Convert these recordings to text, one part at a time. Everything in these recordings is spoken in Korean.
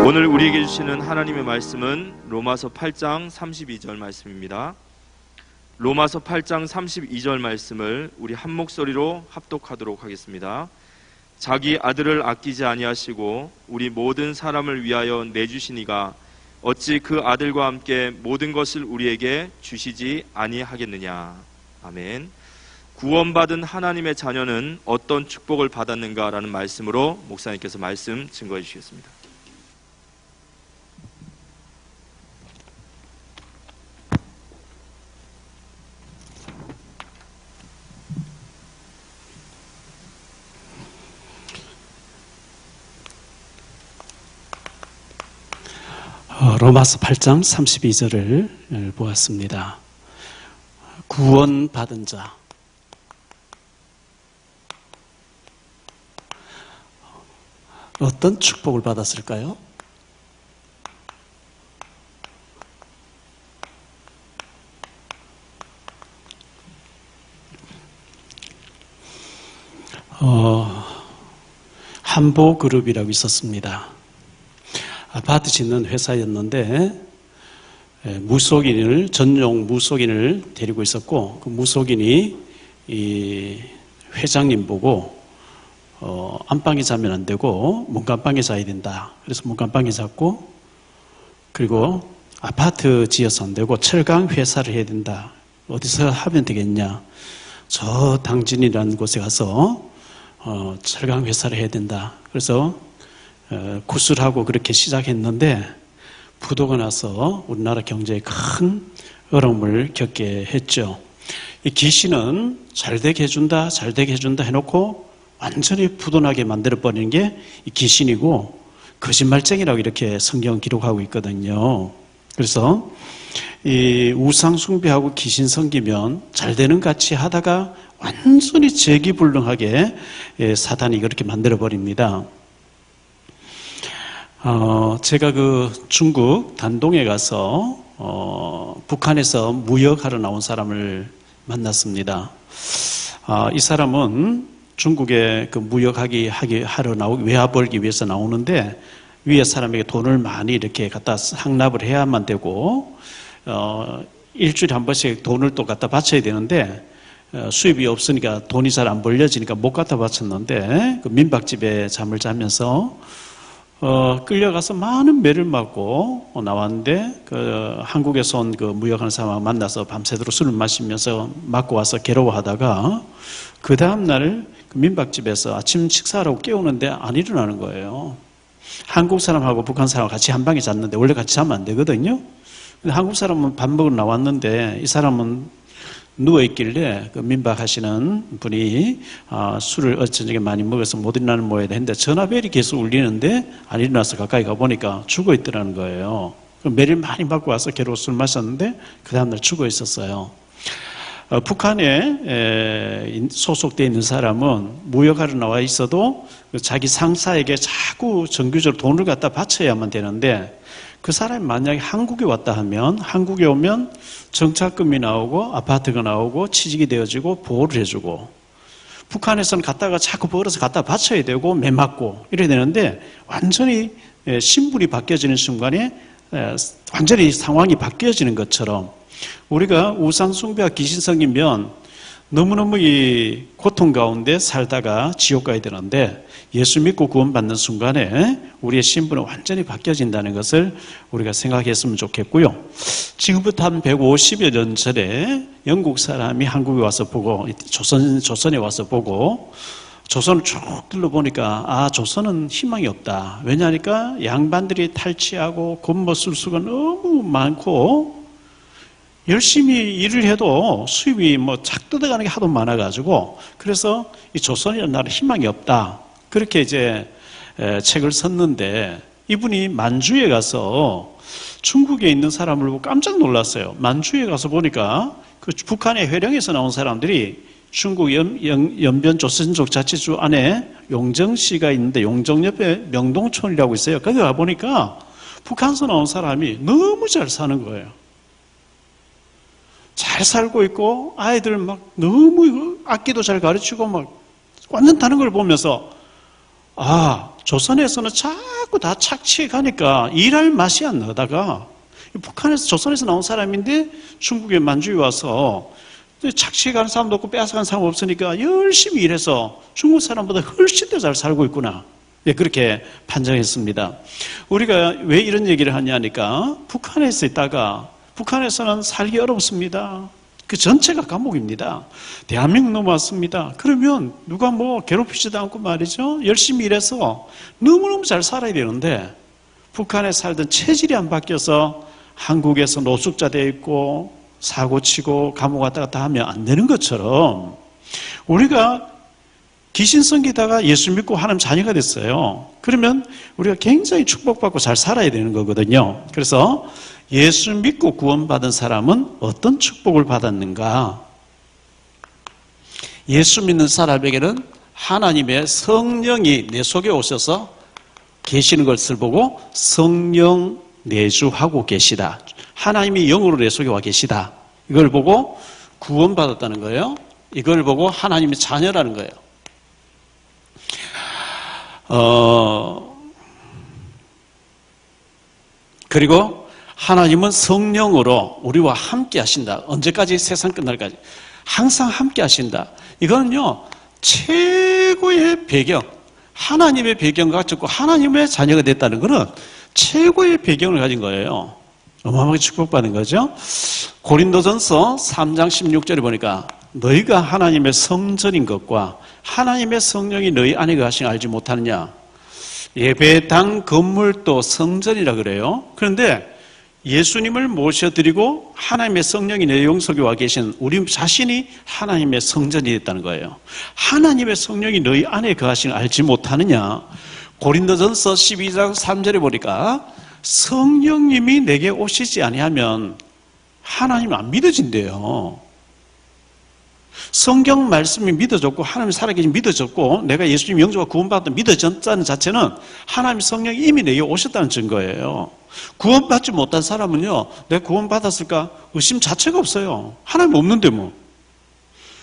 오늘 우리에게 주시는 하나님의 말씀은 로마서 8장 32절 말씀입니다. 로마서 8장 32절 말씀을 우리 한 목소리로 합독하도록 하겠습니다. 자기 아들을 아끼지 아니하시고 우리 모든 사람을 위하여 내주시니가 어찌 그 아들과 함께 모든 것을 우리에게 주시지 아니하겠느냐. 아멘. 구원받은 하나님의 자녀는 어떤 축복을 받았는가라는 말씀으로 목사님께서 말씀 증거해 주시겠습니다. 로마서 8장 32절을 보았습니다. 구원받은 자, 어떤 축복을 받았을까요? 한보그룹이라고 있었습니다. 아파트 짓는 회사였는데 전용 무속인을 데리고 있었고, 그 무속인이 이 회장님 보고 안방에 자면 안 되고 문간방에 자야 된다. 그래서 문간방에 잤고, 그리고 아파트 지어서 안 되고 철강 회사를 해야 된다. 어디서 하면 되겠냐? 저 당진이라는 곳에 가서 철강 회사를 해야 된다. 그래서 구술하고 그렇게 시작했는데 부도가 나서 우리나라 경제에 큰 어려움을 겪게 했죠. 이 귀신은 잘되게 해준다, 잘되게 해준다 해놓고 완전히 부도나게 만들어버리는 게 이 귀신이고, 거짓말쟁이라고 이렇게 성경 기록하고 있거든요. 그래서 이 우상 숭배하고 귀신 섬기면 잘되는 같이 하다가 완전히 재기불능하게 사단이 그렇게 만들어버립니다. 제가 그 중국 단동에 가서 북한에서 무역하러 나온 사람을 만났습니다. 이 사람은 중국에 그 외화 벌기 위해서 나오는데, 위에 사람에게 돈을 많이 이렇게 갖다 상납을 해야만 되고, 일주일에 한 번씩 돈을 또 갖다 바쳐야 되는데, 수입이 없으니까 돈이 잘 안 벌려지니까 못 갖다 바쳤는데, 그 민박집에 잠을 자면서 끌려가서 많은 매를 맞고 나왔는데, 그 한국에서 온 그 무역하는 사람하고 만나서 밤새도록 술을 마시면서 맞고 와서 괴로워하다가 그 다음날 그 민박집에서 아침 식사하라고 깨우는데 안 일어나는 거예요. 한국 사람하고 북한 사람하고 같이 한 방에 잤는데 원래 같이 자면 안 되거든요. 근데 한국 사람은 밥 먹으러 나왔는데 이 사람은 누워있길래 그 민박하시는 분이 술을 저녁에 많이 먹어서 못 일어나는 모양이다 했는데 전화벨이 계속 울리는데 안 일어나서 가까이 가보니까 죽어있더라는 거예요. 매를 많이 받고 와서 괴로워 술 마셨는데 그 다음날 죽어있었어요. 북한에 소속되어 있는 사람은 무역하러 나와 있어도 자기 상사에게 자꾸 정규적으로 돈을 갖다 바쳐야만 되는데, 그 사람이 만약에 한국에 왔다 하면, 한국에 오면 정착금이 나오고 아파트가 나오고 취직이 되어지고 보호를 해주고, 북한에서는 갔다가 자꾸 벌어서 갖다 바쳐야 되고 매 맞고 이래야 되는데, 완전히 신분이 바뀌어지는 순간에 완전히 상황이 바뀌어지는 것처럼 우리가 우상 숭배와 귀신 섬기면 너무너무 이 고통 가운데 살다가 지옥 가야 되는데, 예수 믿고 구원받는 순간에 우리의 신분은 완전히 바뀌어진다는 것을 우리가 생각했으면 좋겠고요. 지금부터 한 150여 년 전에 영국 사람이 한국에 와서 보고, 조선에 와서 보고, 조선을 쭉 둘러보니까 조선은 희망이 없다. 왜냐하니까 양반들이 탈취하고 곤모술수가 너무 많고 열심히 일을 해도 수입이 착 뜯어가는 게 하도 많아가지고, 그래서 이 조선이라는 나라는 희망이 없다. 그렇게 이제 책을 썼는데, 이분이 만주에 가서 중국에 있는 사람을 보고 깜짝 놀랐어요. 만주에 가서 보니까 그 북한의 회령에서 나온 사람들이 중국 연변 조선족 자치주 안에 용정시가 있는데, 용정 옆에 명동촌이라고 있어요. 거기 가보니까 북한에서 나온 사람이 너무 잘 사는 거예요. 잘 살고 있고 아이들 막 너무 악기도 잘 가르치고 막 완전 다른 걸 보면서 조선에서는 자꾸 다 착취해 가니까 일할 맛이 안 나다가 북한에서 조선에서 나온 사람인데 중국에 만주에 와서 착취해 가는 사람도 없고 빼앗아가는 사람 없으니까 열심히 일해서 중국 사람보다 훨씬 더 잘 살고 있구나. 네, 그렇게 판정했습니다. 우리가 왜 이런 얘기를 하냐니까 북한에서 있다가 북한에서는 살기 어렵습니다. 그 전체가 감옥입니다. 대한민국 넘어왔습니다. 그러면 누가 뭐 괴롭히지도 않고 말이죠. 열심히 일해서 너무너무 잘 살아야 되는데 북한에 살던 체질이 안 바뀌어서 한국에서 노숙자 되어 있고 사고치고 감옥 왔다 갔다 하면 안 되는 것처럼 우리가 귀신 섬기다가 예수 믿고 하나님 자녀가 됐어요. 그러면 우리가 굉장히 축복받고 잘 살아야 되는 거거든요. 그래서 예수 믿고 구원받은 사람은 어떤 축복을 받았는가? 예수 믿는 사람에게는 하나님의 성령이 내 속에 오셔서 계시는 것을 보고 성령 내주하고 계시다. 하나님이 영으로 내 속에 와 계시다. 이걸 보고 구원받았다는 거예요. 이걸 보고 하나님의 자녀라는 거예요. 그리고 하나님은 성령으로 우리와 함께 하신다. 언제까지? 세상 끝날까지. 항상 함께 하신다. 이거는요, 최고의 배경, 하나님의 배경과 같고 하나님의 자녀가 됐다는 것은 최고의 배경을 가진 거예요. 어마어마하게 축복받는 거죠. 고린도전서 3장 16절에 보니까 너희가 하나님의 성전인 것과 하나님의 성령이 너희 안에 거하신 알지 못하느냐. 예배당 건물도 성전이라 그래요. 그런데 예수님을 모셔드리고 하나님의 성령이 내 영속에 와 계신 우리 자신이 하나님의 성전이 됐다는 거예요. 하나님의 성령이 너희 안에 거하신 알지 못하느냐. 고린도전서 12장 3절에 보니까 성령님이 내게 오시지 아니하면 하나님 안 믿어진대요. 성경 말씀이 믿어졌고 하나님 살아계신 믿어졌고 내가 예수님 영접과 구원받았다 믿어졌다는 자체는 하나님 성령이 이미 내게 오셨다는 증거예요. 구원받지 못한 사람은요, 내가 구원받았을까 의심 자체가 없어요. 하나님 없는데 뭐.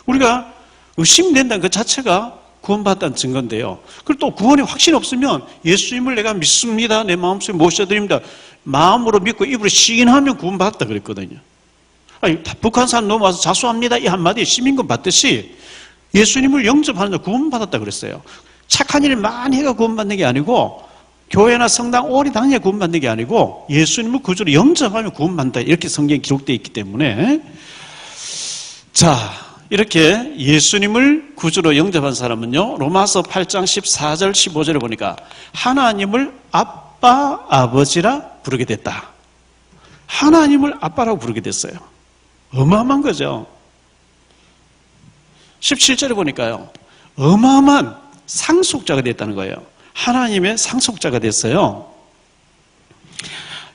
우리가 의심된다는 그 자체가 구원받았다는 증거인데요. 그리고 또 구원이 확신 없으면 예수님을 내가 믿습니다. 내 마음속에 모셔드립니다. 마음으로 믿고 입으로 시인하면 구원받았다 그랬거든요. 아니, 북한산 넘어와서 자수합니다. 이 한마디 시민권 받듯이 예수님을 영접하는 자 구원받았다 그랬어요. 착한 일을 많이 해가 구원받는 게 아니고 교회나 성당 오래 다녀야 구원받는 게 아니고 예수님을 구주로 영접하면 구원받는다. 이렇게 성경에 기록되어 있기 때문에 자, 이렇게 예수님을 구주로 영접한 사람은요, 로마서 8장 14절 15절에 보니까 하나님을 아빠, 아버지라 부르게 됐다. 하나님을 아빠라고 부르게 됐어요. 어마어마한 거죠. 17절에 보니까요, 어마어마한 상속자가 됐다는 거예요. 하나님의 상속자가 됐어요.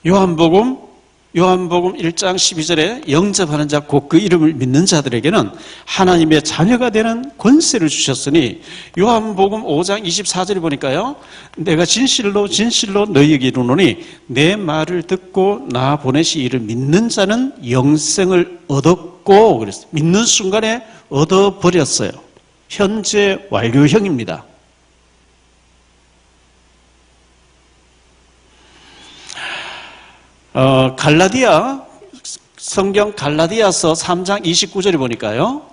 요한복음 1장 12절에 영접하는 자 곧 그 이름을 믿는 자들에게는 하나님의 자녀가 되는 권세를 주셨으니 요한복음 5장 24절에 보니까요, 내가 진실로 너희에게 이르노니 내 말을 듣고 나 보내시 이를 믿는 자는 영생을 얻었고 그랬어요. 믿는 순간에 얻어버렸어요. 현재 완료형입니다. 성경 갈라디아서 3장 29절에 보니까요,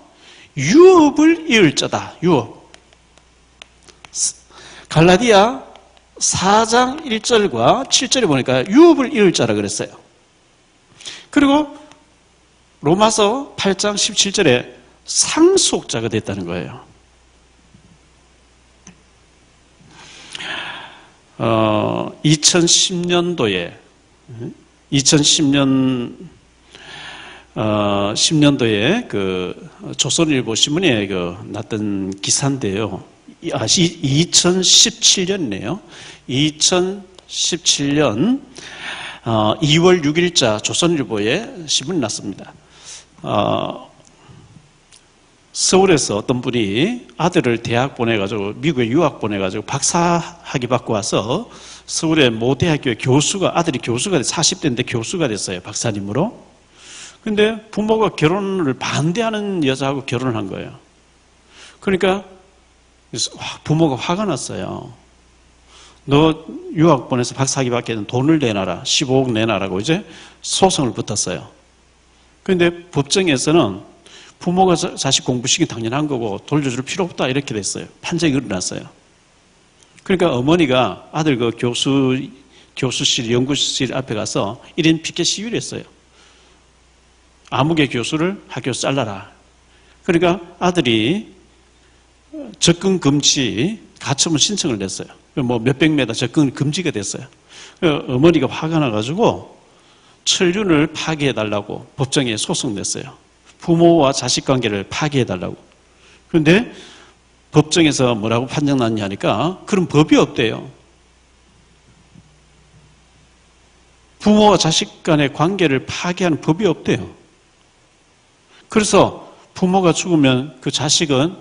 유업을 이을 자다. 유업. 갈라디아 4장 1절과 7절에 보니까 유업을 이을 자라 그랬어요. 그리고 로마서 8장 17절에 상속자가 됐다는 거예요. 2010년도에 그 조선일보 신문에 났던 기사인데요. 2017년이네요. 2017년 2월 6일자 조선일보에 신문이 났습니다. 서울에서 어떤 분이 아들을 대학 보내가지고 미국에 유학 보내가지고 박사학위 받고 와서 서울의 모 대학교의 아들이 교수가 40대인데 교수가 됐어요. 박사님으로. 근데 부모가 결혼을 반대하는 여자하고 결혼을 한 거예요. 그러니까 부모가 화가 났어요. 너 유학 보내서 박사학위 받게 돈을 내놔라. 15억 내놔라고 이제 소송을 붙었어요. 그런데 법정에서는 부모가 자식 공부시키기 당연한 거고 돌려줄 필요 없다 이렇게 됐어요. 판정이 일어났어요. 그러니까 어머니가 아들 그 교수실, 연구실 앞에 가서 1인 피켓 시위를 했어요. 아무개 교수를 학교에서 잘라라. 그러니까 아들이 접근 금지 가처분 신청을 냈어요. 뭐 몇백 미터 접근 금지가 됐어요. 어머니가 화가 나가지고 천륜을 파기해달라고 법정에 소송 냈어요. 부모와 자식 관계를 파기해달라고. 그런데 법정에서 뭐라고 판정 났냐니까 그런 법이 없대요. 부모와 자식 간의 관계를 파기하는 법이 없대요. 그래서 부모가 죽으면 그 자식은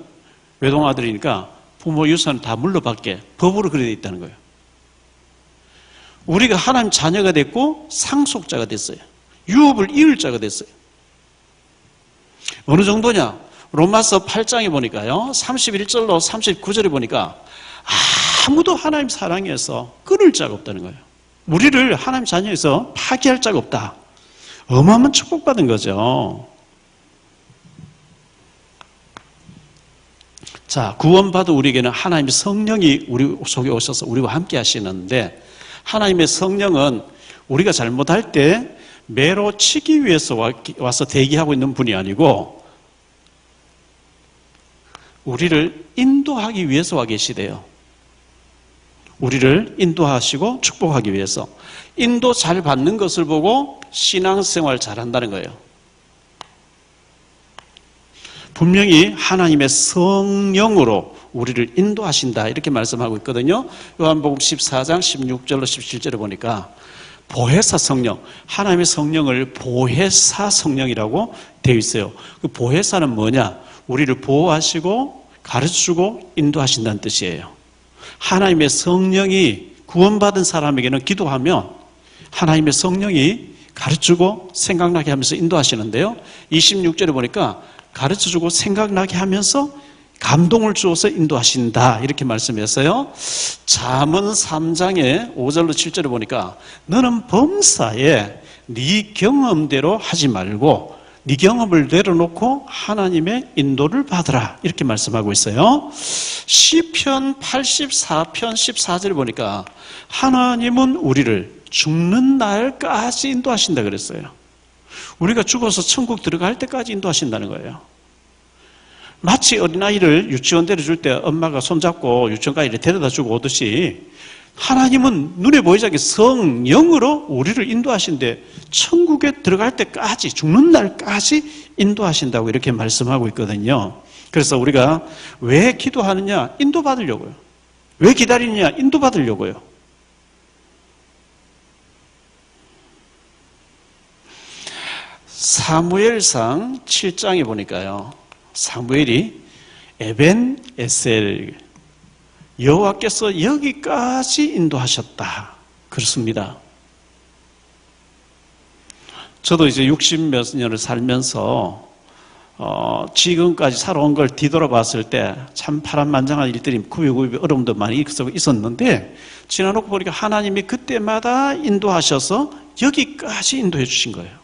외동아들이니까 부모 유산을 다 물러받게 법으로 그렇게 되어 있다는 거예요. 우리가 하나님 자녀가 됐고 상속자가 됐어요. 유업을 이을 자가 됐어요. 어느 정도냐? 로마서 8장에 보니까요. 31절로 39절에 보니까 아무도 하나님 사랑해서 끊을 자가 없다는 거예요. 우리를 하나님 자녀에서 파기할 자가 없다. 어마어마한 축복받은 거죠. 자, 구원받은 우리에게는 하나님의 성령이 우리 속에 오셔서 우리와 함께 하시는데 하나님의 성령은 우리가 잘못할 때 매로 치기 위해서 와서 대기하고 있는 분이 아니고 우리를 인도하기 위해서 와 계시대요. 우리를 인도하시고 축복하기 위해서. 인도 잘 받는 것을 보고 신앙생활 잘한다는 거예요. 분명히 하나님의 성령으로 우리를 인도하신다 이렇게 말씀하고 있거든요. 요한복음 14장 16절로 17절에 보니까 보혜사 성령, 하나님의 성령을 보혜사 성령이라고 되어 있어요. 그 보혜사는 뭐냐? 우리를 보호하시고 가르치고 인도하신다는 뜻이에요. 하나님의 성령이 구원받은 사람에게는 기도하면 하나님의 성령이 가르치고 생각나게 하면서 인도하시는데요. 26절에 보니까 가르쳐주고 생각나게 하면서 감동을 주어서 인도하신다 이렇게 말씀했어요. 잠언 3장의 5절로 7절에 보니까 너는 범사에 네 경험대로 하지 말고 네 경험을 내려놓고 하나님의 인도를 받으라 이렇게 말씀하고 있어요. 시편 84편 14절에 보니까 하나님은 우리를 죽는 날까지 인도하신다 그랬어요. 우리가 죽어서 천국 들어갈 때까지 인도하신다는 거예요. 마치 어린아이를 유치원 데려줄 때 엄마가 손잡고 유치원까지 데려다 주고 오듯이 하나님은 눈에 보이지 않게 성령으로 우리를 인도하신데 천국에 들어갈 때까지 죽는 날까지 인도하신다고 이렇게 말씀하고 있거든요. 그래서 우리가 왜 기도하느냐? 인도받으려고요. 왜 기다리느냐? 인도받으려고요. 사무엘상 7장에 보니까요. 사무엘이 에벤 에셀 여호와께서 여기까지 인도하셨다. 그렇습니다. 저도 이제 60몇 년을 살면서 지금까지 살아온 걸 뒤돌아봤을 때 참 파란만장한 일들이 구비구비 어려움도 많이 있었는데 지나놓고 보니까 하나님이 그때마다 인도하셔서 여기까지 인도해 주신 거예요.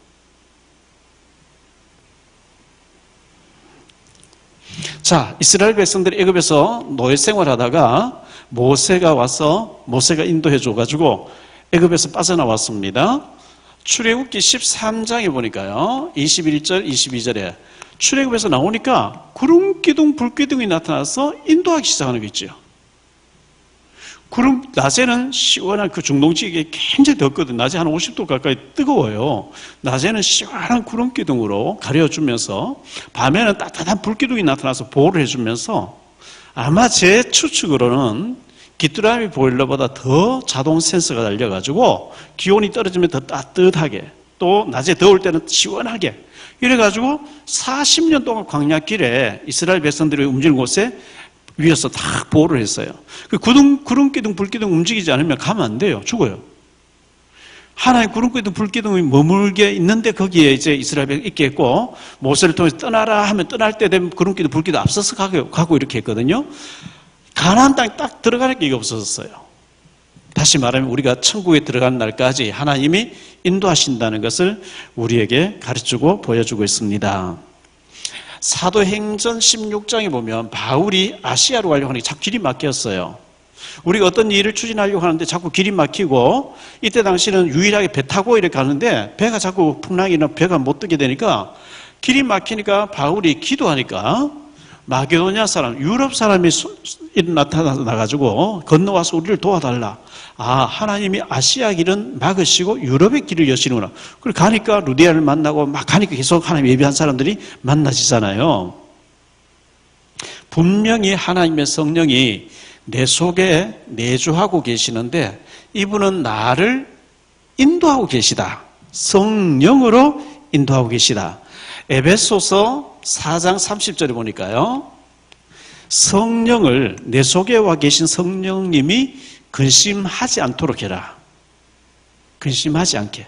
자, 이스라엘 백성들이 애굽에서 노예 생활하다가 모세가 와서 모세가 인도해 줘가지고 애굽에서 빠져나왔습니다. 출애굽기 13장에 보니까요. 21절, 22절에 출애굽에서 나오니까 구름기둥, 불기둥이 나타나서 인도하기 시작하는 거 있죠. 낮에는 시원한 그 중동지역이 굉장히 덥거든. 낮에 한 50도 가까이 뜨거워요. 낮에는 시원한 구름기둥으로 가려주면서 밤에는 따뜻한 불기둥이 나타나서 보호를 해주면서 아마 제 추측으로는 귀뚜라미 보일러보다 더 자동 센서가 달려가지고 기온이 떨어지면 더 따뜻하게 또 낮에 더울 때는 시원하게 이래가지고 40년 동안 광야길에 이스라엘 백성들이 움직이는 곳에 위에서 다 보호를 했어요. 그 구름기둥, 불기둥 움직이지 않으면 가면 안 돼요. 죽어요. 하나의 구름기둥, 불기둥이 머물게 있는데 거기에 이제 이스라엘 백성이 있게 했고 모세를 통해서 떠나라 하면 떠날 때 되면 구름기둥, 불기둥 앞서서 가고 이렇게 했거든요. 가나안 땅에 딱 들어갈 기회가 없었어요. 다시 말하면 우리가 천국에 들어가는 날까지 하나님이 인도하신다는 것을 우리에게 가르치고 보여주고 있습니다. 사도행전 16장에 보면 바울이 아시아로 가려고 하는 게 자꾸 길이 막혔어요. 우리가 어떤 일을 추진하려고 하는데 자꾸 길이 막히고, 이때 당시는 유일하게 배 타고 이렇게 가는데 배가 자꾸 풍랑이나 배가 못 뜨게 되니까, 길이 막히니까 바울이 기도하니까 마게도냐 사람, 유럽 사람이 나타나가지고 건너와서 우리를 도와달라. 아, 하나님이 아시아 길은 막으시고 유럽의 길을 여시는구나. 그리고 가니까 루디아를 만나고 막 가니까 계속 하나님 예비한 사람들이 만나지잖아요. 분명히 하나님의 성령이 내 속에 내주하고 계시는데, 이분은 나를 인도하고 계시다. 성령으로 인도하고 계시다. 에베소서 4장 30절에 보니까요, 성령을, 내 속에 와 계신 성령님이 근심하지 않도록 해라. 근심하지 않게.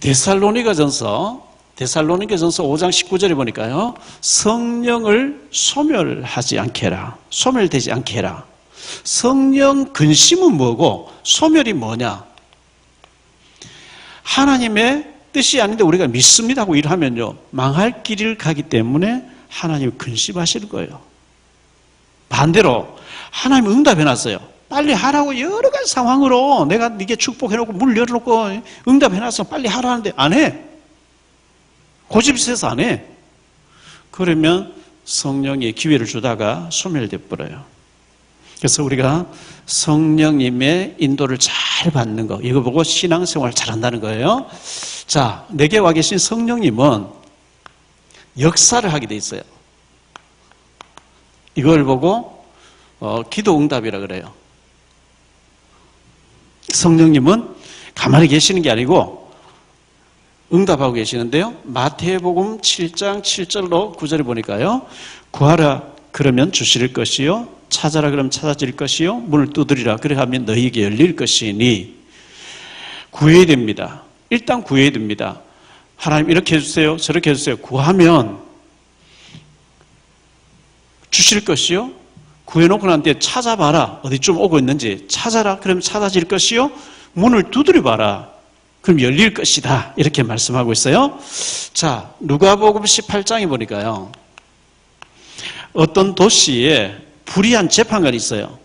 데살로니가전서 5장 19절에 보니까요, 성령을 소멸하지 않게 해라. 소멸되지 않게 해라. 성령 근심은 뭐고 소멸이 뭐냐? 하나님의 뜻이 아닌데 우리가 믿습니다 하고 일하면요, 망할 길을 가기 때문에 하나님이 근심하시는 거예요. 반대로 하나님 응답해놨어요. 빨리 하라고 여러 가지 상황으로 내가 네게 축복해놓고 물 열어놓고 응답해놨어. 빨리 하라는데 안 해. 고집이 세서 안 해. 그러면 성령이 기회를 주다가 소멸돼 버려요. 그래서 우리가 성령님의 인도를 잘 받는 거, 이거 보고 신앙생활 잘한다는 거예요. 자, 내게 와 계신 성령님은 역사를 하게 돼 있어요. 이걸 보고 기도 응답이라 그래요. 성령님은 가만히 계시는 게 아니고 응답하고 계시는데요, 마태복음 7장 7절로 9절에 보니까요, 구하라 그러면 주실 것이요, 찾아라 그러면 찾아질 것이요, 문을 두드리라 그래 하면 너희에게 열릴 것이니. 구해야 됩니다. 일단 구해야 됩니다. 하나님 이렇게 해주세요, 저렇게 해주세요. 구하면 주실 것이요, 구해놓고 난 뒤에 찾아봐라. 어디쯤 오고 있는지 찾아라. 그러면 찾아질 것이요, 문을 두드려봐라. 그럼 열릴 것이다. 이렇게 말씀하고 있어요. 자, 누가복음 18장에 보니까요, 어떤 도시에 불의한 재판관이 있어요.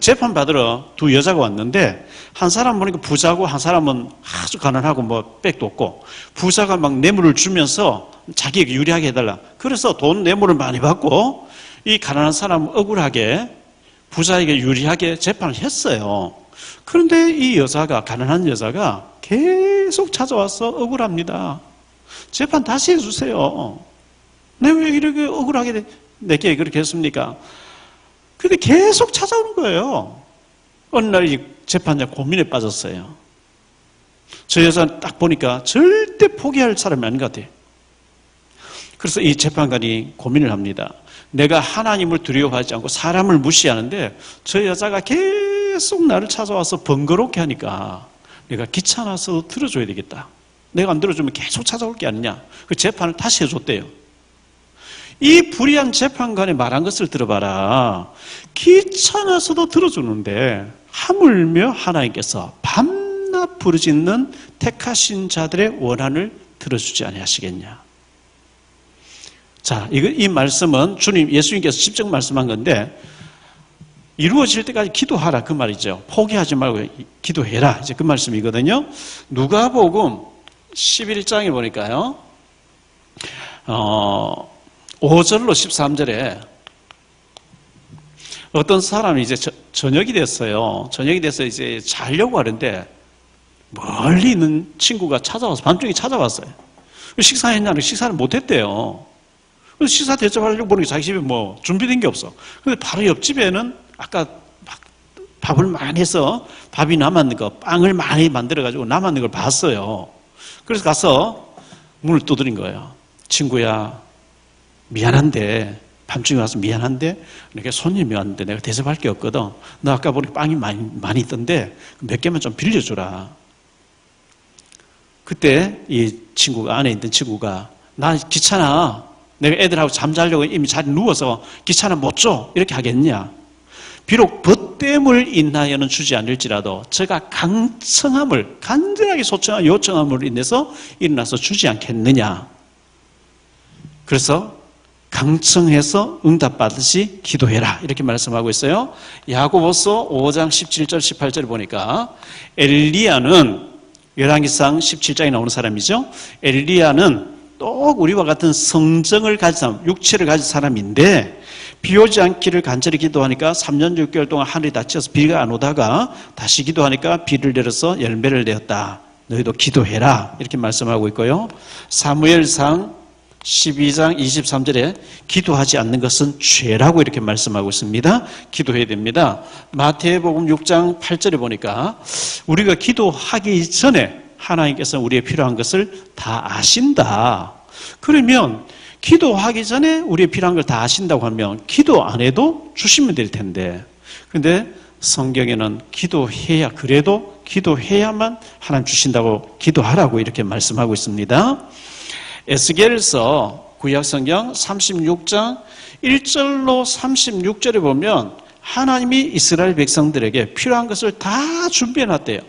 재판 받으러 두 여자가 왔는데, 한 사람 보니까 부자고 한 사람은 아주 가난하고 뭐 빽도 없고, 부자가 막 뇌물을 주면서 자기에게 유리하게 해달라. 그래서 돈 뇌물을 많이 받고 이 가난한 사람은 억울하게 부자에게 유리하게 재판을 했어요. 그런데 이 여자가, 가난한 여자가 계속 찾아와서 억울합니다. 재판 다시 해주세요. 내가 왜 이렇게 억울하게 내게 그렇게 했습니까? 근데 계속 찾아오는 거예요. 어느 날 이 재판자 고민에 빠졌어요. 저 여자는 딱 보니까 절대 포기할 사람이 아닌 것 같아요. 그래서 이 재판관이 고민을 합니다. 내가 하나님을 두려워하지 않고 사람을 무시하는데 저 여자가 계속 나를 찾아와서 번거롭게 하니까 내가 귀찮아서 들어줘야 되겠다. 내가 안 들어주면 계속 찾아올 게 아니냐. 그 재판을 다시 해줬대요. 이 불의한 재판관이 말한 것을 들어봐라. 귀찮아서도 들어주는데 하물며 하나님께서 밤낮 부르짖는 택하신 자들의 원한을 들어주지 아니하시겠냐. 자, 이 말씀은 예수님께서 직접 말씀한 건데, 이루어질 때까지 기도하라 그 말이죠. 포기하지 말고 기도해라, 이제 그 말씀이거든요. 누가복음 11장에 보니까요, 5절로 13절에 어떤 사람이 이제 저녁이 됐어요. 저녁이 돼서 이제 자려고 하는데 멀리 있는 친구가 찾아와서, 밤중에 찾아왔어요. 식사했냐고. 식사를 못했대요. 그래서 식사 대접하려고 보니까 자기 집에 뭐 준비된 게 없어. 근데 바로 옆집에는 아까 막 밥을 많이 해서 밥이 남았는 거, 빵을 많이 만들어가지고 남았는 걸 봤어요. 그래서 가서 문을 두드린 거예요. 친구야, 미안한데, 밤중에 와서 미안한데, 내가 손님이 왔는데 내가 대접할 게 없거든. 너 아까 보니까 빵이 많이 있던데 몇 개만 좀 빌려주라. 그때 이 친구가, 안에 있던 친구가, 나 귀찮아. 내가 애들하고 잠자려고 이미 자리에 누워서 귀찮아 못 줘. 이렇게 하겠냐. 비록 못됨을 인하여는 주지 않을지라도 저가 간절하게 요청함으로 인해서 일어나서 주지 않겠느냐. 그래서 강청해서 응답받듯이 기도해라 이렇게 말씀하고 있어요. 야고보서 5장 17절 18절을 보니까 엘리야는 열왕기상 17장에 나오는 사람이죠. 엘리야는 또 우리와 같은 성정을 가진 사람, 육체를 가진 사람인데 비 오지 않기를 간절히 기도하니까 3년 6개월 동안 하늘이 닫혀서 비가 안 오다가 다시 기도하니까 비를 내려서 열매를 내었다. 너희도 기도해라 이렇게 말씀하고 있고요. 사무엘상 12장 23절에 기도하지 않는 것은 죄라고 이렇게 말씀하고 있습니다. 기도해야 됩니다. 마태복음 6장 8절에 보니까 우리가 기도하기 전에 하나님께서 우리의 필요한 것을 다 아신다. 그러면 기도하기 전에 우리의 필요한 걸 다 아신다고 하면 기도 안 해도 주시면 될 텐데, 근데 성경에는 그래도 기도해야만 하나님 주신다고 기도하라고 이렇게 말씀하고 있습니다. 에스겔서 구약성경 36장 1절로 36절에 보면 하나님이 이스라엘 백성들에게 필요한 것을 다 준비해놨대요.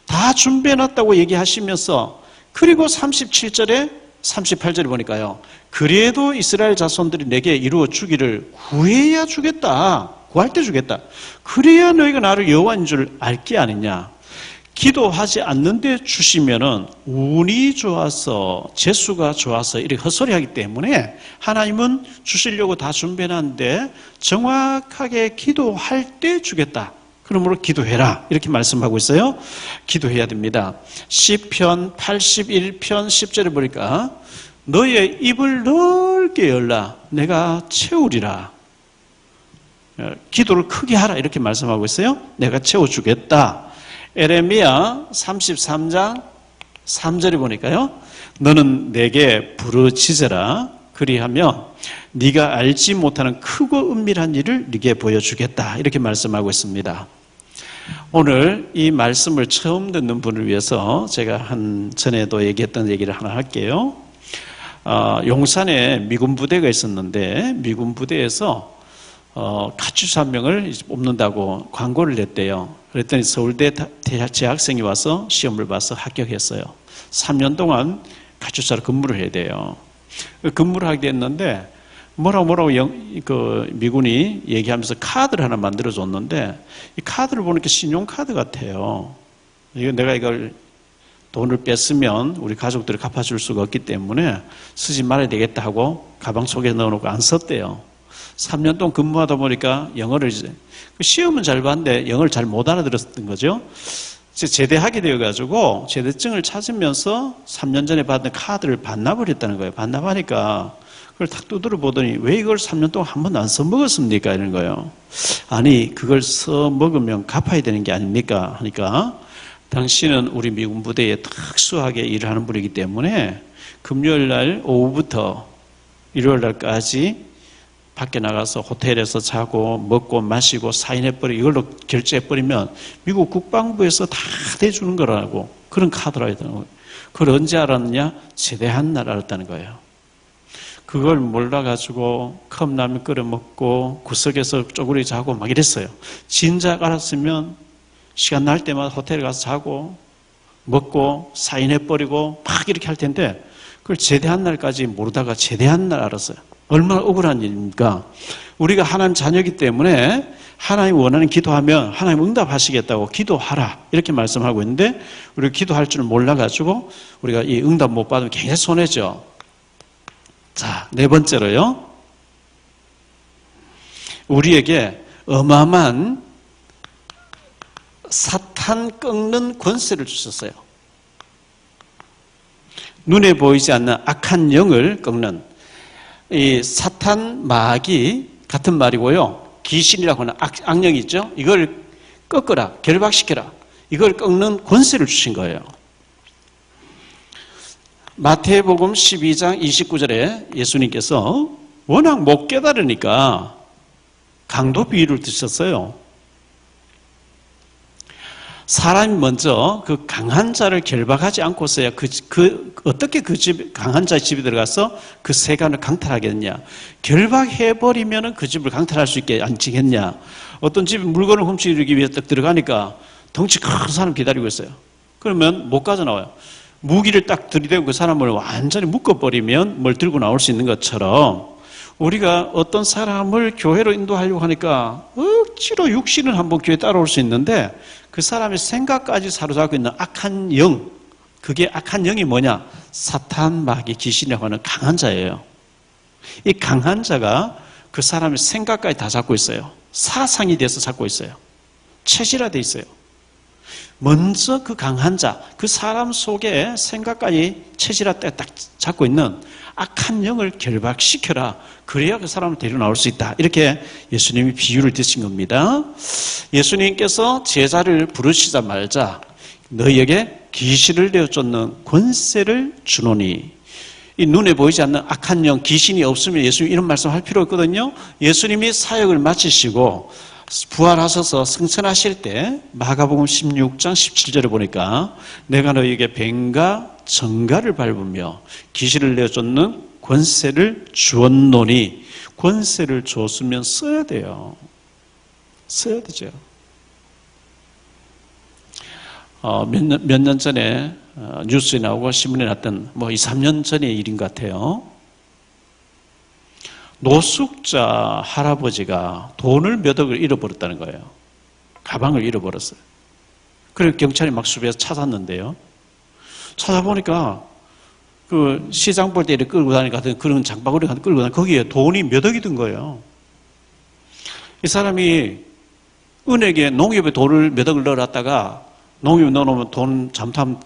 다 준비해놨다고 얘기하시면서 그리고 37절에 38절에 보니까요. 그래도 이스라엘 자손들이 내게 이루어 주기를 구해야 주겠다. 구할 때 주겠다. 그래야 너희가 나를 여호와인 줄 알게 아니냐. 기도하지 않는데 주시면은 운이 좋아서 재수가 좋아서 이렇게 헛소리하기 때문에 하나님은 주시려고 다 준비해놨는데 정확하게 기도할 때 주겠다. 그러므로 기도해라 이렇게 말씀하고 있어요. 기도해야 됩니다. 시편 81편 10절에 보니까 너의 입을 넓게 열라 내가 채우리라. 기도를 크게 하라 이렇게 말씀하고 있어요. 내가 채워주겠다. 에레미야 33장 3절에 보니까요. 너는 내게 부르짖으라. 그리하면 네가 알지 못하는 크고 은밀한 일을 네게 보여주겠다. 이렇게 말씀하고 있습니다. 오늘 이 말씀을 처음 듣는 분을 위해서 제가 전에도 얘기했던 얘기를 하나 할게요. 용산에 미군 부대가 있었는데 미군 부대에서 가출사 한 명을 뽑는다고 광고를 냈대요. 그랬더니 서울대 재학생이 와서 시험을 봐서 합격했어요. 3년 동안 가출사로 근무를 해야 돼요. 근무를 하게 됐는데 뭐라고 미군이 얘기하면서 카드를 하나 만들어줬는데 이 카드를 보니까 신용카드 같아요. 내가 이걸 돈을 뺐으면 우리 가족들이 갚아줄 수가 없기 때문에 쓰지 말아야 되겠다 하고 가방 속에 넣어놓고 안 썼대요. 3년 동안 근무하다 보니까 영어를 시험은 잘 봤는데 영어를 잘 못 알아들었던 거죠. 제대하게 되어가지고 제대증을 찾으면서 3년 전에 받은 카드를 반납을 했다는 거예요. 반납하니까 그걸 탁 두드려 보더니 왜 이걸 3년 동안 한 번도 안 써먹었습니까? 이런 거예요. 아니 그걸 써먹으면 갚아야 되는 게 아닙니까? 하니까 당신은 우리 미군 부대에 특수하게 일을 하는 분이기 때문에 금요일 날 오후부터 일요일 날까지 밖에 나가서 호텔에서 자고 먹고 마시고 사인해버리고 이걸로 결제해버리면 미국 국방부에서 다 대주는 거라고 그런 카드라 하더라고요. 거예요. 그걸 언제 알았느냐? 제대한 날 알았다는 거예요. 그걸 몰라가지고 컵라면 끓여 먹고 구석에서 쪼그리 자고 막 이랬어요. 진작 알았으면 시간 날 때마다 호텔에 가서 자고 먹고 사인해버리고 막 이렇게 할 텐데 그걸 제대한 날까지 모르다가 제대한 날 알았어요. 얼마나 억울한 일입니까? 우리가 하나님 자녀이기 때문에 하나님 원하는 기도하면 하나님 응답하시겠다고 기도하라 이렇게 말씀하고 있는데 우리가 기도할 줄 몰라가지고 우리가 이 응답 못 받으면 굉장히 손해죠. 자, 네 번째로요. 우리에게 어마어마한 사탄 꺾는 권세를 주셨어요. 눈에 보이지 않는 악한 영을 꺾는 이 사탄 마귀 같은 말이고요. 귀신이라고 하는 악령이 있죠. 이걸 꺾어라, 결박시켜라. 이걸 꺾는 권세를 주신 거예요. 마태복음 12장 29절에 예수님께서 워낙 못 깨달으니까 강도 비유를 드셨어요. 사람이 먼저 그 강한 자를 결박하지 않고서야 어떻게 강한 자의 집에 들어가서 그 세간을 강탈하겠냐. 결박해버리면 그 집을 강탈할 수 있게 안 지겠냐. 어떤 집에 물건을 훔치기 위해 딱 들어가니까 덩치 큰 사람 기다리고 있어요. 그러면 못 가져나와요. 무기를 딱 들이대고 그 사람을 완전히 묶어버리면 뭘 들고 나올 수 있는 것처럼 우리가 어떤 사람을 교회로 인도하려고 하니까 억지로 육신을 한번 교회에 따라올 수 있는데 그 사람의 생각까지 사로잡고 있는 악한 영, 그게 악한 영이 뭐냐? 사탄, 마귀, 귀신이라고 하는 강한 자예요. 이 강한 자가 그 사람의 생각까지 다 잡고 있어요. 사상이 돼서 잡고 있어요. 체질화되어 있어요. 먼저 그 강한 자, 그 사람 속에 생각까지 체질화되어 딱 잡고 있는 악한 영을 결박시켜라. 그래야 그 사람을 데리고 나올 수 있다. 이렇게 예수님이 비유를 드신 겁니다. 예수님께서 제자를 부르시자마자 너희에게 귀신을 내어 쫓는 권세를 주노니, 이 눈에 보이지 않는 악한 영, 귀신이 없으면 예수님 이런 말씀 할 필요 없거든요. 예수님이 사역을 마치시고 부활하셔서 승천하실 때 마가복음 16장 17절에 보니까 내가 너희에게 뱀과 정갈을 밟으며 귀신을 내어 쫓는 권세를 주었노니, 권세를 줬으면 써야 돼요. 써야 되죠. 몇 년 전에 뉴스에 나오고 신문에 났던 2, 3년 전의 일인 것 같아요. 노숙자 할아버지가 돈을 몇 억을 잃어버렸다는 거예요. 가방을 잃어버렸어요. 그래서 경찰이 막 수배해서 찾았는데요. 찾아보니까 그 시장 볼 때 이렇게 끌고 다니는 같은 그런 장바구니 같은 끌고 다니는 거기에 돈이 몇 억이 든 거예요. 이 사람이 은행에 농협에 돈을 몇 억을 넣어놨다가 농협에 넣어놓으면 돈 잘못하면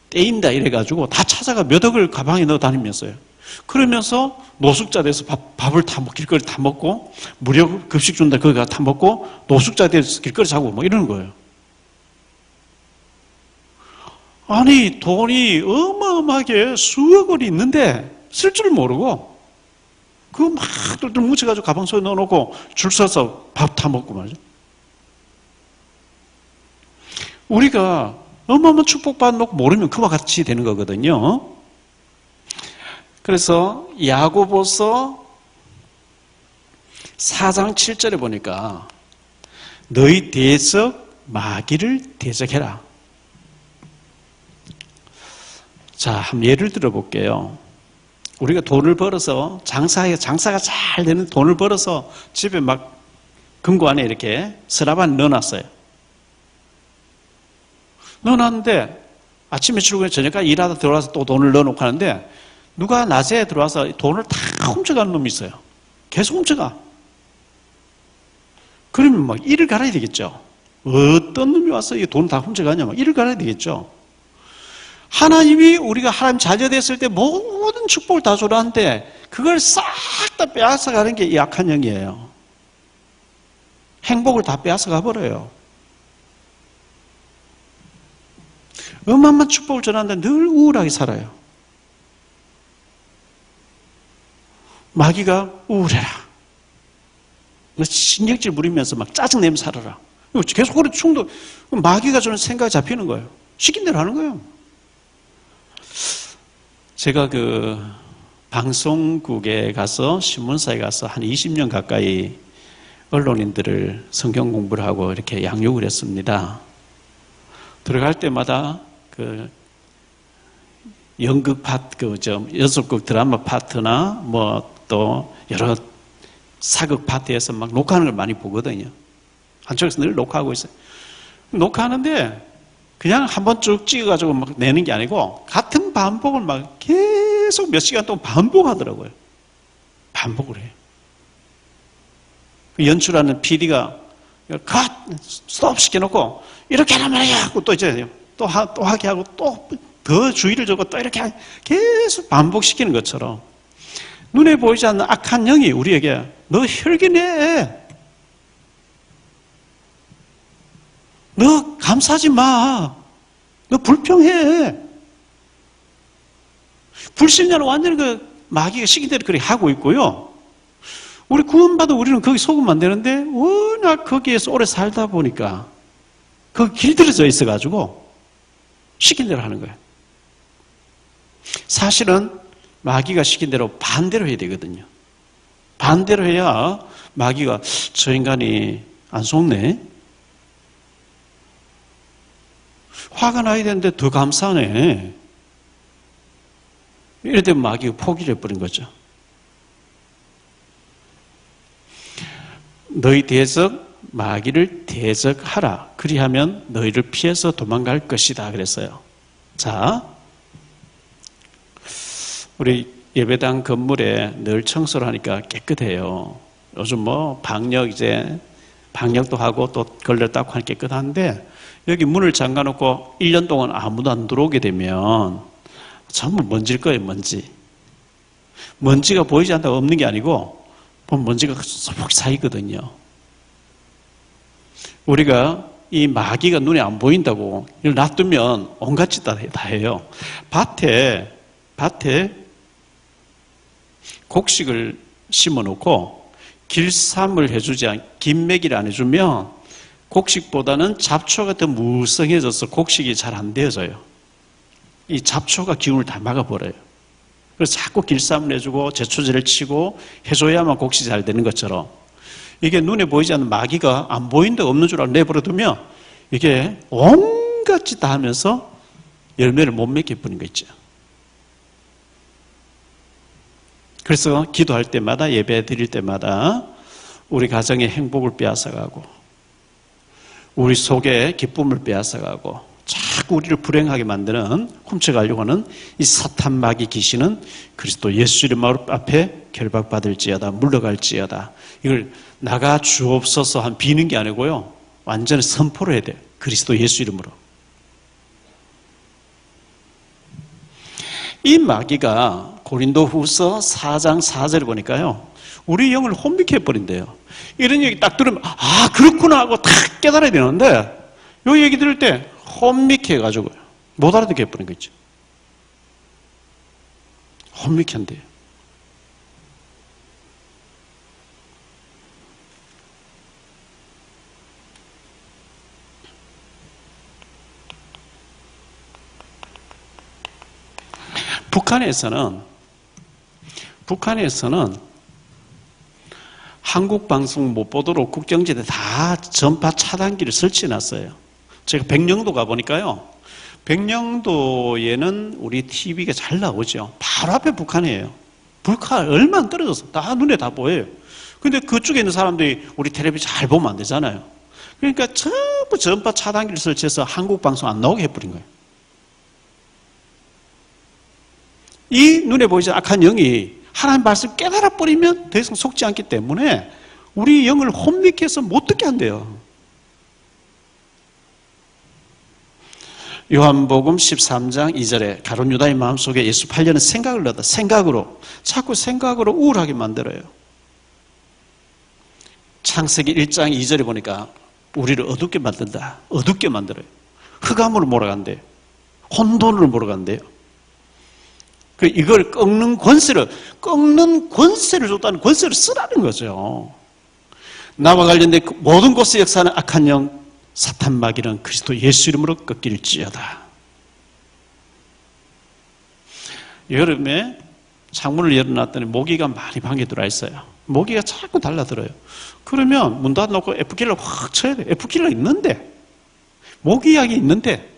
떼인다 이래가지고 다 찾아가 몇 억을 가방에 넣어 다니면서요. 그러면서 노숙자 돼서 밥을 다 먹고 길거리 다 먹고 무료 급식 준다 거기 가서 다 먹고 노숙자 돼서 길거리 자고 뭐 이러는 거예요. 아니 돈이 어마어마하게 수억 원이 있는데 쓸 줄 모르고 그거 막 똘똘 뭉쳐가지고 가방 속에 넣어놓고 줄 서서 밥 다 먹고 말이죠. 우리가 어마어마한 축복받아놓고 모르면 그와 같이 되는 거거든요. 그래서 야고보서 4장 7절에 보니까 너희 대적 마귀를 대적해라. 자, 한번 예를 들어볼게요. 우리가 돈을 벌어서 장사가 잘 되는 돈을 벌어서 집에 막 금고 안에 이렇게 서랍 안에 넣어놨어요. 넣어놨는데 아침에 출근해 저녁까지 일하다 들어와서 또 돈을 넣어놓고 하는데 누가 낮에 들어와서 돈을 다 훔쳐가는 놈이 있어요. 계속 훔쳐가. 그러면 막 이를 갈아야 되겠죠. 어떤 놈이 와서 이 돈 다 훔쳐가냐, 막 이를 갈아야 되겠죠. 하나님이 우리가 하나님 자녀됐을 때 모든 축복을 다 주라 하는데 그걸 싹 다 빼앗아 가는 게 이 악한 영이에요. 행복을 다 빼앗아 가버려요. 어마어마한 축복을 전하는데 늘 우울하게 살아요. 마귀가 우울해라. 신경질 부리면서 막 짜증내면서 살아라. 계속 그런 충동. 마귀가 주는 생각이 잡히는 거예요. 시킨 대로 하는 거예요. 제가 그 방송국에 가서 신문사에 가서 한 20년 가까이 언론인들을 성경 공부를 하고 이렇게 양육을 했습니다. 들어갈 때마다 그 연극 파트, 연속극 드라마 파트나 또 여러 사극 파트에서 막 녹화하는 걸 많이 보거든요. 한쪽에서 늘 녹화하고 있어요. 녹화하는데 그냥 한번 쭉 찍어가지고 막 내는 게 아니고 같은 반복을 막 계속 몇 시간 동안 반복하더라고요. 반복을 해요. 연출하는 PD가 컷! 스톱 시켜놓고 이렇게 하란 말이야! 하고 또 이제 또 하게 하고 또 더 주의를 주고 또 이렇게 계속 반복시키는 것처럼 눈에 보이지 않는 악한 영이 우리에게 너 혈기내! 너 감싸지 마! 너 불평해! 불신자는 완전히 그 마귀가 시킨 대로 그렇게 하고 있고요. 우리 구원받아 우리는 거기 속으면 안 되는데 워낙 거기에서 오래 살다 보니까 거기 길들여져 있어가지고 시킨 대로 하는 거예요. 사실은 마귀가 시킨 대로 반대로 해야 되거든요. 반대로 해야 마귀가 저 인간이 안 속네. 화가 나야 되는데 더 감싸네. 이럴 때 마귀가 포기를 해버린 거죠. 너희 대적 마귀를 대적하라. 그리하면 너희를 피해서 도망갈 것이다 그랬어요. 자, 우리 예배당 건물에 늘 청소를 하니까 깨끗해요. 요즘 뭐 방역도 하고 또 걸레 닦고 하니까 깨끗한데, 여기 문을 잠가놓고 1년 동안 아무도 안 들어오게 되면 전부 먼지일 거예요. 먼지가 보이지 않다고 없는 게 아니고 먼지가 소폭 쌓이거든요. 우리가 이 마귀가 눈에 안 보인다고 이걸 놔두면 온갖 짓 다 해요. 밭에 곡식을 심어놓고 길쌈을 긴매기를 안 해주면 곡식보다는 잡초가 더 무성해져서 곡식이 잘 안 되어져요. 이 잡초가 기운을 다 막아버려요. 그래서 자꾸 길쌈을 해주고 제초제를 치고 해줘야만 곡식이 잘 되는 것처럼, 이게 눈에 보이지 않는 마귀가 안 보인다 없는 줄 알고 내버려두면 이게 온갖 짓 다 하면서 열매를 못 맺게 뿌린 거 있죠. 그래서 기도할 때마다, 예배 드릴 때마다 우리 가정의 행복을 빼앗아가고 우리 속에 기쁨을 빼앗아가고 자꾸 우리를 불행하게 만드는, 훔쳐가려고 하는 이 사탄 마귀 귀신은 그리스도 예수 이름 앞에 결박받을지어다, 물러갈지어다. 이걸 나가 주옵소서 한 비는 게 아니고요, 완전히 선포를 해야 돼요. 그리스도 예수 이름으로. 이 마귀가 고린도후서 4장 4절을 보니까요, 우리 영을 혼미케 해버린대요. 이런 얘기 딱 들으면 아 그렇구나 하고 탁 깨달아야 되는데, 이 얘기 들을 때 혼미케 해가지고 못 알아듣게 해버린 거 있죠. 혼미케 한대요. 북한에서는 한국 방송 못 보도록 국경지대 다 전파 차단기를 설치해놨어요. 제가 백령도 가보니까요, 백령도에는 우리 TV가 잘 나오죠. 바로 앞에 북한이에요. 북한 얼마 안 떨어져서 다 눈에 다 보여요. 근데 그쪽에 있는 사람들이 우리 텔레비전 잘 보면 안 되잖아요. 그러니까 전부 전파 차단기를 설치해서 한국 방송 안 나오게 해버린 거예요. 이 눈에 보이지 않는 악한 영이 하나님 말씀 깨달아 버리면 더 이상 속지 않기 때문에 우리 영을 혼미케 해서 못 듣게 한대요. 요한복음 13장 2절에 가룟 유다의 마음속에 예수 팔려는 생각을 넣었다. 자꾸 생각으로 우울하게 만들어요. 창세기 1장 2절에 보니까 우리를 어둡게 만든다. 어둡게 만들어요. 흑암으로 몰아간대요. 혼돈으로 몰아간대요. 이걸 꺾는 권세를 줬다는, 권세를 쓰라는 거죠. 나와 관련된 모든 곳에 역사하는 악한 영, 사탄 마귀는 그리스도 예수 이름으로 꺾일지어다. 여름에 창문을 열어놨더니 모기가 많이 방에 들어와 있어요. 모기가 자꾸 달라들어요. 그러면 문 닫아놓고 F킬러 확 쳐야 돼요. F킬러 있는데, 모기약이 있는데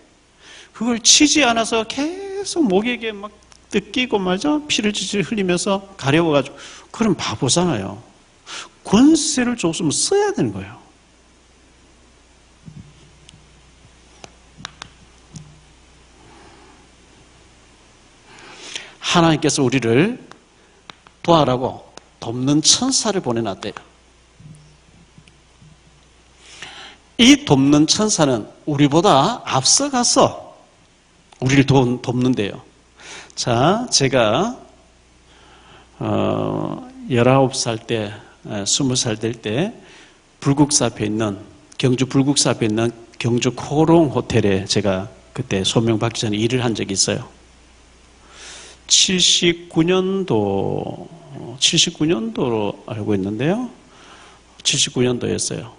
그걸 치지 않아서 계속 모기에게 막 뜯기고 말죠. 피를 질질 흘리면서 가려워가지고, 그럼 바보잖아요. 권세를 줬으면 써야 되는 거예요. 하나님께서 우리를 도와라고 돕는 천사를 보내놨대요. 이 돕는 천사는 우리보다 앞서가서 우리를 돕는데요. 자, 제가 19살 때, 20살 될 때 불국사 앞에 있는, 경주 불국사 앞에 있는 경주 코롱 호텔에 제가 그때 소명받기 전에 일을 한 적이 있어요. 79년도로 알고 있는데요. 79년도였어요.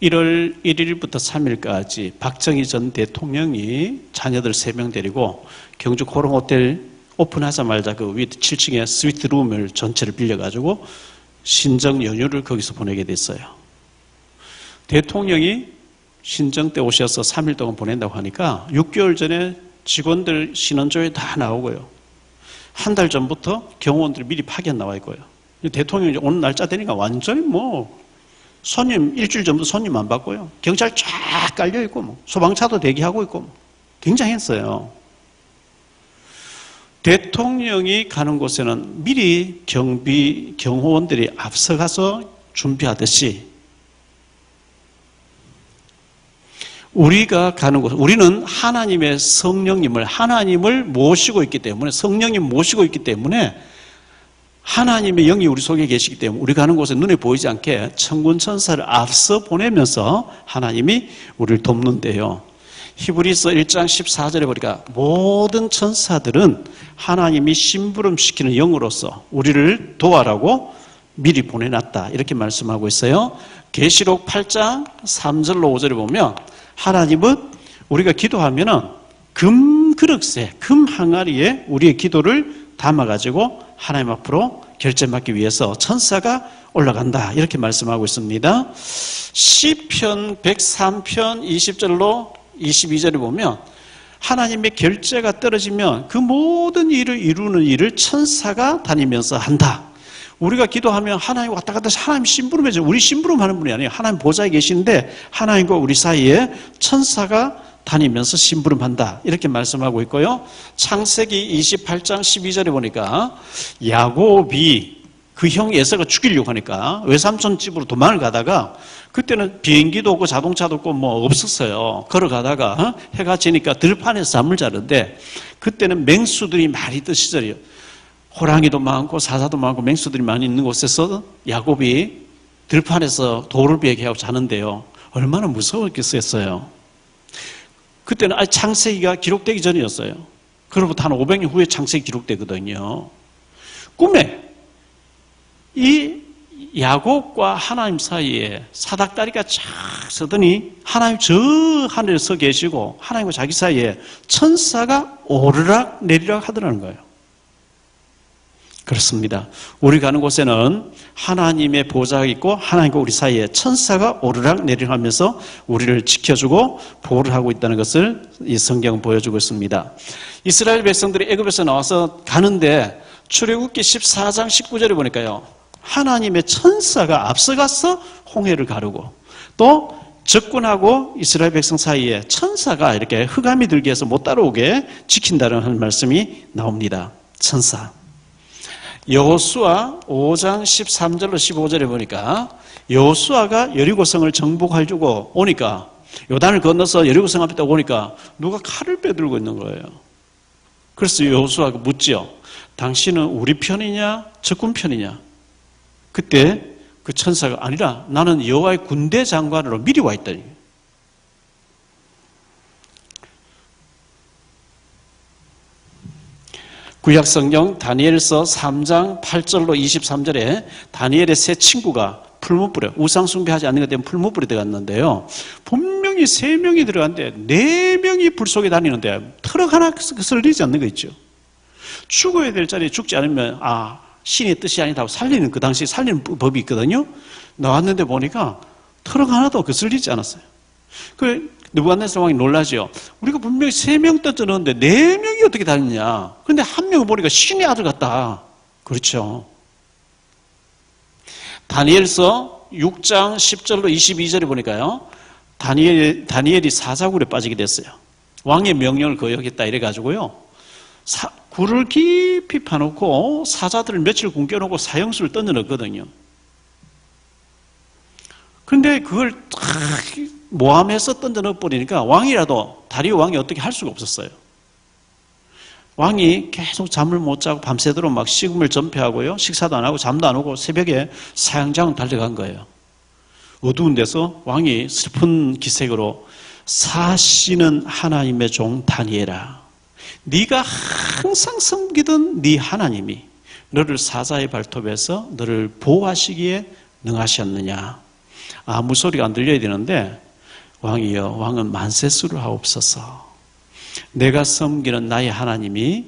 1월 1일부터 3일까지 박정희 전 대통령이 자녀들 3명 데리고 경주 코롱 호텔 오픈하자마자 그 위 7층에 스위트룸을 전체를 빌려가지고 신정 연휴를 거기서 보내게 됐어요. 대통령이 신정 때 오셔서 3일 동안 보낸다고 하니까 6개월 전에 직원들 신원조회 다 나오고요. 한 달 전부터 경호원들이 미리 파견 나와 있고요. 대통령이 오는 날짜 되니까 완전히 손님 일주일 전부터 손님 안 받고요. 경찰 쫙 깔려 있고 소방차도 대기하고 있고 굉장했어요. 대통령이 가는 곳에는 미리 경호원들이 앞서가서 준비하듯이 우리가 가는 곳, 우리는 하나님의 하나님을 모시고 있기 때문에, 성령님 모시고 있기 때문에 하나님의 영이 우리 속에 계시기 때문에 우리 가는 곳에 눈에 보이지 않게 천군 천사를 앞서 보내면서 하나님이 우리를 돕는데요. 히브리서 1장 14절에 보니까 모든 천사들은 하나님이 심부름시키는 영으로서 우리를 도와라고 미리 보내놨다. 이렇게 말씀하고 있어요. 계시록 8장 3절로 5절에 보면 하나님은 우리가 기도하면은 금 그릇에, 금 항아리에 우리의 기도를 담아가지고 하나님 앞으로 결제받기 위해서 천사가 올라간다. 이렇게 말씀하고 있습니다. 시편 103편 20절로 22절에 보면 하나님의 결제가 떨어지면 그 모든 일을 이루는 일을 천사가 다니면서 한다. 우리가 기도하면 하나님 왔다 갔다 하나님 심부름해줘. 우리 심부름하는 분이 아니에요. 하나님 보좌에 계신데 하나님과 우리 사이에 천사가 다니면서 심부름한다. 이렇게 말씀하고 있고요. 창세기 28장 12절에 보니까 야곱이 그 형 에서가 죽이려고 하니까 외삼촌 집으로 도망을 가다가 그때는 비행기도 없고 자동차도 없고 없었어요. 걸어가다가 해가 지니까 들판에서 잠을 자는데 그때는 맹수들이 많이 있던 시절이에요. 호랑이도 많고 사자도 많고 맹수들이 많이 있는 곳에서 야곱이 들판에서 돌을 베개하고 자는데요. 얼마나 무서웠겠어요. 그때는 아직 창세기가 기록되기 전이었어요. 그로부터 한 500년 후에 창세기 기록되거든요. 꿈에 이 야곱과 하나님 사이에 사닥다리가 쫙 서더니 하나님 저 하늘에 서 계시고 하나님과 자기 사이에 천사가 오르락 내리락 하더라는 거예요. 그렇습니다. 우리 가는 곳에는 하나님의 보좌가 있고 하나님과 우리 사이에 천사가 오르락 내리락 하면서 우리를 지켜주고 보호를 하고 있다는 것을 이 성경은 보여주고 있습니다. 이스라엘 백성들이 애굽에서 나와서 가는데 출애굽기 14장 19절에 보니까요. 하나님의 천사가 앞서가서 홍해를 가르고 또 적군하고 이스라엘 백성 사이에 천사가 이렇게 흑암이 들게 해서 못 따라오게 지킨다는 말씀이 나옵니다. 천사. 여호수아 5장 13절로 15절에 보니까 여호수아가 여리고성을 정복하려고 오니까 요단을 건너서 여리고성 앞에 딱 오니까 누가 칼을 빼들고 있는 거예요. 그래서 여호수아가 묻지요. 당신은 우리 편이냐 적군 편이냐? 그때 그 천사가 아니라 나는 여호와의 군대 장관으로 미리 와 있다니. 구약성경 다니엘서 3장 8절로 23절에 다니엘의 세 친구가 풀무불에 우상숭배하지 않는 것 때문에 풀무불에 들어갔는데요. 분명히 3명이 들어갔는데 4명이 불 속에 다니는데 트럭 하나 설리지 않는 거 있죠. 죽어야 될 자리에 죽지 않으면 신의 뜻이 아니다 하고 살리는 그 당시 살리는 법이 있거든요. 나왔는데 보니까 트럭 하나도 거슬리지 않았어요. 그 느부갓네살 왕이 놀라죠. 우리가 분명히 3명 던져넣었는데 4명이 어떻게 다녔냐. 그런데 한 명을 보니까 신의 아들 같다. 그렇죠. 다니엘서 6장 10절로 22절에 보니까요. 다니엘이 사자굴에 빠지게 됐어요. 왕의 명령을 거역했다 이래가지고요. 굴을 깊이 파놓고 사자들을 며칠 굶겨놓고 사형수를 던져넣었거든요. 그런데 그걸 딱 모함해서 던져넣어버리니까 왕이라도 다리오 왕이 어떻게 할 수가 없었어요. 왕이 계속 잠을 못 자고 밤새도록 막 식음을 전폐하고요. 식사도 안 하고 잠도 안 오고 새벽에 사형장을 달려간 거예요. 어두운 데서 왕이 슬픈 기색으로 사시는 하나님의 종 다니엘아, 네가 항상 섬기던 네 하나님이 너를 사자의 발톱에서 너를 보호하시기에 능하셨느냐. 아무 소리가 안 들려야 되는데 왕이여 왕은 만세수를 하옵소서. 내가 섬기는 나의 하나님이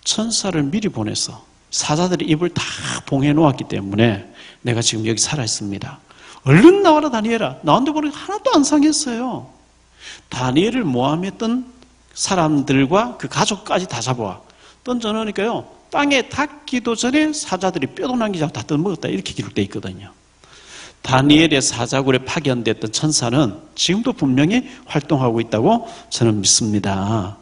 천사를 미리 보내서 사자들이 입을 다 봉해 놓았기 때문에 내가 지금 여기 살아 있습니다. 얼른 나와라 다니엘아. 나온데 보니까 하나도 안 상했어요. 다니엘을 모함했던 사람들과 그 가족까지 다 잡아와 던져놓으니까요, 땅에 닿기도 전에 사자들이 뼈도 남기지 않고 다 뜯어먹었다, 이렇게 기록되어 있거든요. 다니엘의 사자굴에 파견됐던 천사는 지금도 분명히 활동하고 있다고 저는 믿습니다.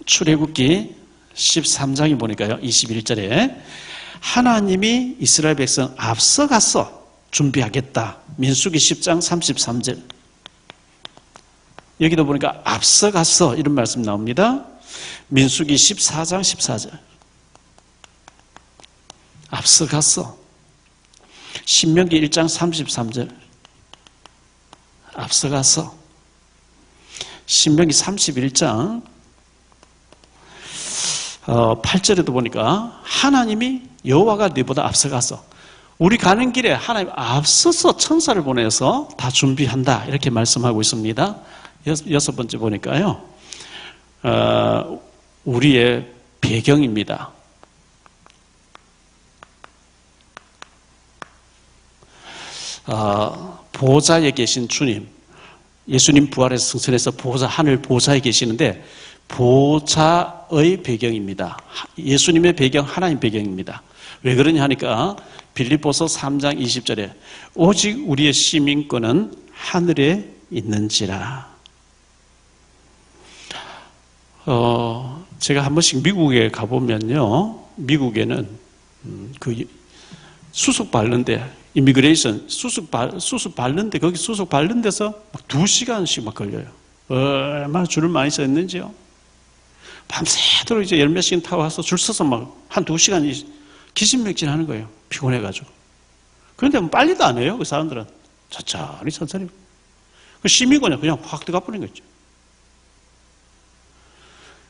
출애굽기 13장에 보니까요, 21절에 하나님이 이스라엘 백성 앞서가서 준비하겠다. 민수기 10장 33절. 여기도 보니까 앞서가서 이런 말씀 나옵니다. 민수기 14장 14절. 앞서가서. 신명기 1장 33절. 앞서가서. 신명기 31장 8절에도 보니까 하나님이 여호와가 네보다 앞서가서, 우리 가는 길에 하나님 앞서서 천사를 보내서 다 준비한다, 이렇게 말씀하고 있습니다. 여섯 번째 보니까요, 우리의 배경입니다. 보좌에 계신 주님, 예수님 부활해서 승천해서 하늘 보좌에 계시는데 보좌의 배경입니다. 예수님의 배경, 하나님 배경입니다. 왜 그러냐 하니까 빌립보서 3장 20절에 오직 우리의 시민권은 하늘에 있는지라. 제가 한 번씩 미국에 가보면요, 미국에는 그 수속 밟는데, 이미그레이션 수속 밟는데, 거기 수속 밟는 데서 막 2시간씩 막 걸려요. 얼마나 줄을 많이 서 있는지요. 밤새도록 이제 열 몇 시간 타고 와서 줄 서서 막 한 2시간 기진맥진 하는 거예요. 피곤해가지고. 그런데 뭐 빨리도 안 해요. 그 사람들은 천천히. 그 시민권이 그냥 확 들어가 버린 거죠.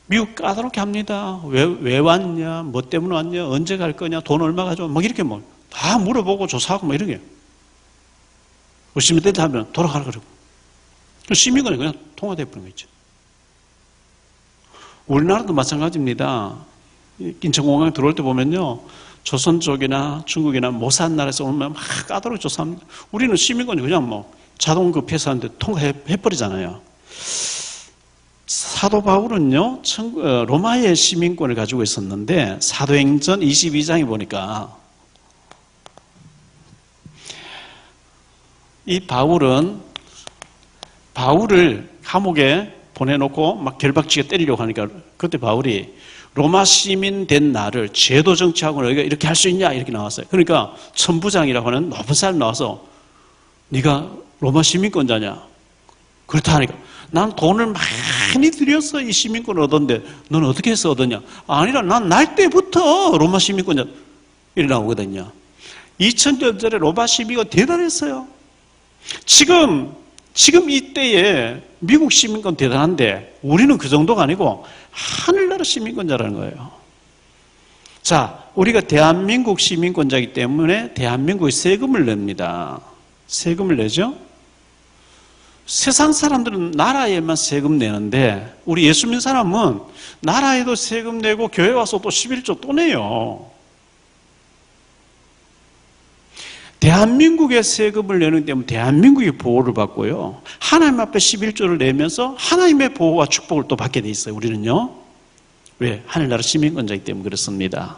미국 까다롭게 합니다. 왜 왔냐? 뭐 때문에 왔냐? 언제 갈 거냐? 돈 얼마 가져와? 막 이렇게 뭐 다 물어보고 조사하고 막 이런 게. 시민들한테 하면 돌아가라 그러고. 시민권이 그냥 통화돼 버린 거죠. 우리나라도 마찬가지입니다. 인천공항에 들어올 때 보면요, 조선 쪽이나 중국이나 못 산 나라에서 오면 막 까다롭게 조사합니다. 우리는 시민권이 그냥 뭐 자동 그 폐사하는데 통과해버리잖아요. 사도 바울은요, 로마의 시민권을 가지고 있었는데 사도행전 22장에 보니까 이 바울을 감옥에 보내놓고 막 결박지게 때리려고 하니까 그때 바울이 로마 시민 된 나를 제도 정치하고 너희가 이렇게 할 수 있냐, 이렇게 나왔어요. 그러니까 천부장이라고 하는 높은 사람이 나와서 네가 로마 시민권자냐? 그렇다 하니까 난 돈을 많이 들여서 이 시민권을 얻었는데 너는 어떻게 해서 얻었냐? 아니라 난 날 때부터 로마 시민권자 이래 나오거든요. 2000년 전에 로마 시민권 대단했어요. 지금 이때에 미국 시민권 대단한데 우리는 그 정도가 아니고 하늘나라 시민권자라는 거예요. 자, 우리가 대한민국 시민권자이기 때문에 대한민국에 세금을 냅니다. 세금을 내죠? 세상 사람들은 나라에만 세금 내는데 우리 예수 믿는 사람은 나라에도 세금 내고 교회 와서 또 11조 또 내요. 대한민국에 세금을 내는 때문에 대한민국이 보호를 받고요, 하나님 앞에 11조를 내면서 하나님의 보호와 축복을 또 받게 돼 있어요. 우리는요. 왜? 하늘나라 시민권자이기 때문에 그렇습니다.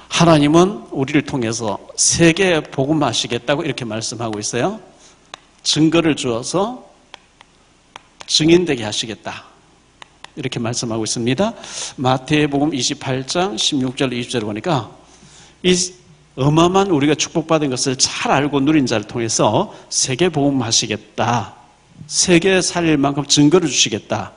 하나님은 우리를 통해서 세계에 복음하시겠다고 이렇게 말씀하고 있어요. 증거를 주어서 증인되게 하시겠다, 이렇게 말씀하고 있습니다. 마태복음 28장 16절 20절을 보니까 이 어마어마한 우리가 축복받은 것을 잘 알고 누린 자를 통해서 세계 복음하시겠다, 세계에 살릴 만큼 증거를 주시겠다.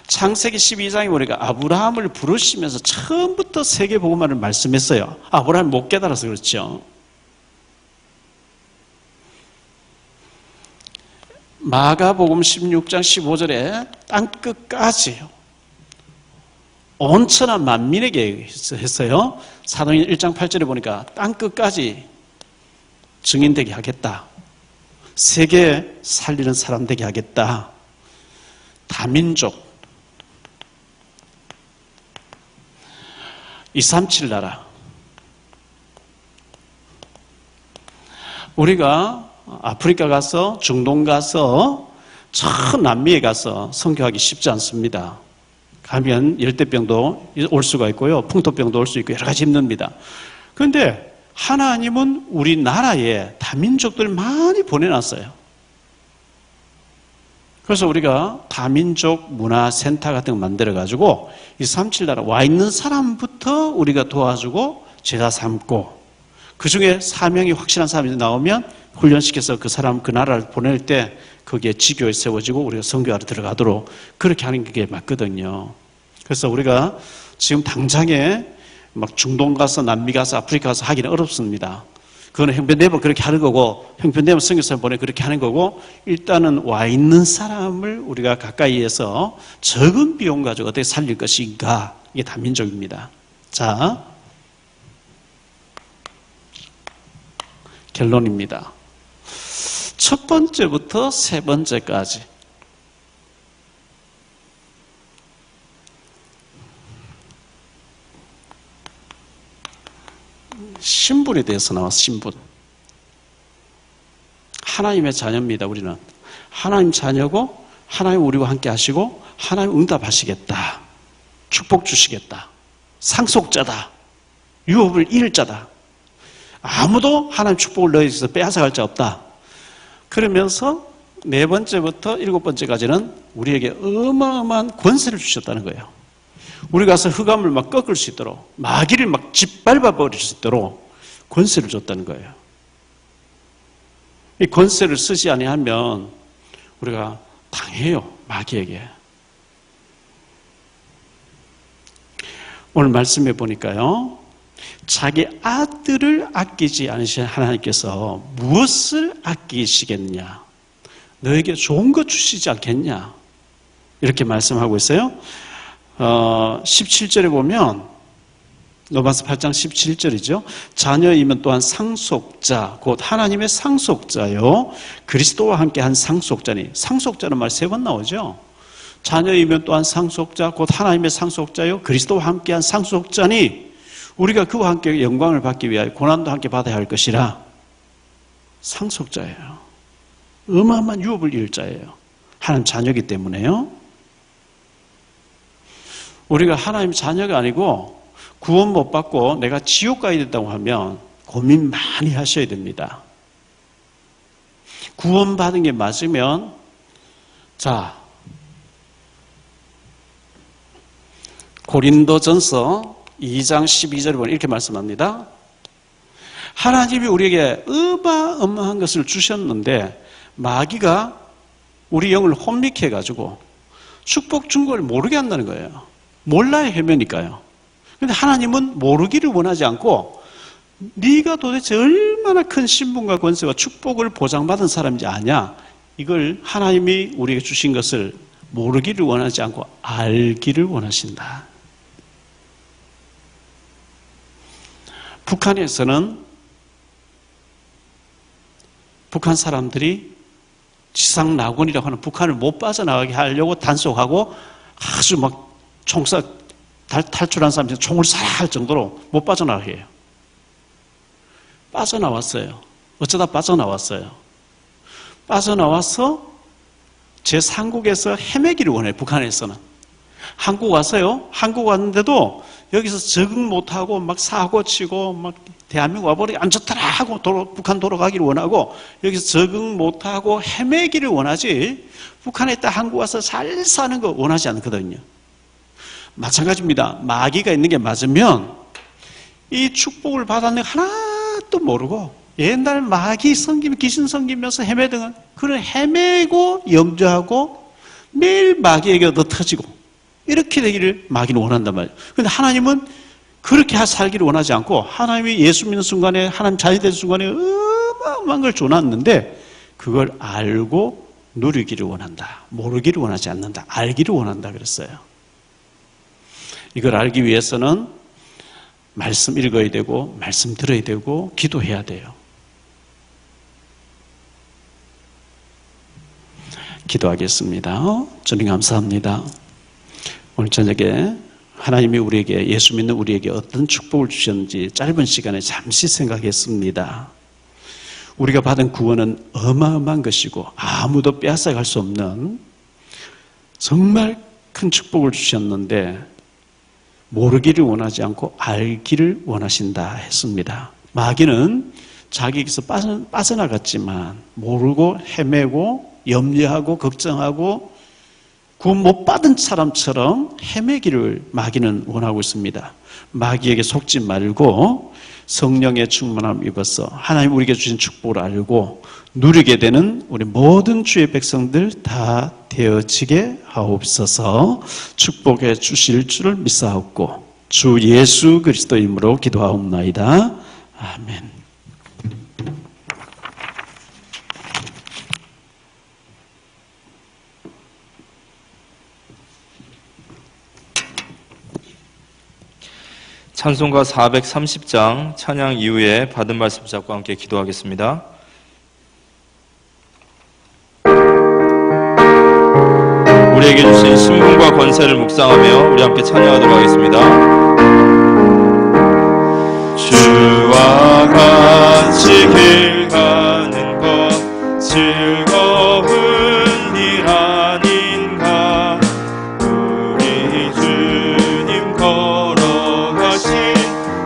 창세기 12장에 보니까 아브라함을 부르시면서 처음부터 세계 복음화를 말씀했어요. 아브라함이 못 깨달아서 그렇죠. 마가복음 16장 15절에 땅끝까지요, 온천한 만민에게 했어요. 사도행전 1장 8절에 보니까 땅끝까지 증인되게 하겠다, 세계 살리는 사람 되게 하겠다. 다민족, 237 나라. 우리가 아프리카 가서, 중동 가서, 저 남미에 가서 선교하기 쉽지 않습니다. 가면 열대병도 올 수가 있고요. 풍토병도 올 수 있고 여러 가지 힘듭니다. 그런데 하나님은 우리나라에 다민족들 많이 보내놨어요. 그래서 우리가 다민족 문화센터 같은 거 만들어가지고 이 37 나라 와 있는 사람부터 우리가 도와주고 제자 삼고, 그 중에 사명이 확실한 사람이 나오면 훈련시켜서 그 사람, 그 나라를 보낼 때 거기에 지교에 세워지고 우리가 선교하러 들어가도록 그렇게 하는 게 맞거든요. 그래서 우리가 지금 당장에 막 중동 가서 남미 가서 아프리카 가서 하기는 어렵습니다. 그거는 형편되면 그렇게 하는 거고, 형편되면 선교사를 보내 그렇게 하는 거고, 일단은 와 있는 사람을 우리가 가까이에서 적은 비용 가지고 어떻게 살릴 것인가, 이게 다민족입니다. 자, 결론입니다. 첫 번째부터 세 번째까지 신분에 대해서 나왔어. 신분. 하나님의 자녀입니다. 우리는 하나님 자녀고, 하나님 우리와 함께 하시고, 하나님 응답하시겠다, 축복 주시겠다, 상속자다, 유업을 잃을 자다, 아무도 하나님 축복을 너희에게서 빼앗아갈 자 없다. 그러면서 네 번째부터 일곱 번째까지는 우리에게 어마어마한 권세를 주셨다는 거예요. 우리 가서 흑암을 막 꺾을 수 있도록, 마귀를 막 짓밟아 버릴 수 있도록 권세를 줬다는 거예요. 이 권세를 쓰지 아니하면 우리가 당해요, 마귀에게. 오늘 말씀해 보니까요, 자기 아들을 아끼지 않으신 하나님께서 무엇을 아끼시겠느냐? 너에게 좋은 것 주시지 않겠냐? 이렇게 말씀하고 있어요. 17절에 보면, 로마서 8장 17절이죠. 자녀이면 또한 상속자, 곧 하나님의 상속자요, 그리스도와 함께한 상속자니. 상속자는 말 세 번 나오죠. 자녀이면 또한 상속자, 곧 하나님의 상속자요, 그리스도와 함께한 상속자니, 우리가 그와 함께 영광을 받기 위하여 고난도 함께 받아야 할 것이라. 상속자예요. 어마어마한 유업을 잃을 자예요. 하나님 자녀이기 때문에요. 우리가 하나님 자녀가 아니고 구원 못 받고 내가 지옥 가야 된다고 하면 고민 많이 하셔야 됩니다. 구원 받은 게 맞으면, 자, 고린도전서 2장 12절에 보면 이렇게 말씀합니다. 하나님이 우리에게 어마어마한 것을 주셨는데 마귀가 우리 영을 혼미케 해가지고 축복 준 걸 모르게 한다는 거예요. 몰라야 헤매니까요. 그런데 하나님은 모르기를 원하지 않고, 네가 도대체 얼마나 큰 신분과 권세와 축복을 보장받은 사람인지 아냐? 이걸 하나님이 우리에게 주신 것을 모르기를 원하지 않고 알기를 원하신다. 북한에서는 북한 사람들이 지상낙원이라고 하는 북한을 못 빠져나가게 하려고 단속하고 아주 막 탈출한 사람들이 총을 쏴야 할 정도로 못 빠져나가게 해요. 빠져나왔어요. 어쩌다 빠져나왔어요. 빠져나와서 제3국에서 헤매기를 원해요. 북한에서는. 한국 와서요. 한국 왔는데도 여기서 적응 못하고 막 사고치고 막 대한민국 와버리기 안 좋더라 하고 북한 돌아가기를 원하고, 여기서 적응 못하고 헤매기를 원하지 북한에 있다 한국 와서 잘 사는 거 원하지 않거든요. 마찬가지입니다. 마귀가 있는 게 맞으면 이 축복을 받았는 거 하나도 모르고 옛날 마귀 섬기며 귀신 섬기면서 헤매던 그런 헤매고 염려하고 매일 마귀에게 얻어 터지고 이렇게 되기를 마귀는 원한단 말이에요. 그런데 하나님은 그렇게 살기를 원하지 않고, 하나님이 예수 믿는 순간에, 하나님 자녀 되는 순간에 어마어마한 걸 줘놨는데 그걸 알고 누리기를 원한다. 모르기를 원하지 않는다. 알기를 원한다 그랬어요. 이걸 알기 위해서는 말씀 읽어야 되고, 말씀 들어야 되고, 기도해야 돼요. 기도하겠습니다. 주님 감사합니다. 오늘 저녁에 하나님이 우리에게, 예수 믿는 우리에게 어떤 축복을 주셨는지 짧은 시간에 잠시 생각했습니다. 우리가 받은 구원은 어마어마한 것이고 아무도 빼앗아갈 수 없는 정말 큰 축복을 주셨는데 모르기를 원하지 않고 알기를 원하신다 했습니다. 마귀는 자기에게서 빠져나갔지만 모르고 헤매고 염려하고 걱정하고 구원 못 받은 사람처럼 헤매기를 마귀는 원하고 있습니다. 마귀에게 속지 말고 성령의 충만함 입어서 하나님 우리에게 주신 축복을 알고 누리게 되는 우리 모든 주의 백성들 다 되어지게 하옵소서. 축복해 주실 줄을 믿사옵고 주 예수 그리스도 이름으로 기도하옵나이다. 아멘. 찬송가 430장 찬양 이후에 받은 말씀 잡고 함께 기도하겠습니다. 우리에게 주신 신분과 권세를 묵상하며 우리 함께 찬양하도록 하겠습니다. 주와 같이 길 가는 것 즐거운 일 아닌가. 우리 주님 걸어가신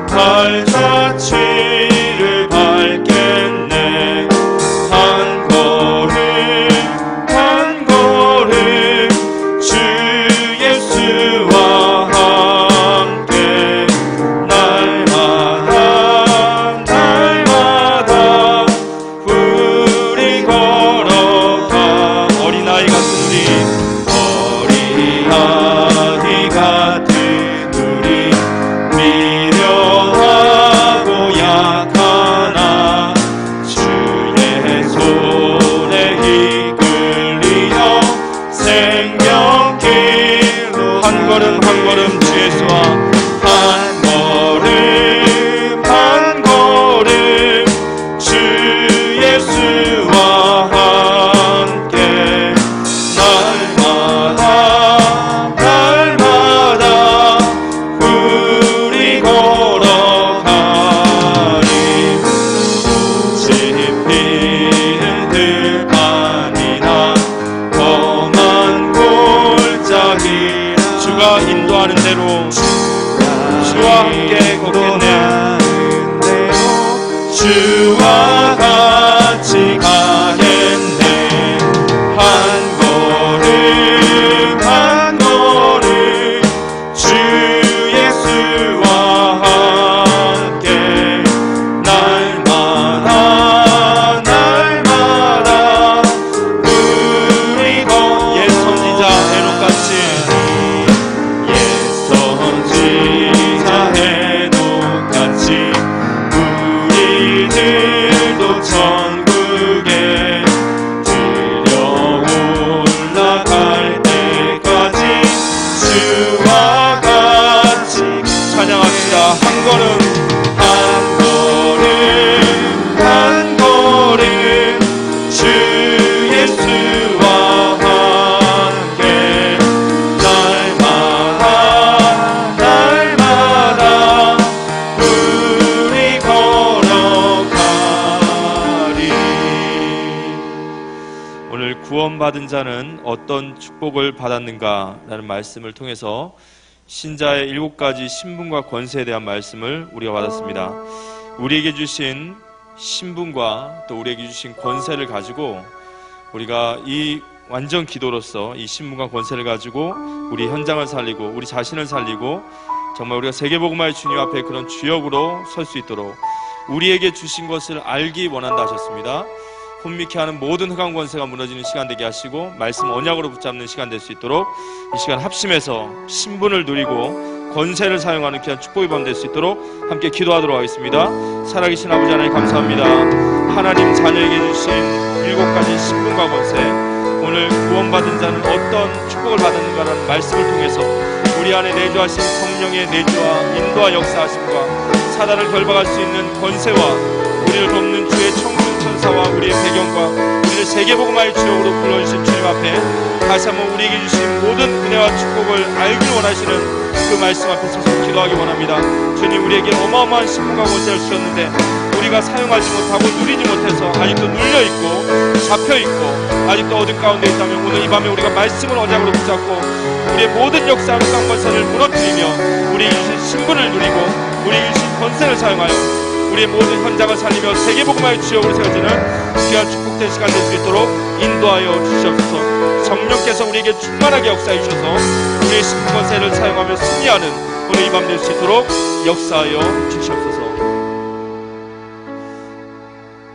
발자취를 밟겠네. 한 걸음 한 걸음 주 예수와 함께 날마다 날마다 우리 걸어가. 어린아이 같은 우리 미련하고 약하나 주의 손에 이끌리어 생명길로 한 걸음 한 걸음 주 예수와 한 걸음 한 걸음 주 예수와 함께 날마다 날마다 우리 걸어가리. 꽃이 피는 들판이나 험한 골짜기 주가 인도하는 대로 주와 함께 걷겠네. 주와 같이 가겠네. 한 걸음 한 걸음 주 예수와 함께 날마다 날마다 우리 옛 선지자 에녹같이 옛 선지자 에녹같이 우리들도 천국에 들려 올라갈 때까지 주와 같이 찬양합시다. 한 걸음 한 걸음 한 걸음 주 예수와 함께 날마다 날마다 우리 걸어가리. 오늘 구원받은 자는 어떤 축복을 받았는가라는 말씀을 통해서 신자의 7가지 신분과 권세에 대한 말씀을 우리가 받았습니다. 우리에게 주신 신분과 또 우리에게 주신 권세를 가지고 우리가 이 완전 기도로서 이 신분과 권세를 가지고 우리 현장을 살리고 우리 자신을 살리고 정말 우리가 세계복음화의 주님 앞에 그런 주역으로 설 수 있도록 우리에게 주신 것을 알기 원한다 하셨습니다. 혼미케 하는 모든 흑암 권세가 무너지는 시간 되게 하시고 말씀 언약으로 붙잡는 시간 될 수 있도록 이 시간 합심해서 신분을 누리고 권세를 사용하는 귀한 축복이 범될 수 있도록 함께 기도하도록 하겠습니다. 살아계신 아버지 하나님 감사합니다. 하나님 자녀에게 주신 7가지 신분과 권세, 오늘 구원받은 자는 어떤 축복을 받았는가라는 말씀을 통해서 우리 안에 내주하신 성령의 내주와 인도와 역사하심과 사단을 결박할 수 있는 권세와 우리를 돕는 주의 천군 천사와 우리의 배경과 우리를 우리를 세계복음화의 주역으로 불러주신 주님 앞에 다시 한번 우리에게 주신 모든 은혜와 축복을 알길 원하시는 그 말씀 앞에 서서 기도하기 원합니다. 주님, 우리에게 어마어마한 신분과 권세를 주셨는데 우리가 사용하지 못하고 누리지 못해서 아직도 눌려있고 잡혀있고 아직도 어둠 가운데 있다면 오늘 이 밤에 우리가 말씀을 언약으로 붙잡고 우리의 모든 역사와 권세를 무너뜨리며 우리에게 주신 신분을 누리고 우리에게 주신 권세를 사용하여 우리의 모든 현장을 살리며 세계복음화의 주역으로 세워지는 귀한 축복된 시간 될 수 있도록 인도하여 주시옵소서. 성령께서 우리에게 충만하게 역사해 주셔서 우리의 신분 권세를 사용하며 승리하는 오늘 이 밤 될 수 있도록 역사하여 주시옵소서.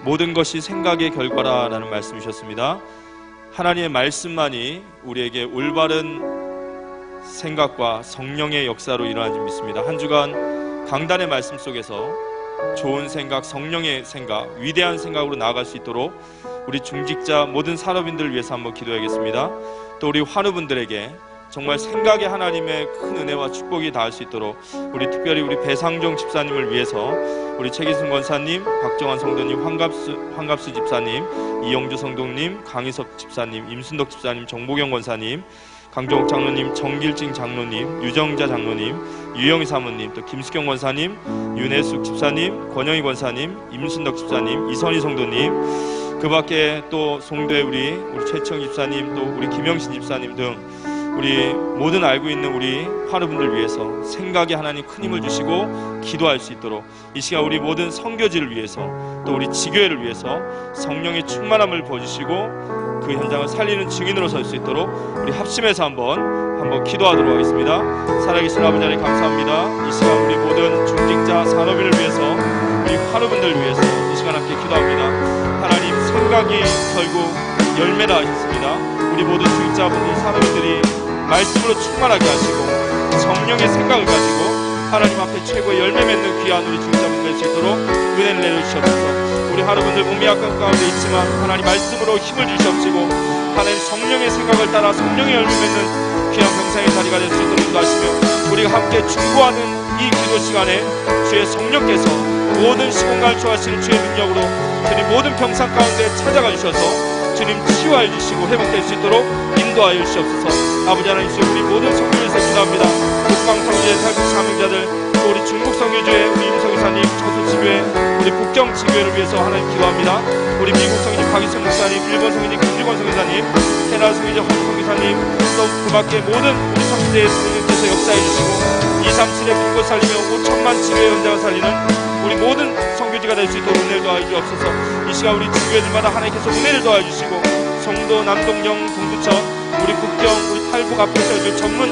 모든 것이 생각의 결과라는 말씀이셨습니다. 하나님의 말씀만이 우리에게 올바른 생각과 성령의 역사로 일어나지 믿습니다. 한 주간 강단의 말씀 속에서 좋은 생각, 성령의 생각, 위대한 생각으로 나아갈 수 있도록 우리 중직자 모든 산업인들을 위해서 한번 기도하겠습니다. 또 우리 환우분들에게 정말 생각의 하나님의 큰 은혜와 축복이 닿을 수 있도록 우리 특별히 우리 배상종 집사님을 위해서 우리 최기순 권사님, 박정환 성도님, 황갑수 집사님, 이영주 성도님, 강희섭 집사님, 임순덕 집사님, 정보경 권사님, 강정욱 장로님, 정길진 장로님, 유정자 장로님, 유영희 사모님, 또 김수경 권사님, 윤혜숙 집사님, 권영희 권사님, 임순덕 집사님, 이선희 성도님, 그 밖에 또 송도에 우리 최청 집사님, 또 우리 김영신 집사님 등 우리 모든 알고 있는 우리 환우분들 위해서 생각에 하나님 큰 힘을 주시고 기도할 수 있도록 이 시간 우리 모든 선교지를 위해서 또 우리 지교회를 위해서 성령의 충만함을 부어주시고 그 현장을 살리는 증인으로 설 수 있도록 우리 합심해서 한번 기도하도록 하겠습니다. 살아계신 아버지 하나님 감사합니다. 이 시간 우리 모든 중직자 산업인을 위해서 우리 환우분들을 위해서 이 시간 함께 기도합니다. 하나님, 생각이 결국 열매라 하셨습니다. 우리 모든 중직자분들 산업인들이 말씀으로 충만하게 하시고 성령의 생각을 가지고 하나님 앞에 최고의 열매 맺는 귀한 우리 중직자분들 될 수 있도록 은혜를 내려주시옵소서. 우리 하루분들 몸이 약한 가운데 있지만 하나님 말씀으로 힘을 주시옵시고 하나님 성령의 생각을 따라 성령의 열매 맺는 귀한 병상의 자리가 될 수 있도록 인도하시며 우리가 함께 중보하는 이 기도 시간에 주의 성령께서 모든 시공간을 초하시는 주의 능력으로 주님 모든 병상 가운데 찾아가 주셔서 주님 치유하여 주시고 회복될 수 있도록 인도하여 주시옵소서. 아버지 하나님, 우리 모든 성교에서 기도합니다. 북방성교회 탈북 사명자들, 또 우리 중국 성교주의 우리 임성 이사님, 저수 지교회, 우리 북경 지교회를 위해서 하나님 기도합니다. 우리 미국 성교주 박희성 목사님, 일본 성교주 김주건 성교사님, 캐나다 성교주 허수 성교사님, 또 그 밖에 모든 우리 성교대의 성교님께서 역사해 주시고 237의 불꽃 살리며 5천만 지교회 현장을 살리는 우리 모든 성교지가 될 수 있도록 은혜를 더하여 주옵소서. 이 시간 우리 지교회들마다 하나님께서 은혜를 더하여 주시고 성도, 남동영, 동두천, 우리 북경, 우리 탈북 앞에 세워질 전문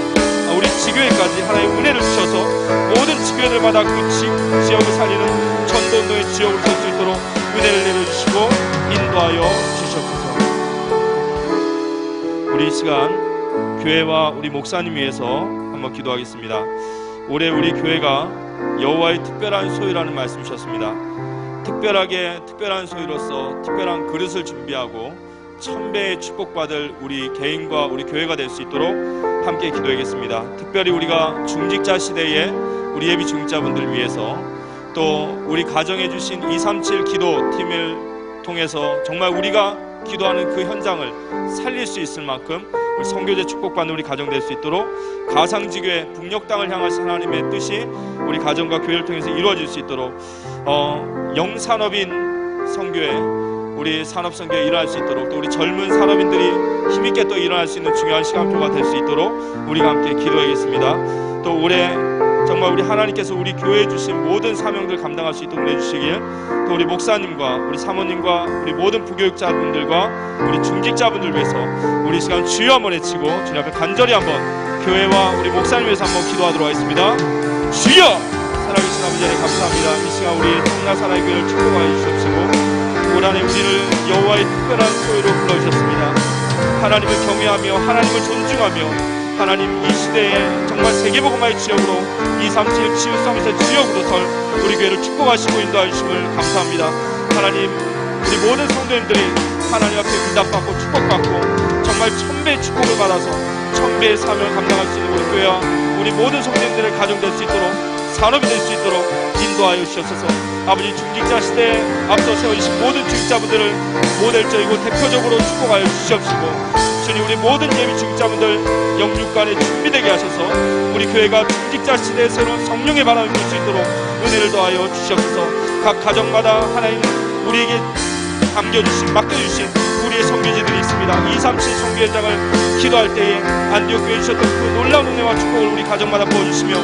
우리 지교회까지 하나님 은혜를 주셔서 모든 지교회들마다 그 지역을 살리는 전도운동의 지역으로 설 수 있도록 은혜를 내려주시고 인도하여 주시옵소서. 우리 이 시간 교회와 우리 목사님 위해서 한번 기도하겠습니다. 올해 우리 교회가 여호와의 특별한 소유라는 말씀 주셨습니다. 특별한 소유로서 특별한 그릇을 준비하고 천배의 축복받을 우리 개인과 우리 교회가 될 수 있도록 함께 기도하겠습니다. 특별히 우리가 중직자 시대에 우리 예비 중직자분들 위해서 또 우리 가정해 주신 237 기도팀을 통해서 정말 우리가 기도하는 그 현장을 살릴 수 있을 만큼 우리 선교제 축복받는 우리 가정 될 수 있도록 가상지교회 북녘 땅을 향하신 하나님의 뜻이 우리 가정과 교회를 통해서 이루어질 수 있도록 영산업인 선교회 우리 산업선교에 일어날 수 있도록 또 우리 젊은 산업인들이 힘있게 또 일어날 수 있는 중요한 시간표가 될 수 있도록 우리가 함께 기도하겠습니다. 또 올해 정말 우리 하나님께서 우리 교회에 주신 모든 사명들 감당할 수 있도록 해주시길, 또 우리 목사님과 우리 사모님과 우리 모든 부교육자분들과 우리 중직자분들 위해서 우리 시간 주여 한번 외치고 주님 앞에 간절히 한번 교회와 우리 목사님 위해서 한번 기도하도록 하겠습니다. 주여! 살아계신 아버지 하나님 감사합니다. 이 시간 우리 청라사랑의 교회를 축복하여 주시옵시고 올 한해 우리를 여호와의 특별한 소유로 불러주셨습니다. 하나님을 경외하며 하나님을 존중하며 하나님 이 시대에 정말 세계복음화의 지역으로 237 치유서밋의 지역으로 설 우리 교회를 축복하시고 인도해 주심을 감사합니다. 하나님, 우리 모든 성도님들이 하나님 앞에 응답받고 축복받고 정말 천배의 축복을 받아서 천배의 사명을 감당할 수 있는 우리 교회와 우리 모든 성도님들의 가정 될 수 있도록 산업이 될 수 있도록 인도하여 주시옵소서. 아버지, 중직자 시대에 앞서 세워주신 모든 중직자분들을 모델적이고 대표적으로 축복하여 주시옵시고, 주님, 우리 모든 예비 중직자분들 영육간에 준비되게 하셔서 우리 교회가 중직자 시대에 새로운 성령의 바람을 불 수 있도록 은혜를 더하여 주시옵소서. 각 가정마다 하나님 우리에게 맡겨주신 우리의 선교지들이 있습니다. 237 선교회장을 기도할 때에 안디옥 교회에 주셨던 그 놀라운 은혜와 축복을 우리 가정마다 부어주시며,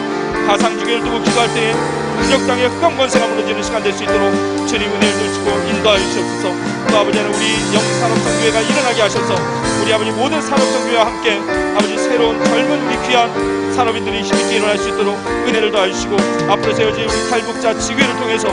가상주교를 두고 기도할 때에 국력 땅에 흑암 권세가 무너지는 시간 될 수 있도록 주님 은혜를 주시고 인도하여 주시옵소서. 또 아버지는 우리 영산업선교회가 일어나게 하셔서 우리 아버지 모든 산업선교회와 함께 아버지 새로운 젊은 우리 귀한 산업인들이 힘있게 일어날 수 있도록 은혜를 더하여 주시고, 앞으로 세워진 우리 탈북자 지교회를 통해서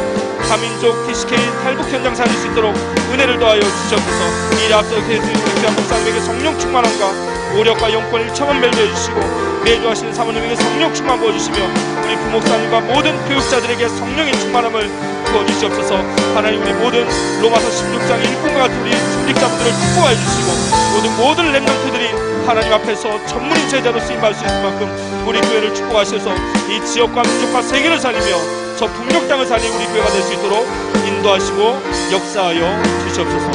다민족 TCK 탈북 현장 살릴 수 있도록 은혜를 더하여 주시옵소서. 이에 앞서 계신 우리 귀한 목사님에게 성령 충만함과 오력과 영권 일처럼 멜려해 주시고, 내주하시는 사모님에게 성령 충만 부어주시며, 우리 부목사님과 모든 교육자들에게 성령의 충만함을 부어주시옵소서. 하나님, 우리 모든 로마서 16장 1분과 같은 우리 중직자분들을 축복하여 주시고, 모든 렘넌트들이 하나님 앞에서 전문인 제자로 쓰임받을 수 있을 만큼 우리 교회를 축복하셔서 이 지역과 민족과 세계를 살리며 저 북녘 땅을 살리는 우리 교회가 될 수 있도록 인도하시고 역사하여 주시옵소서.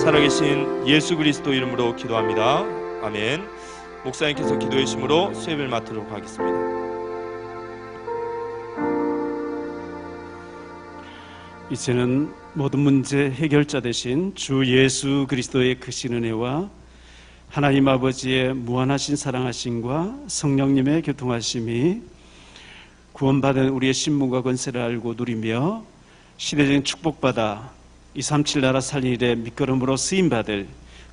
살아계신 예수 그리스도 이름으로 기도합니다. 아멘. 목사님께서 기도해 주심으로 수혜를 맡도록 하겠습니다. 이제는 모든 문제 해결자 되신 주 예수 그리스도의 크신 은혜와 하나님 아버지의 무한하신 사랑하심과 성령님의 교통하심이 구원받은 우리의 신분과 권세를 알고 누리며 시대적인 축복받아 237 나라 살린 일에 밑거름으로 쓰임받을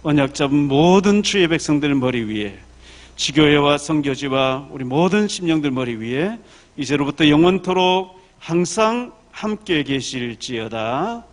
언약 잡은 모든 주의 백성들 머리 위에, 지교회와 선교지와 우리 모든 심령들 머리 위에 이제로부터 영원토록 항상 함께 계실지어다.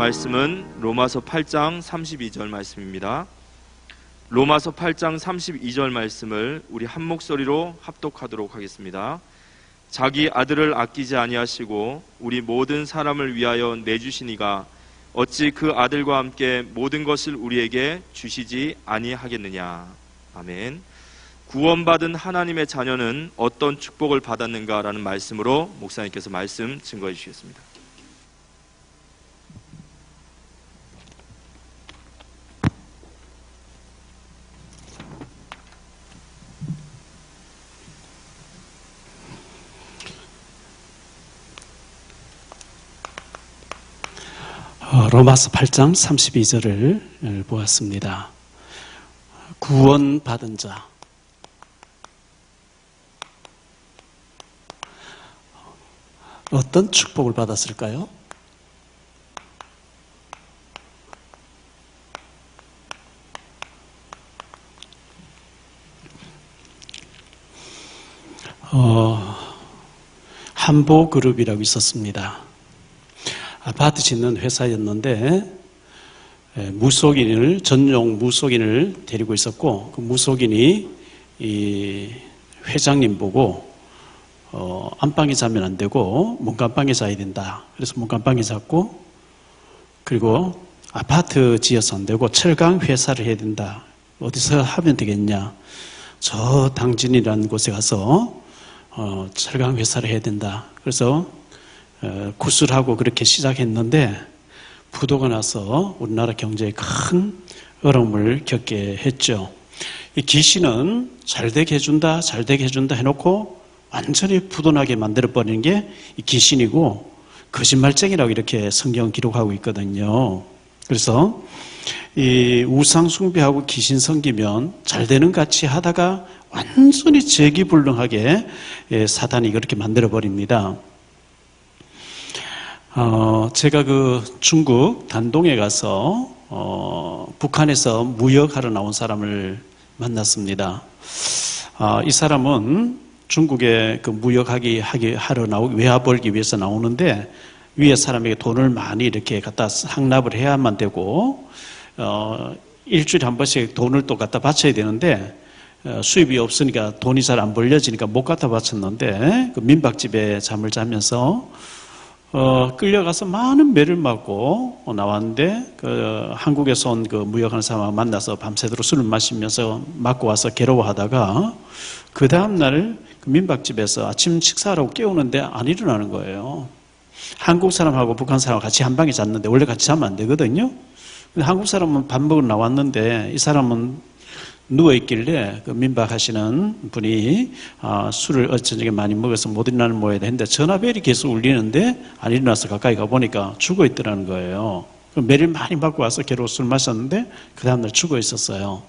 말씀은 로마서 8장 32절 말씀입니다. 로마서 8장 32절 말씀을 우리 한 목소리로 합독하도록 하겠습니다. 자기 아들을 아끼지 아니하시고 우리 모든 사람을 위하여 내주시니가 어찌 그 아들과 함께 모든 것을 우리에게 주시지 아니하겠느냐. 아멘. 구원받은 하나님의 자녀는 어떤 축복을 받았는가라는 말씀으로 목사님께서 말씀 증거해 주시겠습니다. 로마서 8장 32절을 보았습니다. 구원받은 자. 어떤 축복을 받았을까요? 한보그룹이라고 있었습니다. 아파트 짓는 회사였는데 전용 무속인을 데리고 있었고, 그 무속인이 이 회장님 보고 안방에 자면 안 되고 문간방에 자야 된다. 그래서 문간방에 잤고, 그리고 아파트 지어서 안 되고 철강 회사를 해야 된다. 어디서 하면 되겠냐? 저 당진이라는 곳에 가서 철강 회사를 해야 된다. 그래서 구술하고 그렇게 시작했는데 부도가 나서 우리나라 경제에 큰 어려움을 겪게 했죠. 이 귀신은 잘되게 해준다, 잘되게 해준다 해놓고 완전히 부도나게 만들어버리는 게 이 귀신이고, 거짓말쟁이라고 이렇게 성경 기록하고 있거든요. 그래서 이 우상 숭배하고 귀신 섬기면 잘되는 같이 하다가 완전히 재기불능하게 사단이 그렇게 만들어버립니다. 제가 그 중국 단동에 가서 북한에서 무역하러 나온 사람을 만났습니다. 이 사람은 중국에 그 하러 외화 벌기 위해서 나오는데, 위에 사람에게 돈을 많이 이렇게 갖다 상납을 해야만 되고, 일주일에 한 번씩 돈을 또 갖다 바쳐야 되는데, 수입이 없으니까 돈이 잘 안 벌려지니까 못 갖다 바쳤는데, 그 민박집에 잠을 자면서 끌려가서 많은 매를 맞고 나왔는데, 그 한국에서 온 그 무역하는 사람 만나서 밤새도록 술을 마시면서 맞고 와서 괴로워하다가 그 다음날 그 민박집에서 아침 식사하라고 깨우는데 안 일어나는 거예요. 한국 사람하고 북한 사람하고 같이 한 방에 잤는데 원래 같이 자면 안 되거든요. 근데 한국 사람은 밥 먹으러 나왔는데 이 사람은 누워있길래 그 민박하시는 분이 술을 어쩌게 많이 먹어서 못 일어나는 모양이다 했는데 전화벨이 계속 울리는데 안 일어나서 가까이 가보니까 죽어있더라는 거예요. 매를 많이 받고 와서 괴로워 술 마셨는데 그 다음날 죽어있었어요.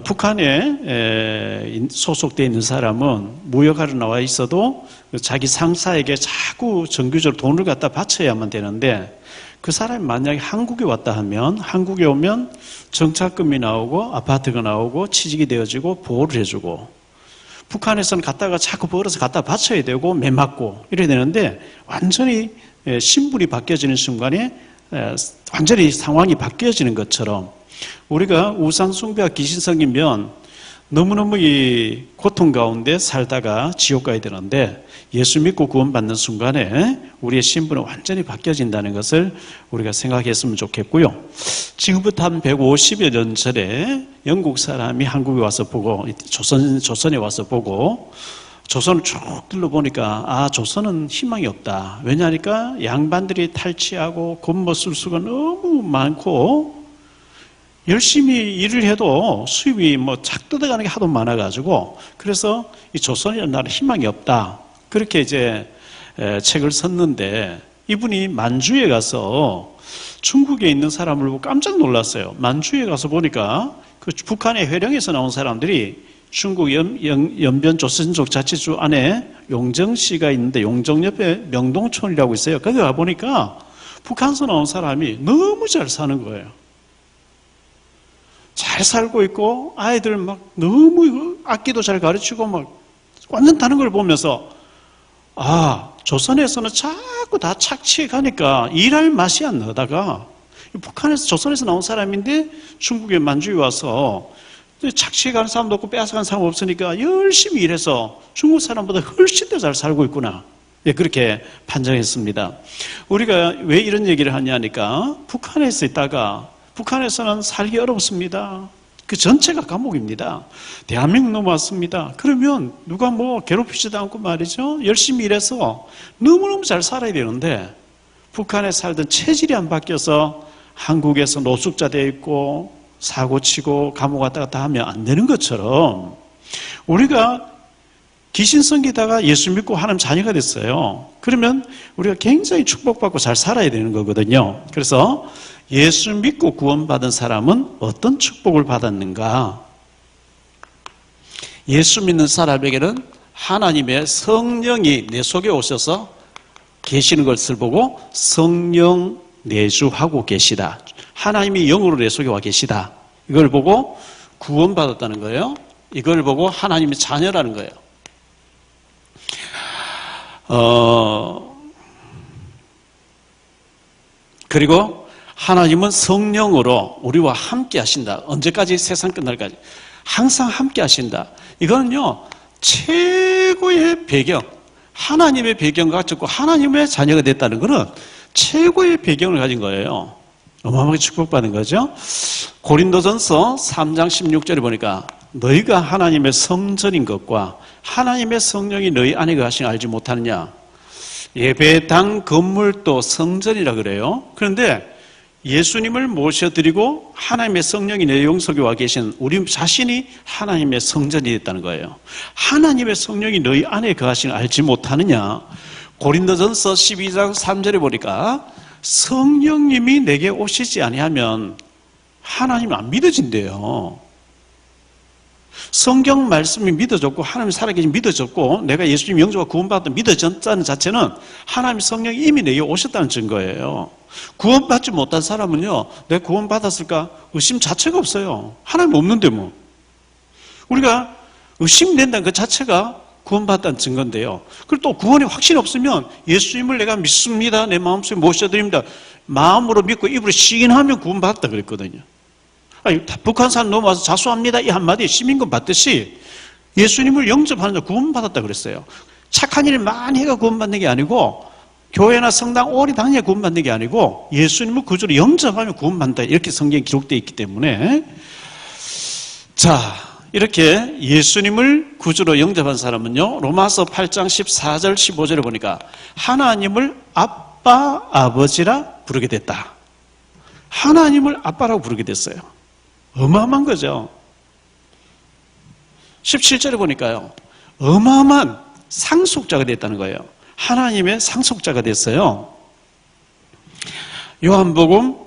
북한에 소속되어 있는 사람은 무역하러 나와 있어도 자기 상사에게 자꾸 정규적으로 돈을 갖다 바쳐야만 되는데, 그 사람이 만약에 한국에 왔다 하면, 한국에 오면 정착금이 나오고 아파트가 나오고 취직이 되어지고 보호를 해주고, 북한에서는 갔다가 자꾸 벌어서 갖다 바쳐야 되고 매 맞고 이래야 되는데, 완전히 신분이 바뀌어지는 순간에 완전히 상황이 바뀌어지는 것처럼 우리가 우상 숭배와 귀신 섬기면 너무너무 이 고통 가운데 살다가 지옥 가야 되는데, 예수 믿고 구원받는 순간에 우리의 신분은 완전히 바뀌어진다는 것을 우리가 생각했으면 좋겠고요. 지금부터 한 150여 년 전에 영국 사람이 한국에 와서 보고, 조선에 와서 보고, 조선을 쭉 둘러보니까 조선은 희망이 없다. 왜냐하니까 양반들이 탈취하고 곤모쓸 수가 너무 많고 열심히 일을 해도 수입이 착 뜯어가는 게 하도 많아가지고, 그래서 이 조선이라는 나라는 희망이 없다. 그렇게 이제 책을 썼는데, 이분이 만주에 가서 중국에 있는 사람을 보고 깜짝 놀랐어요. 만주에 가서 보니까 그 북한의 회령에서 나온 사람들이 중국 연변 조선족 자치주 안에 용정시가 있는데, 용정 옆에 명동촌이라고 있어요. 거기 가보니까 북한에서 나온 사람이 너무 잘 사는 거예요. 잘 살고 있고 아이들 막 너무 악기도 잘 가르치고 막 완전 다른 걸 보면서 조선에서는 자꾸 다 착취해 가니까 일할 맛이 안 나다가 북한에서 조선에서 나온 사람인데 중국에 만주에 와서 착취해 가는 사람도 없고 빼앗아가는 사람 없으니까 열심히 일해서 중국 사람보다 훨씬 더 잘 살고 있구나. 예, 그렇게 판정했습니다. 우리가 왜 이런 얘기를 하냐니까 북한에서 있다가 북한에서는 살기 어렵습니다. 그 전체가 감옥입니다. 대한민국 넘어왔습니다. 그러면 누가 뭐 괴롭히지도 않고 말이죠. 열심히 일해서 너무너무 잘 살아야 되는데 북한에 살던 체질이 안 바뀌어서 한국에서 노숙자 되어 있고 사고치고 감옥 왔다 갔다 하면 안 되는 것처럼 우리가 귀신 섬기다가 예수 믿고 하나님 자녀가 됐어요. 그러면 우리가 굉장히 축복받고 잘 살아야 되는 거거든요. 그래서 예수 믿고 구원받은 사람은 어떤 축복을 받았는가? 예수 믿는 사람에게는 하나님의 성령이 내 속에 오셔서 계시는 것을 보고 성령 내주하고 계시다. 하나님이 영으로 내 속에 와 계시다. 이걸 보고 구원받았다는 거예요. 이걸 보고 하나님의 자녀라는 거예요. 그리고 하나님은 성령으로 우리와 함께 하신다. 언제까지? 세상 끝날까지. 항상 함께 하신다. 이거는요, 최고의 배경, 하나님의 배경과 같고 하나님의 자녀가 됐다는 것은 최고의 배경을 가진 거예요. 어마어마하게 축복받은 거죠. 고린도전서 3장 16절에 보니까 너희가 하나님의 성전인 것과 하나님의 성령이 너희 안에 거하신 알지 못하느냐. 예배당 건물도 성전이라 그래요. 그런데 예수님을 모셔드리고 하나님의 성령이 내 영속에 와 계신 우리 자신이 하나님의 성전이 됐다는 거예요. 하나님의 성령이 너희 안에 거하신 알지 못하느냐. 고린도전서 12장 3절에 보니까 성령님이 내게 오시지 아니하면 하나님 안 믿어진대요. 성경 말씀이 믿어졌고 하나님 살아계신 믿어졌고 내가 예수님 영접과 구원받았다 믿어졌다는 자체는 하나님 성령이 이미 내게 오셨다는 증거예요. 구원받지 못한 사람은요, 내가 구원받았을까 의심 자체가 없어요. 하나님 없는데 뭐. 우리가 의심된다는 그 자체가 구원받았다는 증거인데요. 그리고 또 구원이 확신이 없으면 예수님을 내가 믿습니다. 내 마음속에 모셔드립니다. 마음으로 믿고 입으로 시인하면 구원받았다 그랬거든요. 아니, 북한 사람 넘어와서 자수합니다 이 한마디에 시민권 받듯이 예수님을 영접하는 자 구원받았다 그랬어요. 착한 일 많이 해가 구원받는 게 아니고 교회나 성당 오래 다녀야 구원받는 게 아니고 예수님을 구주로 영접하면 구원받는다 이렇게 성경에 기록되어 있기 때문에 자, 이렇게 예수님을 구주로 영접한 사람은요, 로마서 8장 14절 15절에 보니까 하나님을 아빠 아버지라 부르게 됐다. 하나님을 아빠라고 부르게 됐어요. 어마어마한 거죠. 17절에 보니까요, 어마어마한 상속자가 됐다는 거예요. 하나님의 상속자가 됐어요. 요한복음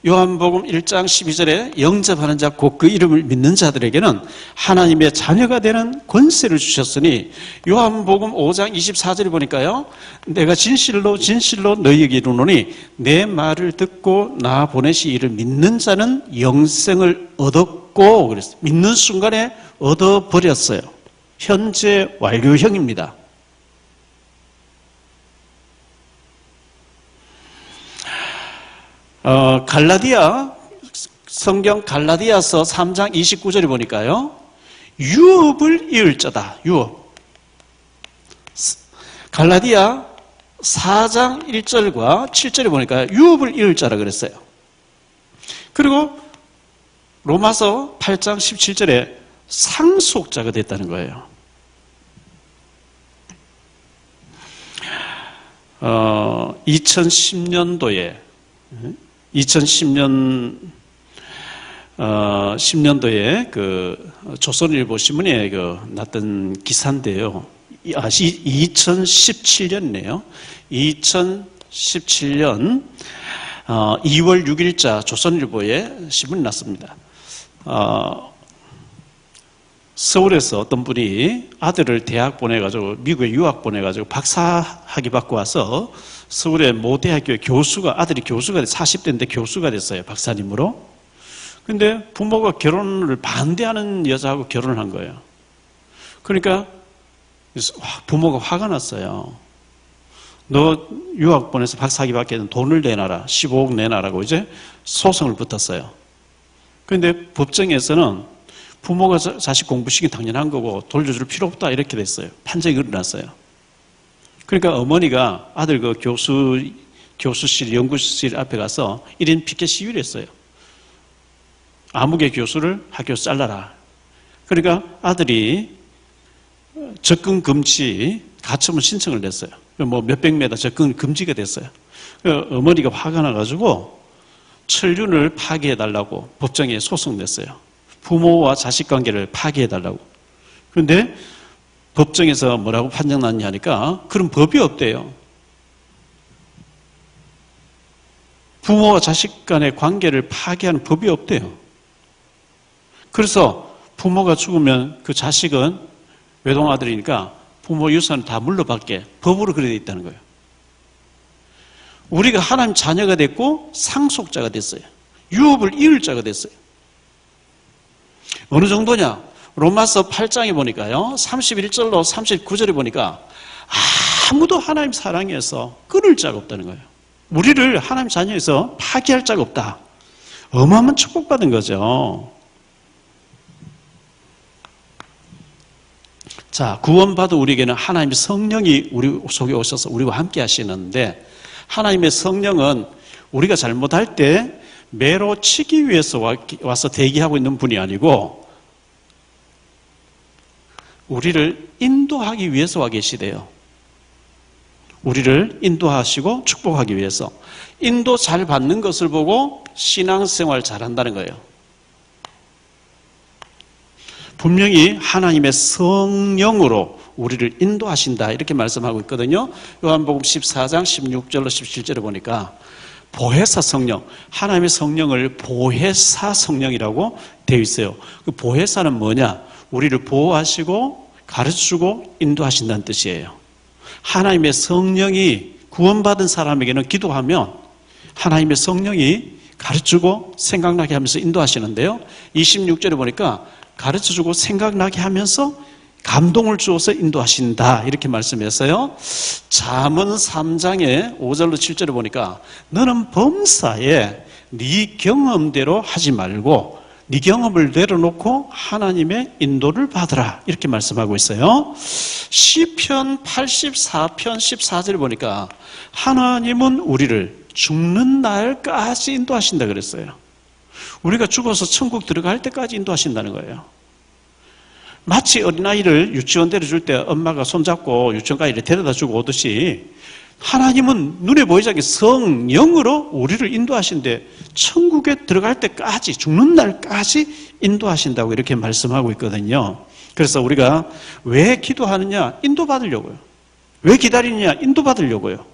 1장 12절에 영접하는 자 곧 그 이름을 믿는 자들에게는 하나님의 자녀가 되는 권세를 주셨으니 요한복음 5장 24절에 보니까요, 내가 진실로 진실로 너희에게 이르노니 내 말을 듣고 나 보내시 이를 믿는 자는 영생을 얻었고 그랬어요. 믿는 순간에 얻어버렸어요. 현재 완료형입니다. 성경 갈라디아서 3장 29절에 보니까요, 유업을 이을 자다. 유업. 갈라디아 4장 1절과 7절에 보니까 유업을 이을 자라 그랬어요. 그리고 로마서 8장 17절에 상속자가 됐다는 거예요. 2010년도에 그 조선일보 신문에 났던 기사인데요. 2017년이네요. 2017년 2월 6일자 조선일보에 신문이 났습니다. 서울에서 어떤 분이 아들을 대학 보내가지고 미국에 유학 보내가지고 박사학위 받고 와서 서울의 모 대학교의 교수가, 아들이 교수가 40대인데 교수가 됐어요. 박사님으로. 근데 부모가 결혼을 반대하는 여자하고 결혼을 한 거예요. 그러니까 부모가 화가 났어요. 너 유학 보내서 박사학위 받게 되면 돈을 내놔라. 15억 내놔라고 이제 소송을 붙었어요. 그런데 법정에서는 부모가 자식 공부시키기 당연한 거고 돌려줄 필요 없다 이렇게 됐어요. 판정이 일어났어요. 그러니까 어머니가 아들 그 교수실, 연구실 앞에 가서 1인 피켓 시위를 했어요. 아무개 교수를 학교에서 잘라라. 그러니까 아들이 접근 금지 가처분 신청을 냈어요. 뭐 몇백 메다 접근 금지가 됐어요. 어머니가 화가 나가지고 천륜을 파기해달라고 법정에 소송 냈어요. 부모와 자식 관계를 파기해달라고. 그런데 법정에서 뭐라고 판정 났냐 하니까 그런 법이 없대요. 부모와 자식 간의 관계를 파기하는 법이 없대요. 그래서 부모가 죽으면 그 자식은 외동아들이니까 부모 유산을 다 물러받게 법으로 그렇게 되어 있다는 거예요. 우리가 하나님 자녀가 됐고 상속자가 됐어요. 유업을 이을 자가 됐어요. 어느 정도냐? 로마서 8장에 보니까요. 31절로 39절에 보니까 아무도 하나님 사랑해서 끊을 자가 없다는 거예요. 우리를 하나님 자녀에서 파기할 자가 없다. 어마어마한 축복받은 거죠. 자, 구원받은 우리에게는 하나님의 성령이 우리 속에 오셔서 우리와 함께 하시는데 하나님의 성령은 우리가 잘못할 때 매로 치기 위해서 와서 대기하고 있는 분이 아니고 우리를 인도하기 위해서 와 계시대요. 우리를 인도하시고 축복하기 위해서. 인도 잘 받는 것을 보고 신앙생활 잘한다는 거예요. 분명히 하나님의 성령으로 우리를 인도하신다 이렇게 말씀하고 있거든요. 요한복음 14장 16절로 17절에 보니까 보혜사 성령, 하나님의 성령을 보혜사 성령이라고 되어 있어요. 그 보혜사는 뭐냐? 우리를 보호하시고 가르치고 인도하신다는 뜻이에요. 하나님의 성령이 구원받은 사람에게는 기도하면 하나님의 성령이 가르치고 생각나게 하면서 인도하시는데요. 26절에 보니까 가르쳐주고 생각나게 하면서 감동을 주어서 인도하신다 이렇게 말씀했어요. 잠언 3장의 5절로 7절에 보니까 너는 범사에 네 경험대로 하지 말고 네 경험을 내려놓고 하나님의 인도를 받으라 이렇게 말씀하고 있어요. 시편 84편 14절에 보니까 하나님은 우리를 죽는 날까지 인도하신다 그랬어요. 우리가 죽어서 천국 들어갈 때까지 인도하신다는 거예요. 마치 어린아이를 유치원 데려줄 때 엄마가 손잡고 유치원까지 데려다 주고 오듯이 하나님은 눈에 보이지 않게 성령으로 우리를 인도하신데 천국에 들어갈 때까지 죽는 날까지 인도하신다고 이렇게 말씀하고 있거든요. 그래서 우리가 왜 기도하느냐? 인도받으려고요. 왜 기다리느냐? 인도받으려고요.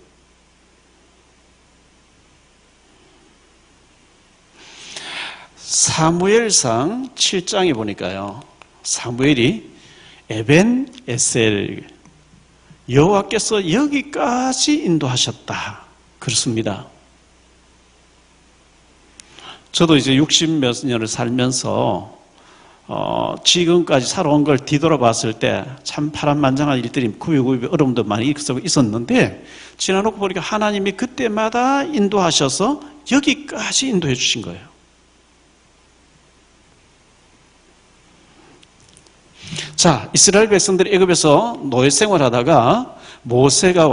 사무엘상 7장에 보니까요. 사무엘이 에벤 에셀 여호와께서 여기까지 인도하셨다. 그렇습니다. 저도 이제 60몇 년을 살면서 지금까지 살아온 걸 뒤돌아봤을 때 참 파란만장한 일들이 구비구비 어려움도 많이 있었는데 지나놓고 보니까 하나님이 그때마다 인도하셔서 여기까지 인도해 주신 거예요. 자, 이스라엘 백성들이 애굽에서 노예 생활하다가 모세가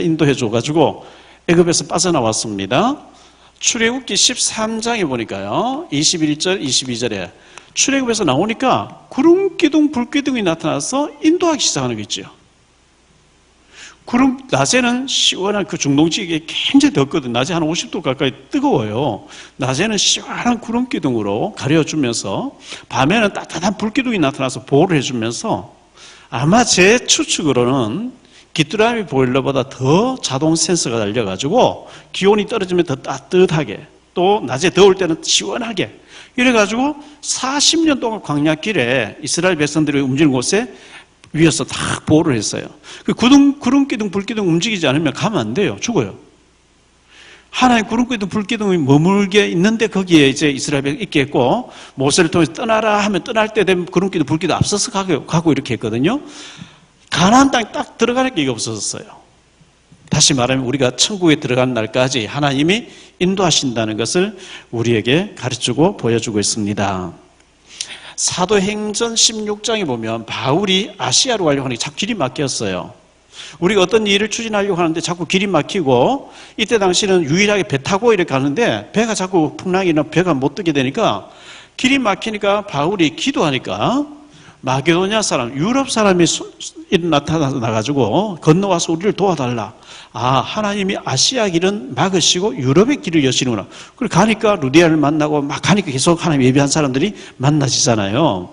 인도해 줘가지고 애굽에서 빠져나왔습니다. 출애굽기 13장에 보니까요, 21절, 22절에 출애굽에서 나오니까 구름기둥, 불기둥이 나타나서 인도하기 시작하는 거 있죠. 낮에는 시원한 그 중동지역이 굉장히 덥거든. 낮에 한 50도 가까이 뜨거워요. 낮에는 시원한 구름기둥으로 가려주면서 밤에는 따뜻한 불기둥이 나타나서 보호를 해주면서 아마 제 추측으로는 귀뚜라미 보일러보다 더 자동 센서가 달려가지고 기온이 떨어지면 더 따뜻하게 또 낮에 더울 때는 시원하게 이래가지고 40년 동안 광야길에 이스라엘 백성들이 움직이는 곳에 위에서 다 보호를 했어요. 그 구름기둥, 불기둥 움직이지 않으면 가면 안 돼요. 죽어요. 하나의 구름기둥, 불기둥이 머물게 있는데 거기에 이제 이스라엘 백성이 있게 했고 모세를 통해서 떠나라 하면 떠날 때 되면 구름기둥, 불기둥 앞서서 가고 이렇게 했거든요. 가나안 땅에 딱 들어가는 게 없었어요. 다시 말하면 우리가 천국에 들어가는 날까지 하나님이 인도하신다는 것을 우리에게 가르치고 보여주고 있습니다. 사도행전 16장에 보면 바울이 아시아로 가려고 하는데 자꾸 길이 막혔어요. 우리가 어떤 일을 추진하려고 하는데 자꾸 길이 막히고, 이때 당시는 유일하게 배 타고 이렇게 가는데 배가 자꾸 풍랑이나 배가 못 뜨게 되니까, 길이 막히니까 바울이 기도하니까 마게도냐 사람, 유럽 사람이 나타나가지고 건너와서 우리를 도와달라. 아, 하나님이 아시아 길은 막으시고 유럽의 길을 여시는구나. 그리고 가니까 루디아를 만나고 막 가니까 계속 하나님 예비한 사람들이 만나지잖아요.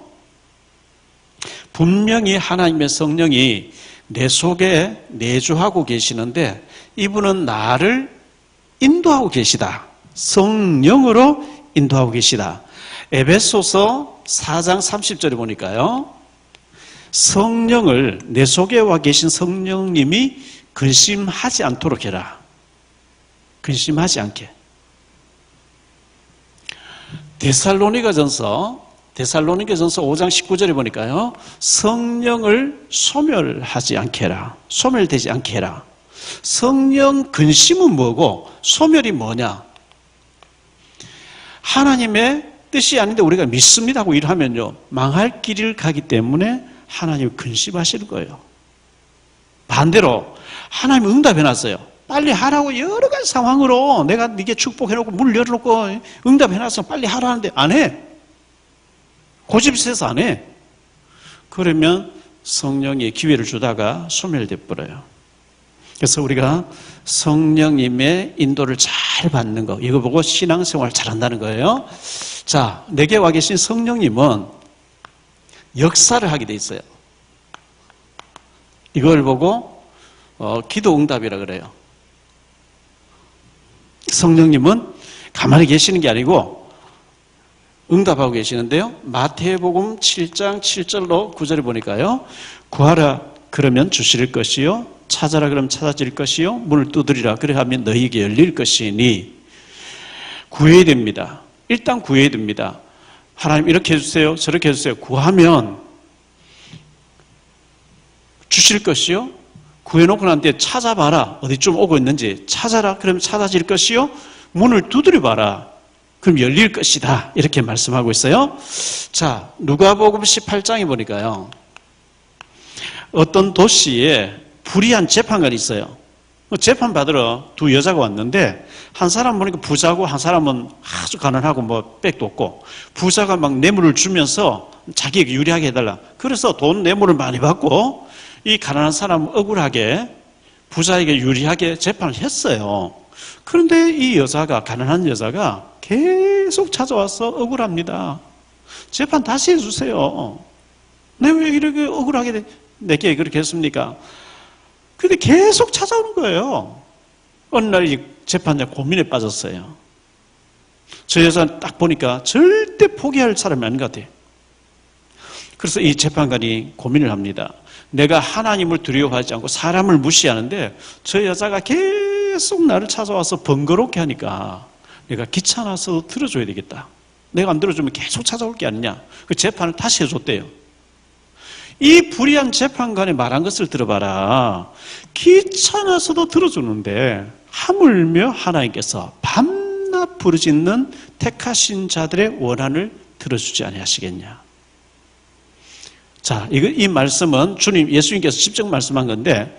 분명히 하나님의 성령이 내 속에 내주하고 계시는데 이분은 나를 인도하고 계시다. 성령으로 인도하고 계시다. 에베소서 4장 30절에 보니까요, 성령을, 내 속에 와 계신 성령님이 근심하지 않도록 해라. 근심하지 않게. 데살로니가전서 5장 19절에 보니까요, 성령을 소멸하지 않게 해라. 소멸되지 않게 해라. 성령 근심은 뭐고 소멸이 뭐냐? 하나님의 뜻이 아닌데 우리가 믿습니다 하고 일하면요, 망할 길을 가기 때문에 하나님이 근심하시는 거예요. 반대로 하나님이 응답해놨어요. 빨리 하라고 여러 가지 상황으로 내가 네게 축복해놓고 문 열어놓고 응답해놨어. 빨리 하라는데 안 해. 고집이 세서 안 해. 그러면 성령이 기회를 주다가 소멸돼 버려요. 그래서 우리가 성령님의 인도를 잘 받는 거, 이거 보고 신앙생활 잘한다는 거예요. 자, 내게 와 계신 성령님은 역사를 하게 돼 있어요. 이걸 보고 기도 응답이라 그래요. 성령님은 가만히 계시는 게 아니고 응답하고 계시는데요. 마태복음 7장 7절로 9절에 보니까요, 구하라 그러면 주실 것이요, 찾아라 그러면 찾아질 것이요, 문을 두드리라 그래하면 너희에게 열릴 것이니. 구해야 됩니다. 일단 구해야 됩니다. 하나님 이렇게 해주세요, 저렇게 해주세요. 구하면 주실 것이요, 구해놓고 난 뒤에 찾아봐라. 어디쯤 오고 있는지 찾아라. 그러면 찾아질 것이요, 문을 두드려봐라. 그럼 열릴 것이다. 이렇게 말씀하고 있어요. 자, 누가복음 18장에 보니까요, 어떤 도시에 불의한 재판관이 있어요. 재판 받으러 두 여자가 왔는데, 한 사람 보니까 부자고 한 사람은 아주 가난하고 뭐 빽도 없고, 부자가 막 뇌물을 주면서 자기에게 유리하게 해달라. 그래서 돈 뇌물을 많이 받고 이 가난한 사람은 억울하게 부자에게 유리하게 재판을 했어요. 그런데 이 여자가, 가난한 여자가 계속 찾아와서 억울합니다. 재판 다시 해주세요. 내가 왜 이렇게 억울하게 내게 그렇게 했습니까? 근데 계속 찾아오는 거예요. 어느 날 이 재판자 고민에 빠졌어요. 저 여자는 딱 보니까 절대 포기할 사람이 아닌 것 같아요. 그래서 이 재판관이 고민을 합니다. 내가 하나님을 두려워하지 않고 사람을 무시하는데 저 여자가 계속 나를 찾아와서 번거롭게 하니까 내가 귀찮아서 들어줘야 되겠다. 내가 안 들어주면 계속 찾아올 게 아니냐. 그 재판을 다시 해줬대요. 이 불의한 재판관이 말한 것을 들어봐라. 귀찮아서도 들어주는데 하물며 하나님께서 밤낮 부르짖는 택하신 자들의 원한을 들어주지 아니하시겠냐. 자, 이 말씀은 예수님께서 직접 말씀한 건데,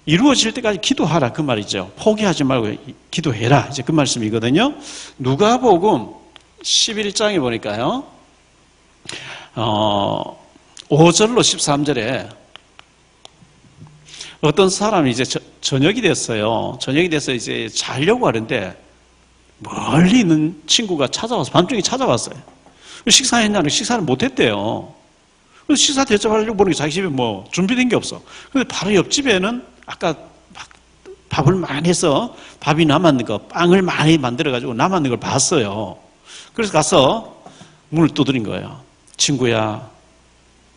이루어질 때까지 기도하라 그 말이죠. 포기하지 말고 기도해라, 이제 그 말씀이거든요. 누가복음 11장에 보니까요, 5절로 13절에 어떤 사람이 이제 저녁이 됐어요. 저녁이 돼서 이제 자려고 하는데 멀리 있는 친구가 찾아와서, 밤중에 찾아왔어요. 식사했냐는 식사를 못했대요. 그래서 식사 대접하려고 보니까 자기 집에 뭐 준비된 게 없어. 근데 바로 옆집에는 아까 밥을 많이 해서 밥이 남았는 거, 빵을 많이 만들어가지고 남았는 걸 봤어요. 그래서 가서 문을 두드린 거예요. 친구야,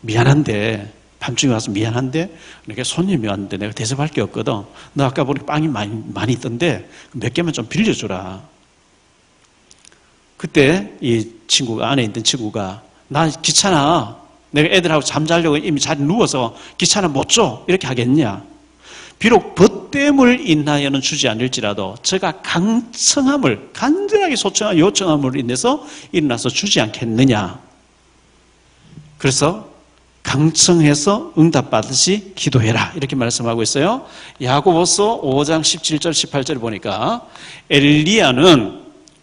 미안한데, 밤중에 와서 미안한데, 내가 손님이 왔는데 내가 대접할 게 없거든. 너 아까 보니까 빵이 많이 있던데 몇 개만 좀 빌려주라. 그때 이 친구가, 안에 있던 친구가, 나 귀찮아. 내가 애들하고 잠자려고 이미 자리에 누워서 귀찮아 못 줘. 이렇게 하겠냐. 비록 벗됨을 인하여는 주지 않을지라도 저가 간절하게 요청함으로 인해서 일어나서 주지 않겠느냐. 그래서 강청해서 응답받듯이 기도해라 이렇게 말씀하고 있어요. 야고보서 5장 17절 18절 보니까 엘리야는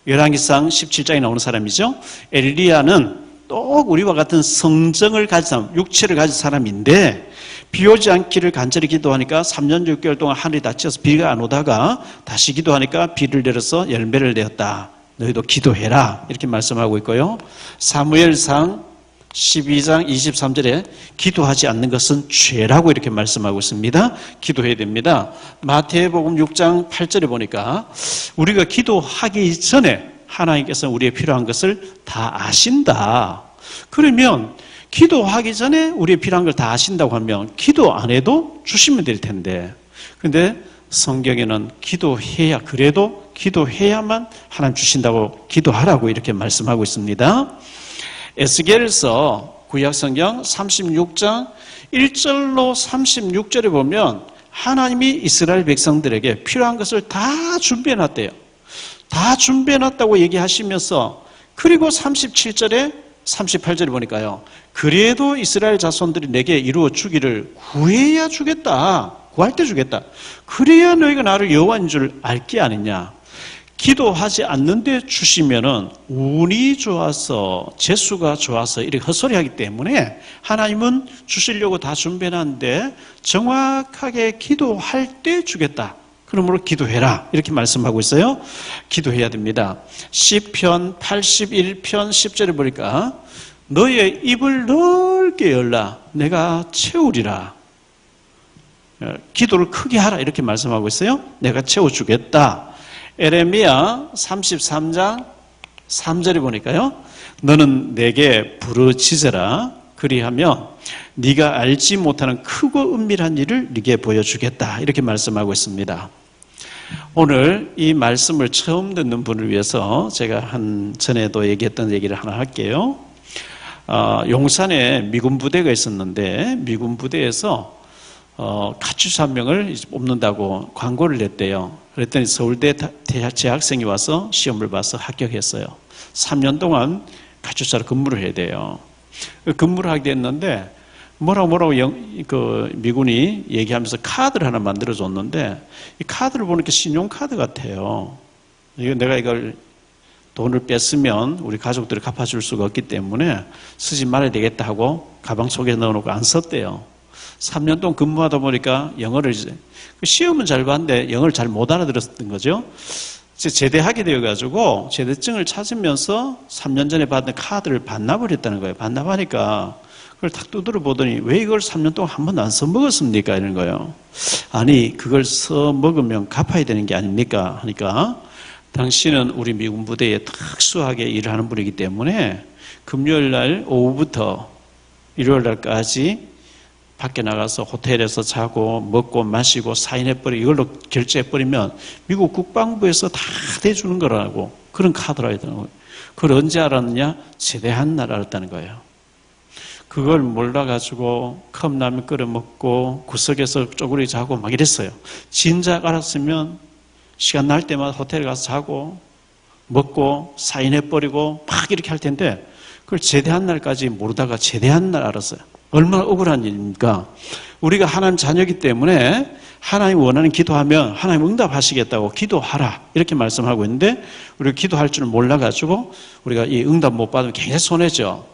열왕기상 17장에 나오는 사람이죠. 엘리야는 또 우리와 같은 성정을 가진 사람, 육체를 가진 사람인데 비 오지 않기를 간절히 기도하니까 3년 6개월 동안 하늘이 닫혀서 비가 안 오다가 다시 기도하니까 비를 내려서 열매를 내었다. 너희도 기도해라 이렇게 말씀하고 있고요. 사무엘상 12장 23절에 기도하지 않는 것은 죄라고 이렇게 말씀하고 있습니다. 기도해야 됩니다. 마태복음 6장 8절에 보니까 우리가 기도하기 전에 하나님께서 우리의 필요한 것을 다 아신다. 그러면 기도하기 전에 우리의 필요한 걸 다 아신다고 하면 기도 안 해도 주시면 될 텐데, 근데 성경에는 기도해야, 그래도 기도해야만 하나님 주신다고 기도하라고 이렇게 말씀하고 있습니다. 에스겔서 구약성경 36장 1절로 36절에 보면 하나님이 이스라엘 백성들에게 필요한 것을 다 준비해놨대요. 다 준비해놨다고 얘기하시면서, 그리고 37절에 38절에 보니까요, 그래도 이스라엘 자손들이 내게 이루어 주기를 구해야 주겠다. 구할 때 주겠다. 그래야 너희가 나를 여호와인 줄 알게 아니냐. 기도하지 않는데 주시면은 운이 좋아서, 재수가 좋아서 이렇게 헛소리하기 때문에 하나님은 주시려고 다 준비해놨는데 정확하게 기도할 때 주겠다. 그러므로 기도해라 이렇게 말씀하고 있어요. 기도해야 됩니다. 시편 81편 10절에 보니까 너의 입을 넓게 열라 내가 채우리라. 기도를 크게 하라 이렇게 말씀하고 있어요. 내가 채워주겠다. 에레미야 33장 3절에 보니까요, 너는 내게 부르짖으라. 그리하면 네가 알지 못하는 크고 은밀한 일을 네게 보여주겠다 이렇게 말씀하고 있습니다. 오늘 이 말씀을 처음 듣는 분을 위해서 제가 전에도 얘기했던 얘기를 하나 할게요. 용산에 미군 부대가 있었는데 미군 부대에서 카츄사 한 명을 뽑는다고 광고를 냈대요. 그랬더니 서울대 재학생이 와서 시험을 봐서 합격했어요. 3년 동안 카츄사로 근무를 해야 돼요. 근무를 하게 됐는데 뭐라고 미군이 얘기하면서 카드를 하나 만들어줬는데 이 카드를 보니까 신용카드 같아요. 내가 이걸 돈을 뺐으면 우리 가족들이 갚아줄 수가 없기 때문에 쓰지 말아야 되겠다 하고 가방 속에 넣어놓고 안 썼대요. 3년 동안 근무하다 보니까 영어를 시험은 잘 봤는데 영어를 잘 못 알아들었던 거죠. 제대하게 되어가지고 제대증을 찾으면서 3년 전에 받은 카드를 반납을 했다는 거예요. 반납하니까 그걸 탁 두드려 보더니 왜 이걸 3년 동안 한 번도 안 써먹었습니까? 이런 거예요. 아니 그걸 써먹으면 갚아야 되는 게 아닙니까? 하니까 당신은 우리 미군 부대에 특수하게 일을 하는 분이기 때문에 금요일 날 오후부터 일요일 날까지 밖에 나가서 호텔에서 자고 먹고 마시고 사인해버리고 이걸로 결제해버리면 미국 국방부에서 다 대주는 거라고, 그런 카드라 해야 되는 거예요. 그걸 언제 알았느냐? 제대한 날 알았다는 거예요. 그걸 몰라가지고 컵라면 끓여 먹고 구석에서 쪼그리 자고 막 이랬어요. 진작 알았으면 시간 날 때마다 호텔에 가서 자고 먹고 사인해버리고 막 이렇게 할 텐데 그걸 제대한 날까지 모르다가 제대한 날 알았어요. 얼마나 억울한 일입니까? 우리가 하나님 자녀이기 때문에 하나님 원하는 기도하면 하나님 응답하시겠다고 기도하라 이렇게 말씀하고 있는데 우리가 기도할 줄 몰라가지고 우리가 이 응답 못 받으면 굉장히 손해죠.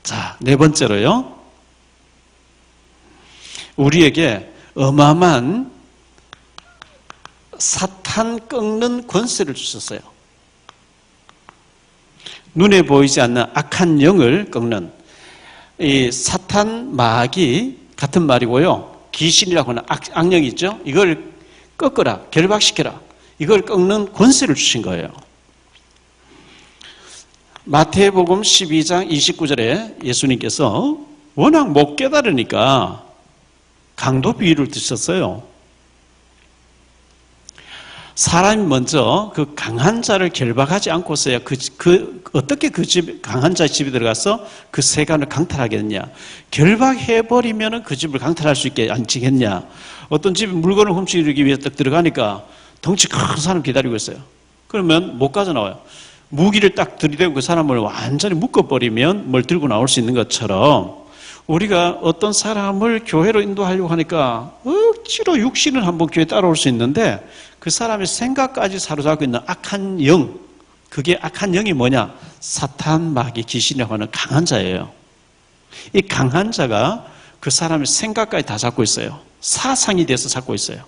자, 네 번째로요, 우리에게 어마어마한 사탄 꺾는 권세를 주셨어요. 눈에 보이지 않는 악한 영을 꺾는, 이 사탄 마귀 같은 말이고요, 귀신이라고 하는 악령이 있죠. 이걸 꺾어라, 결박시켜라, 이걸 꺾는 권세를 주신 거예요. 마태복음 12장 29절에 예수님께서 워낙 못 깨달으니까 강도 비유를 드셨어요. 사람이 먼저 그 강한 자를 결박하지 않고서야 그 어떻게 그 집, 강한 자의 집에 들어가서 그 세간을 강탈하겠냐? 결박해버리면 그 집을 강탈할 수 있게 앉히겠냐? 어떤 집에 물건을 훔치기 위해 딱 들어가니까 덩치 큰 사람 기다리고 있어요. 그러면 못 가져나와요. 무기를 딱 들이대고 그 사람을 완전히 묶어버리면 뭘 들고 나올 수 있는 것처럼 우리가 어떤 사람을 교회로 인도하려고 하니까 억지로 육신을 한번 교회에 따라올 수 있는데 그 사람의 생각까지 사로잡고 있는 악한 영, 그게 악한 영이 뭐냐? 사탄, 마귀, 귀신이라고 하는 강한 자예요. 이 강한 자가 그 사람의 생각까지 다 잡고 있어요. 사상이 돼서 잡고 있어요.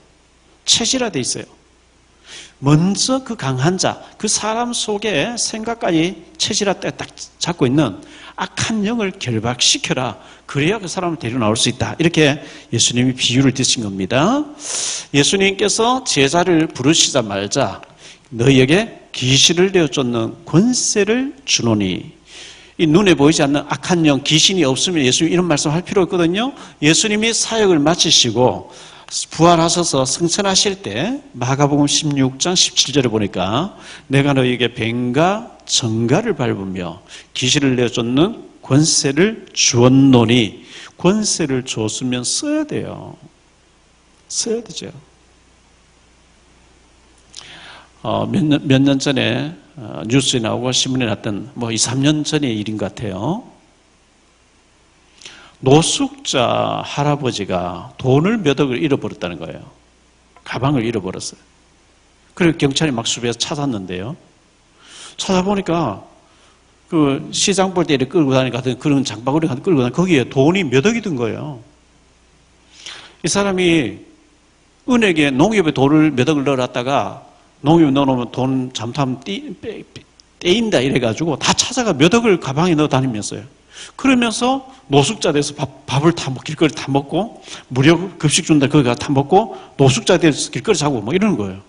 체질화되어 있어요. 먼저 그 강한 자, 그 사람 속에 생각까지 체질화되어 딱 잡고 있는 악한 영을 결박시켜라. 그래야 그 사람을 데리고 나올 수 있다. 이렇게 예수님이 비유를 드신 겁니다. 예수님께서 제자를 부르시자마자 너희에게 귀신을 내어 쫓는 권세를 주노니, 이 눈에 보이지 않는 악한 영, 귀신이 없으면 예수님 이런 말씀 할 필요 없거든요. 예수님이 사역을 마치시고 부활하셔서 승천하실 때 마가복음 16장 17절에 보니까 내가 너희에게 뱀과 정갈을 밟으며 귀신을 내어 쫓는 권세를 주었노니, 권세를 줬으면 써야 돼요. 써야 되죠. 몇 년 전에 뉴스에 나오고 신문에 났던 2, 3년 전의 일인 것 같아요. 노숙자 할아버지가 돈을 몇 억을 잃어버렸다는 거예요. 가방을 잃어버렸어요. 그래서 경찰이 막 수배해서 찾았는데요. 찾아보니까 그 시장 볼 때 이렇게 끌고 다니는 같은 그런 장바구니 끌고 다니는 거기에 돈이 몇 억이 든 거예요. 이 사람이 은행에 농협에 돈을 몇 억을 넣어놨다가 농협에 넣어놓으면 돈 잘못하면 떼인다 이래가지고 다 찾아가 몇 억을 가방에 넣어 다니면서요. 그러면서 노숙자 돼서 밥을 다 길거리 다 먹고 무료 급식 준다 거기 다 먹고 노숙자 돼서 길거리 자고 뭐 이러는 거예요.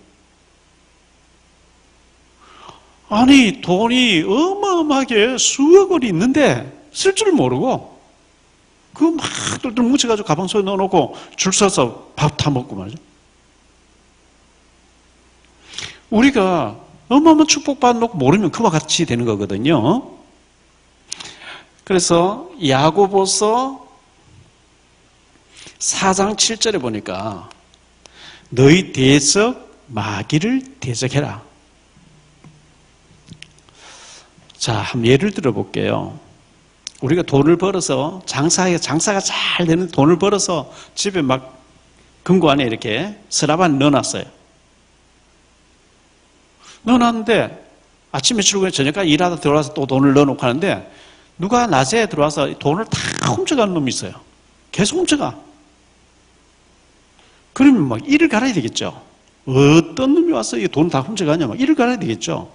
아니 돈이 어마어마하게 수억 원이 있는데 쓸 줄 모르고 그거 막 똘똘 뭉쳐가지고 가방 속에 넣어놓고 줄 서서 밥 다 먹고 말이죠. 우리가 어마어마한 축복받는 거 모르면 그와 같이 되는 거거든요. 그래서 야고보서 4장 7절에 보니까 너희 대적 마귀를 대적해라. 자, 한번 예를 들어 볼게요. 우리가 돈을 벌어서 장사가 잘 되는 돈을 벌어서 집에 막 금고 안에 이렇게 서랍 안에 넣어놨어요. 넣어놨는데 아침에 출근해 저녁까지 일하다 들어와서 또 돈을 넣어놓고 하는데 누가 낮에 들어와서 돈을 다 훔쳐가는 놈이 있어요. 계속 훔쳐가. 그러면 막 이를 갈아야 되겠죠. 어떤 놈이 와서 이 돈을 다 훔쳐가냐, 막 이를 갈아야 되겠죠.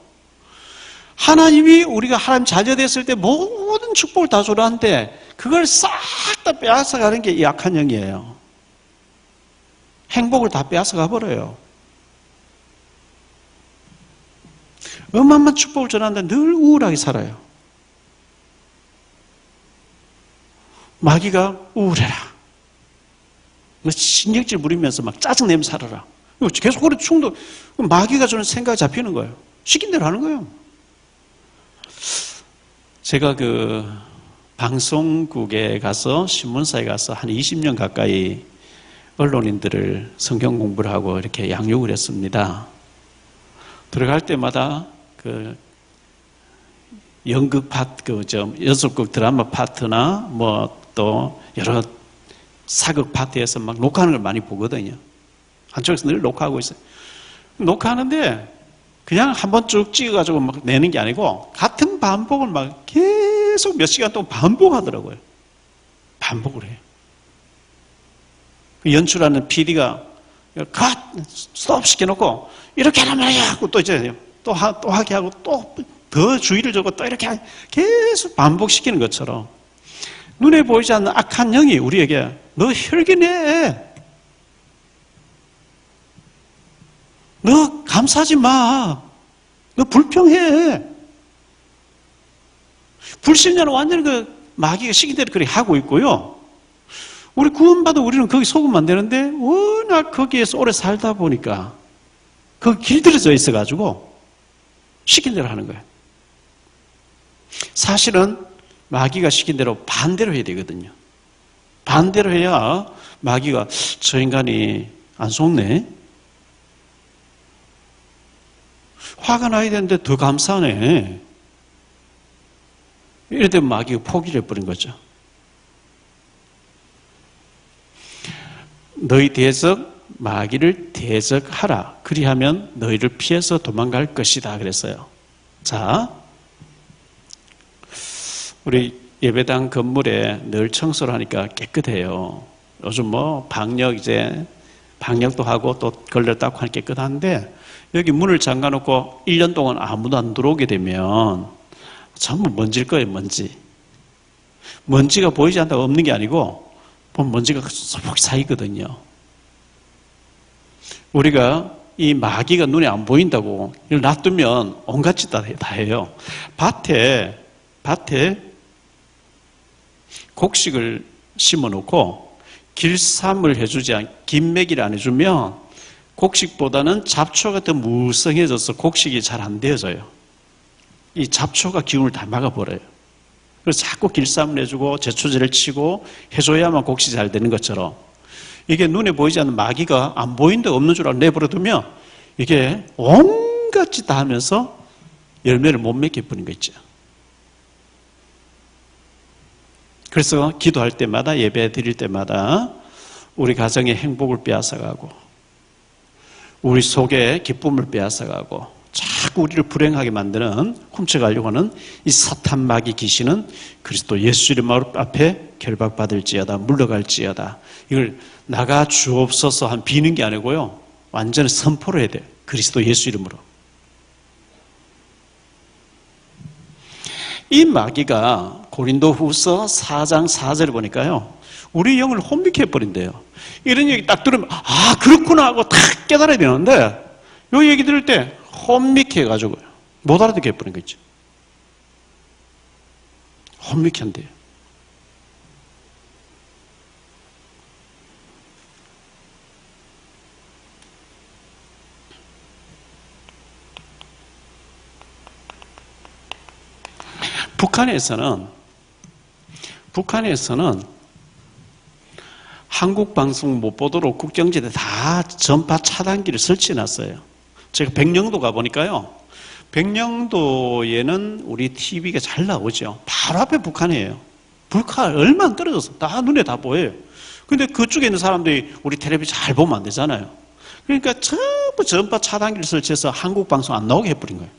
하나님이 우리가 하나님 자녀됐을 때 모든 축복을 다 주라 하는데 그걸 싹 다 빼앗아가는 게 이 악한 영이에요. 행복을 다 빼앗아가 버려요. 어마어마한 축복을 전하는데 늘 우울하게 살아요. 마귀가 우울해라. 신경질 부리면서 막 짜증내면서 살아라. 계속 그래 충동. 마귀가 주는 생각이 잡히는 거예요. 시킨 대로 하는 거예요. 제가 그 방송국에 가서 신문사에 가서 한 20년 가까이 언론인들을 성경 공부를 하고 이렇게 양육을 했습니다. 들어갈 때마다 그 연극 파트, 연속극 드라마 파트나 또 여러 사극 파트에서 막 녹화하는 걸 많이 보거든요. 한쪽에서 늘 녹화하고 있어요. 녹화하는데 그냥 한번 쭉 찍어가지고 막 내는 게 아니고 같은 반복을 막 계속 몇 시간 동안 반복하더라고요. 반복을 해요. 연출하는 PD가 컷! 스톱 시켜놓고 이렇게 하란 말이야! 하고 또 이제 또 하게 하고 또 더 주의를 주고 또 이렇게 계속 반복시키는 것처럼 눈에 보이지 않는 악한 영이 우리에게 너 혈기내! 너 감사하지 마! 너 불평해! 불신자는 완전히 그 마귀가 시킨 대로 그렇게 하고 있고요. 우리 구원받아 우리는 거기 속으면 안 되는데 워낙 거기에서 오래 살다 보니까 거기 길들여져 있어가지고 시킨 대로 하는 거예요. 사실은 마귀가 시킨 대로 반대로 해야 되거든요. 반대로 해야 마귀가 저 인간이 안 속네. 화가 나야 되는데 더 감사하네. 이럴 때 마귀가 포기를 해버린 거죠. 너희 대적 마귀를 대적하라. 그리하면 너희를 피해서 도망갈 것이다 그랬어요. 자, 우리 예배당 건물에 늘 청소를 하니까 깨끗해요. 요즘 뭐 방역도 하고 또 걸레 닦고 하니까 깨끗한데, 여기 문을 잠가놓고 1년 동안 아무도 안 들어오게 되면 전부 먼지일 거예요. 먼지가 보이지 않다고 없는 게 아니고 보면 먼지가 쏙 쌓이거든요. 우리가 이 마귀가 눈에 안 보인다고 이걸 놔두면 온갖 짓 다 해요. 밭에 곡식을 심어놓고 길쌈을 긴매기를 안 해주면 곡식보다는 잡초가 더 무성해져서 곡식이 잘 안 되어져요. 이 잡초가 기운을 다 막아버려요. 그래서 자꾸 길쌈을 해주고 제초제를 치고 해줘야만 곡식이 잘 되는 것처럼, 이게 눈에 보이지 않는 마귀가 안 보이는데 없는 줄 알고 내버려두면 이게 온갖 짓 다 하면서 열매를 못 맺게 뿌린 거 있죠. 그래서 기도할 때마다, 예배 드릴 때마다 우리 가정의 행복을 빼앗아가고 우리 속에 기쁨을 빼앗아가고 자꾸 우리를 불행하게 만드는, 훔쳐가려고 하는 이 사탄 마귀 귀신은 그리스도 예수 이름 앞에 결박받을지어다, 물러갈지어다. 이걸 나가 주옵소서 한 비는 게 아니고요, 완전히 선포를 해야 돼요. 그리스도 예수 이름으로. 이 마귀가 고린도후서 4장 4절을 보니까요, 우리 영을 혼미케 해버린대요. 이런 얘기 딱 들으면 아 그렇구나 하고 탁 깨달아야 되는데, 이 얘기 들을 때 혼미케 해가지고 못 알아듣게 해버린 거 있죠. 혼미케 한대요. 북한에서는 한국 방송 못 보도록 국경지대 다 전파 차단기를 설치해놨어요. 제가 백령도 가보니까요, 백령도에는 우리 TV가 잘 나오죠. 바로 앞에 북한이에요. 북한 얼마 안 떨어져서 다 눈에 다 보여요. 근데 그쪽에 있는 사람들이 우리 텔레비전 잘 보면 안 되잖아요. 그러니까 전부 전파 차단기를 설치해서 한국 방송 안 나오게 해버린 거예요.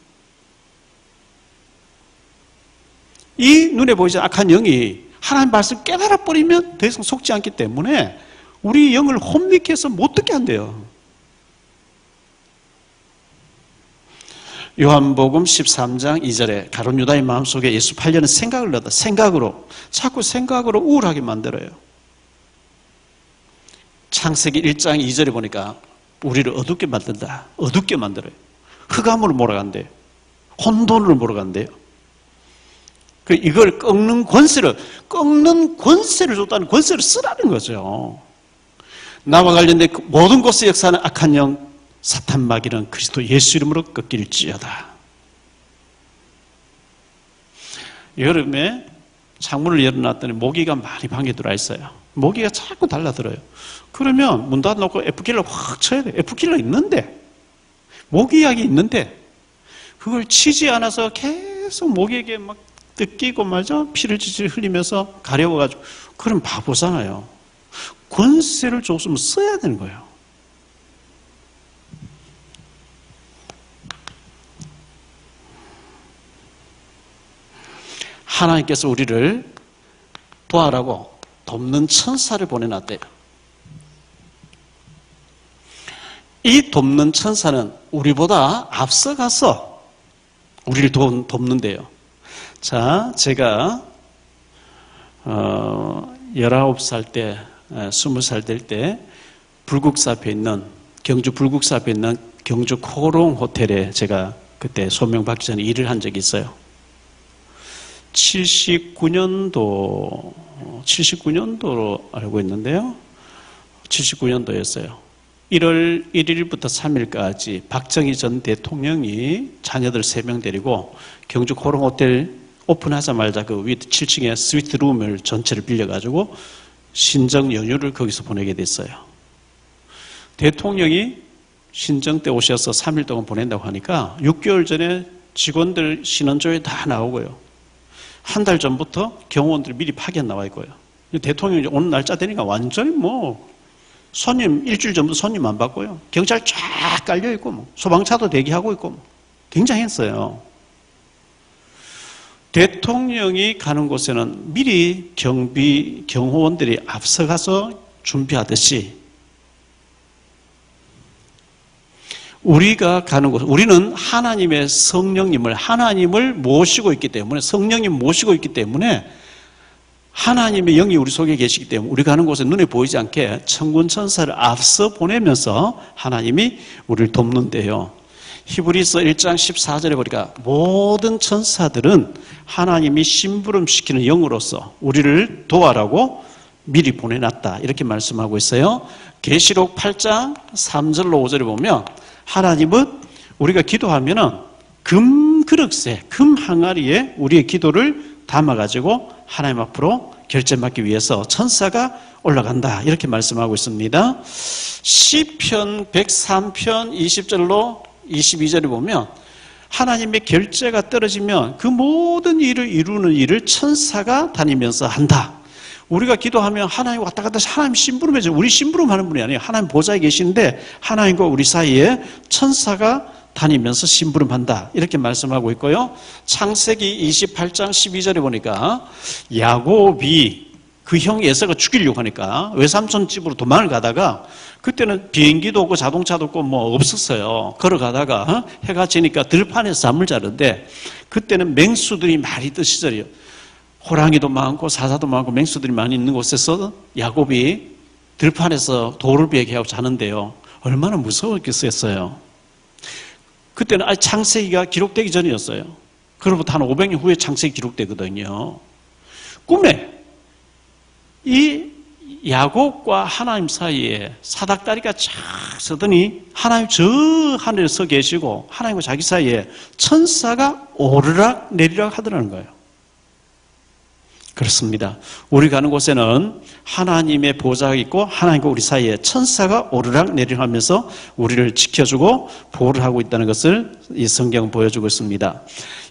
이 눈에 보이지 않는 악한 영이 하나님 말씀 깨달아 버리면 더 이상 속지 않기 때문에 우리 영을 혼미케 해서 못 듣게 한대요. 요한복음 13장 2절에 가룟 유다의 마음속에 예수 팔려는 생각을 넣다. 자꾸 생각으로 우울하게 만들어요. 창세기 1장 2절에 보니까 우리를 어둡게 만든다. 어둡게 만들어요. 흑암으로 몰아간대요. 혼돈으로 몰아간대요. 이걸 꺾는 권세를 줬다는, 권세를 쓰라는 거죠. 나와 관련된 모든 곳에 역사하는 악한 영, 사탄 마귀는 그리스도 예수 이름으로 꺾일지어다. 여름에 창문을 열어놨더니 모기가 많이 방에 들어와 있어요. 모기가 자꾸 달라들어요. 그러면 문 닫아놓고 F킬러 확 쳐야 돼. F킬러 있는데, 모기약이 있는데 그걸 치지 않아서 계속 모기에게 막 뜯기고 말죠. 피를 질질 흘리면서 가려워가지고, 그럼 바보잖아요. 권세를 줬으면 써야 되는 거예요. 하나님께서 우리를 부활하고 돕는 천사를 보내놨대요. 이 돕는 천사는 우리보다 앞서가서 우리를 돕는데요. 자, 제가 19살 때, 20살 될 때 불국사 앞에 있는, 경주 불국사 앞에 있는 경주 코롱 호텔에 제가 그때 소명받기 전에 일을 한 적이 있어요. 79년도로 알고 있는데요. 79년도였어요. 1월 1일부터 3일까지 박정희 전 대통령이 자녀들 3명 데리고 경주 코롱 호텔 오픈하자마자 그 위 7층에 스위트룸을 전체를 빌려가지고 신정 연휴를 거기서 보내게 됐어요. 대통령이 신정 때 오셔서 3일 동안 보낸다고 하니까 6개월 전에 직원들 신원조회 다 나오고요. 한 달 전부터 경호원들이 미리 파견 나와 있고요. 대통령이 오는 날짜 되니까 완전히 손님 일주일 전부터 손님 안 받고요. 경찰 쫙 깔려 있고 소방차도 대기하고 있고 굉장했어요. 대통령이 가는 곳에는 미리 경호원들이 앞서가서 준비하듯이 우리가 가는 곳, 우리는 하나님의 하나님을 모시고 있기 때문에, 성령님 모시고 있기 때문에 하나님의 영이 우리 속에 계시기 때문에 우리 가는 곳에 눈에 보이지 않게 천군 천사를 앞서 보내면서 하나님이 우리를 돕는데요. 히브리서 1장 14절에 보니까 모든 천사들은 하나님이 심부름시키는 영으로서 우리를 도와라고 미리 보내놨다. 이렇게 말씀하고 있어요. 계시록 8장 3절로 5절에 보면 하나님은 우리가 기도하면은 금 그릇에, 금 항아리에 우리의 기도를 담아가지고 하나님 앞으로 결제받기 위해서 천사가 올라간다. 이렇게 말씀하고 있습니다. 시편 103편 20절로 22절에 보면 하나님의 결제가 떨어지면 그 모든 일을 이루는 일을 천사가 다니면서 한다. 우리가 기도하면 하나님 왔다 갔다 하나님 심부름해줘. 우리 심부름하는 분이 아니에요. 하나님 보좌에 계신데 하나님과 우리 사이에 천사가 다니면서 심부름한다. 이렇게 말씀하고 있고요. 창세기 28장 12절에 보니까 야곱이 그 형 에서가 죽이려고 하니까 외삼촌 집으로 도망을 가다가 그때는 비행기도 없고 자동차도 없고 없었어요. 걸어가다가 해가 지니까 들판에서 잠을 자는데 그때는 맹수들이 많이 있던 시절이에요. 호랑이도 많고 사자도 많고 맹수들이 많이 있는 곳에서 야곱이 들판에서 돌을 베개하고 자는데요. 얼마나 무서웠겠어요. 그때는 아직 창세기가 기록되기 전이었어요. 그로부터 한 500년 후에 창세기 기록되거든요. 꿈에 이 야곱과 하나님 사이에 사닥다리가 쫙 서더니 하나님 저 하늘에 서 계시고 하나님과 자기 사이에 천사가 오르락 내리락 하더라는 거예요. 그렇습니다. 우리 가는 곳에는 하나님의 보좌가 있고 하나님과 우리 사이에 천사가 오르락 내리락 하면서 우리를 지켜주고 보호를 하고 있다는 것을 이 성경은 보여주고 있습니다.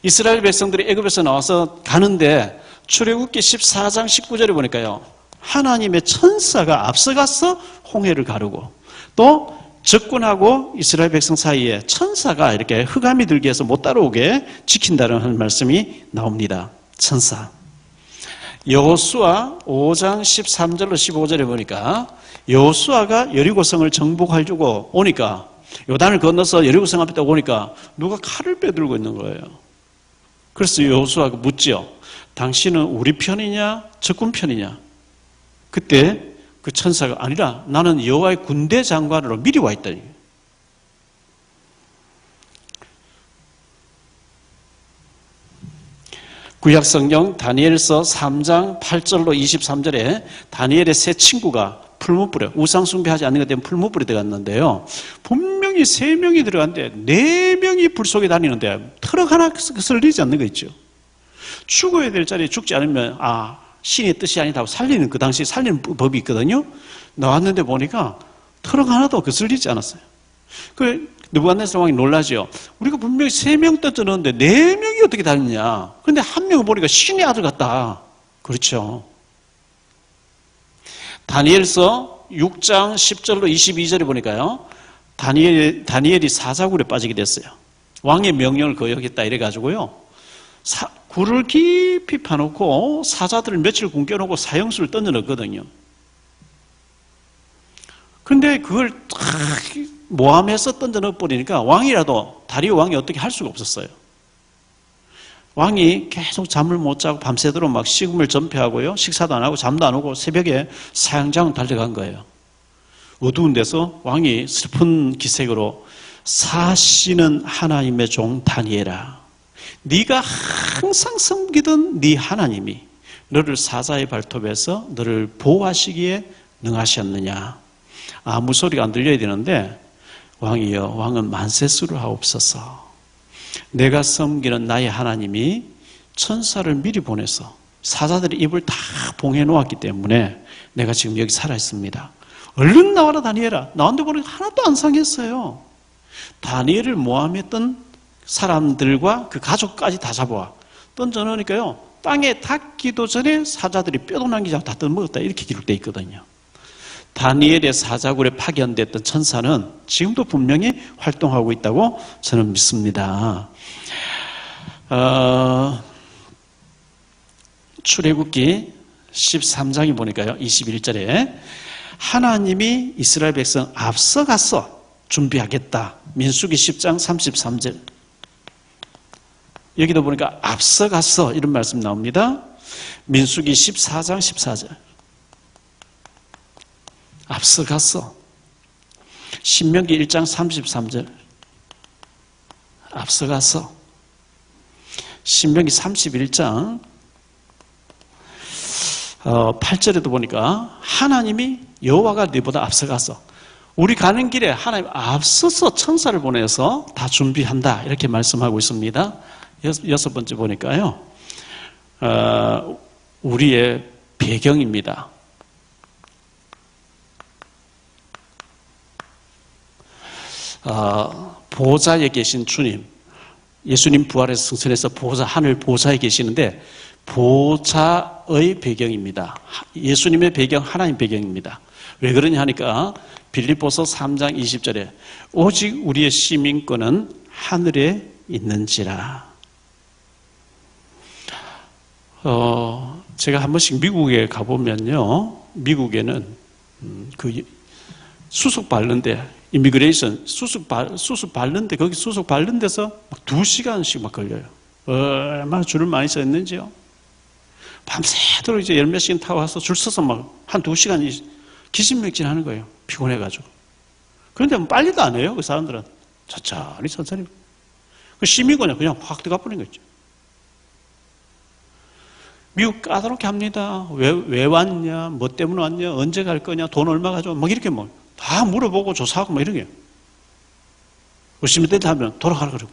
이스라엘 백성들이 애굽에서 나와서 가는데 출애굽기 14장 19절에 보니까요. 하나님의 천사가 앞서가서 홍해를 가르고 또 적군하고 이스라엘 백성 사이에 천사가 이렇게 흑암이 들게 해서 못 따라오게 지킨다는 말씀이 나옵니다. 천사. 여호수아 5장 13절로 15절에 보니까 여호수아가 여리고성을 정복하려고 오니까 요단을 건너서 여리고성 앞에 딱 오니까 누가 칼을 빼들고 있는 거예요. 그래서 여호수아가 묻지요. 당신은 우리 편이냐 적군 편이냐? 그때 그 천사가 아니라 나는 여호와의 군대 장관으로 미리 와 있다니. 구약성경 다니엘서 3장 8절로 23절에 다니엘의 세 친구가 풀무불에 우상숭배하지 않는 것 때문에 풀무불에 들어갔는데요. 분명히 3명이 들어갔는데 4명이 불 속에 다니는데 트럭 하나 거슬리지 않는 거 있죠. 죽어야 될 자리에 죽지 않으면 신의 뜻이 아니다고 살리는 그 당시에 살리는 법이 있거든요. 나왔는데 보니까 트럭 하나도 거슬리지 않았어요. 그 느부갓네살 왕이 놀라죠. 우리가 분명히 3명 던져놓는데 4명이 어떻게 다녔냐. 그런데 한 명을 보니까 신의 아들 같다. 그렇죠. 다니엘서 6장 10절로 22절에 보니까요. 다니엘이 사자굴에 빠지게 됐어요. 왕의 명령을 거역했다 이래가지고요. 굴을 깊이 파놓고 사자들을 며칠 굶겨놓고 사형수를 던져넣거든요. 그런데 그걸 모함해서 던져넣어버리니까 왕이라도 다리오 왕이 어떻게 할 수가 없었어요. 왕이 계속 잠을 못 자고 밤새도록 막 식음을 전폐하고요. 식사도 안 하고 잠도 안 오고 새벽에 사형장을 달려간 거예요. 어두운 데서 왕이 슬픈 기색으로 사시는 하나님의 종 다니엘아, 네가 항상 섬기던 네 하나님이 너를 사자의 발톱에서 너를 보호하시기에 능하셨느냐. 아무 소리가 안 들려야 되는데 왕이여 왕은 만세수를 하옵소서. 내가 섬기는 나의 하나님이 천사를 미리 보내서 사자들이 입을 다 봉해 놓았기 때문에 내가 지금 여기 살아있습니다. 얼른 나와라 다니엘아. 나왔는데 보니까 하나도 안 상했어요. 다니엘을 모함했던 사람들과 그 가족까지 다 잡아와 던져놓으니까요, 땅에 닿기도 전에 사자들이 뼈도 남기지 않고 다 뜯어먹었다, 이렇게 기록되어 있거든요. 다니엘의 사자굴에 파견됐던 천사는 지금도 분명히 활동하고 있다고 저는 믿습니다. 출애굽기 13장에 보니까요, 21절에 하나님이 이스라엘 백성 앞서가서 준비하겠다. 민수기 10장 33절. 여기도 보니까 앞서가서 이런 말씀 나옵니다. 민수기 14장 14절. 앞서가서. 신명기 1장 33절. 앞서가서. 신명기 31장 8절에도 보니까 하나님이 여호와가 너보다 앞서가서, 우리 가는 길에 하나님 앞서서 천사를 보내서 다 준비한다, 이렇게 말씀하고 있습니다. 여섯 번째 보니까요, 우리의 배경입니다. 보좌에 계신 주님, 예수님 부활해서 승천해서 하늘 보좌에 계시는데 보좌의 배경입니다. 예수님의 배경, 하나님 배경입니다. 왜 그러냐 하니까 빌립보서 3장 20절에 오직 우리의 시민권은 하늘에 있는지라. 제가 한 번씩 미국에 가보면요, 미국에는 그 수속 밟는데, 이미그레이션 수속 밟는데, 거기 수속 밟는 데서 막 2시간씩 막 걸려요. 얼마나 줄을 많이 서 있는지요. 밤새도록 이제 열몇 시간 타고 와서 줄 서서 막 한 2시간 기진맥진 하는 거예요. 피곤해가지고. 그런데 뭐 빨리도 안 해요, 그 사람들은. 천천히. 그 시민권이 그냥 확 들어가 버린 거죠. 미국 까다롭게 합니다. 왜 왔냐, 뭐 때문에 왔냐, 언제 갈 거냐, 돈 얼마 가져와, 막 이렇게 뭐 다 물어보고 조사하고 막 이런 게. 의심이 된다 하면 돌아가라 그러고.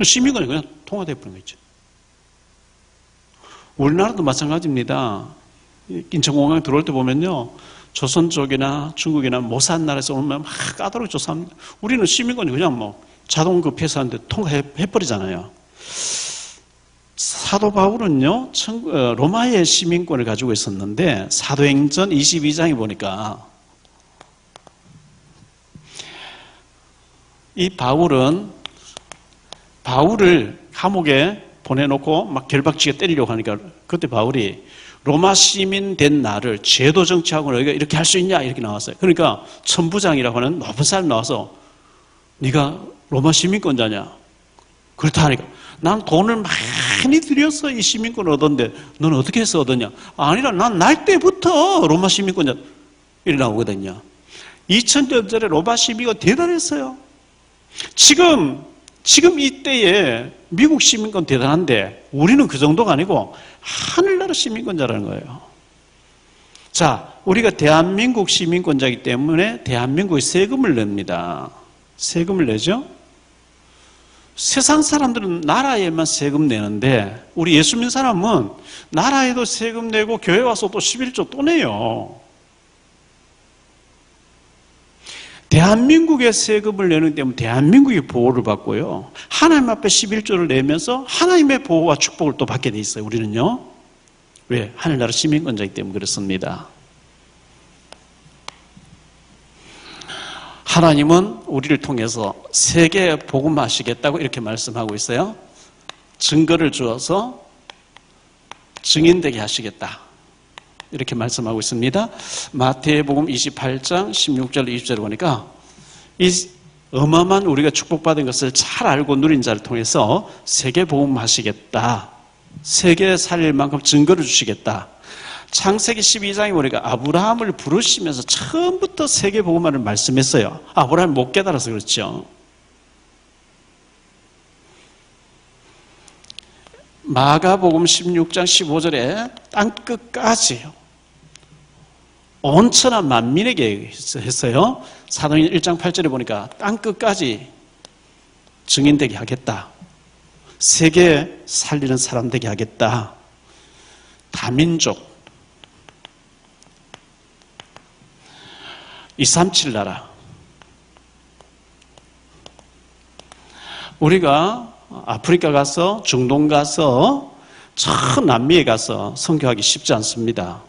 시민권이 그냥 통화돼 버린 거 있죠. 우리나라도 마찬가지입니다. 인천공항에 들어올 때 보면요, 조선 쪽이나 중국이나 모산 나라에서 오면 막 까다롭게 조사합니다. 우리는 시민권이 그냥 뭐 자동급 회사인데 통과해버리잖아요. 사도 바울은요, 로마의 시민권을 가지고 있었는데 사도행전 22장에 보니까 이 바울을 감옥에 보내놓고 막 결박지게 때리려고 하니까 그때 바울이 로마 시민 된 나를 제도 정치하고 너희가 이렇게 할 수 있냐, 이렇게 나왔어요. 그러니까 천부장이라고 하는 높은 사람이 나와서 네가 로마 시민권자냐? 그렇다 하니까 난 돈을 많이 들여서 이 시민권을 얻었는데 너는 어떻게 해서 얻었냐? 아니라 난 날 때부터 로마 시민권자 이렇게 나오거든요. 2000년 전에 로마 시민권 대단했어요. 지금 이때에 미국 시민권 대단한데 우리는 그 정도가 아니고 하늘나라 시민권자라는 거예요. 자, 우리가 대한민국 시민권자이기 때문에 대한민국에 세금을 냅니다. 세금을 내죠? 세상 사람들은 나라에만 세금 내는데 우리 예수 믿는 사람은 나라에도 세금 내고 교회 와서 또 11조 또 내요. 대한민국에 세금을 내는 때문에 대한민국이 보호를 받고요, 하나님 앞에 11조를 내면서 하나님의 보호와 축복을 또 받게 돼 있어요. 우리는요. 왜? 하늘나라 시민권자이기 때문에 그렇습니다. 하나님은 우리를 통해서 세계에 복음하시겠다고 이렇게 말씀하고 있어요. 증거를 주어서 증인되게 하시겠다, 이렇게 말씀하고 있습니다. 마태복음 28장 16절 20절을 보니까 이 어마어마한 우리가 축복받은 것을 잘 알고 누린 자를 통해서 세계 복음하시겠다, 세계에 살릴 만큼 증거를 주시겠다. 창세기 12장에 보니까 아브라함을 부르시면서 처음부터 세계 복음화를 말씀했어요. 아브라함이 못 깨달아서 그렇죠. 마가복음 16장 15절에 땅끝까지요, 온천한 만민에게 했어요. 사도행전 1장 8절에 보니까 땅끝까지 증인되게 하겠다. 세계 살리는 사람 되게 하겠다. 다민족, 237 나라. 우리가 아프리카 가서, 중동 가서, 저 남미에 가서 선교하기 쉽지 않습니다.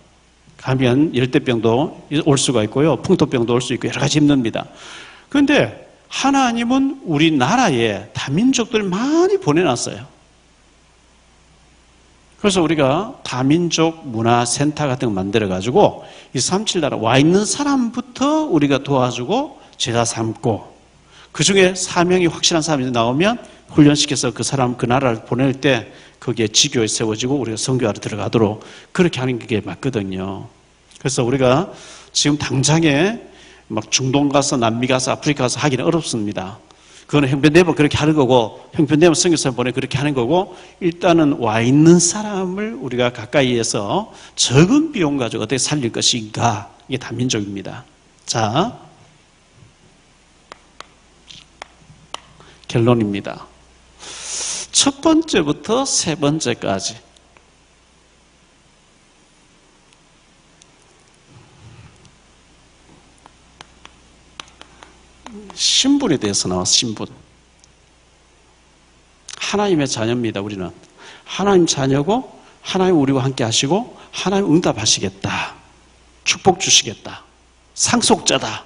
가면 열대병도 올 수가 있고요. 풍토병도 올 수 있고 여러 가지 힘듭니다. 그런데 하나님은 우리나라에 다민족들 많이 보내놨어요. 그래서 우리가 다민족 문화센터 같은 거 만들어가지고 이 37 나라 와 있는 사람부터 우리가 도와주고 제자 삼고 그 중에 사명이 확실한 사람이 나오면 훈련시켜서 그 사람 그 나라를 보낼 때 거기에 지교에 세워지고 우리가 선교하러 들어가도록 그렇게 하는 게 맞거든요. 그래서 우리가 지금 당장에 막 중동 가서 남미 가서 아프리카 가서 하기는 어렵습니다. 그거는 형편되면 그렇게 하는 거고 형편되면 선교사를 보내 그렇게 하는 거고 일단은 와 있는 사람을 우리가 가까이에서 적은 비용 가지고 어떻게 살릴 것인가 이게 다민족입니다. 자, 결론입니다. 첫 번째부터 세 번째까지 신분에 대해서 나왔어. 신분. 하나님의 자녀입니다. 우리는 하나님 자녀고 하나님 우리와 함께 하시고 하나님 응답하시겠다. 축복 주시겠다. 상속자다.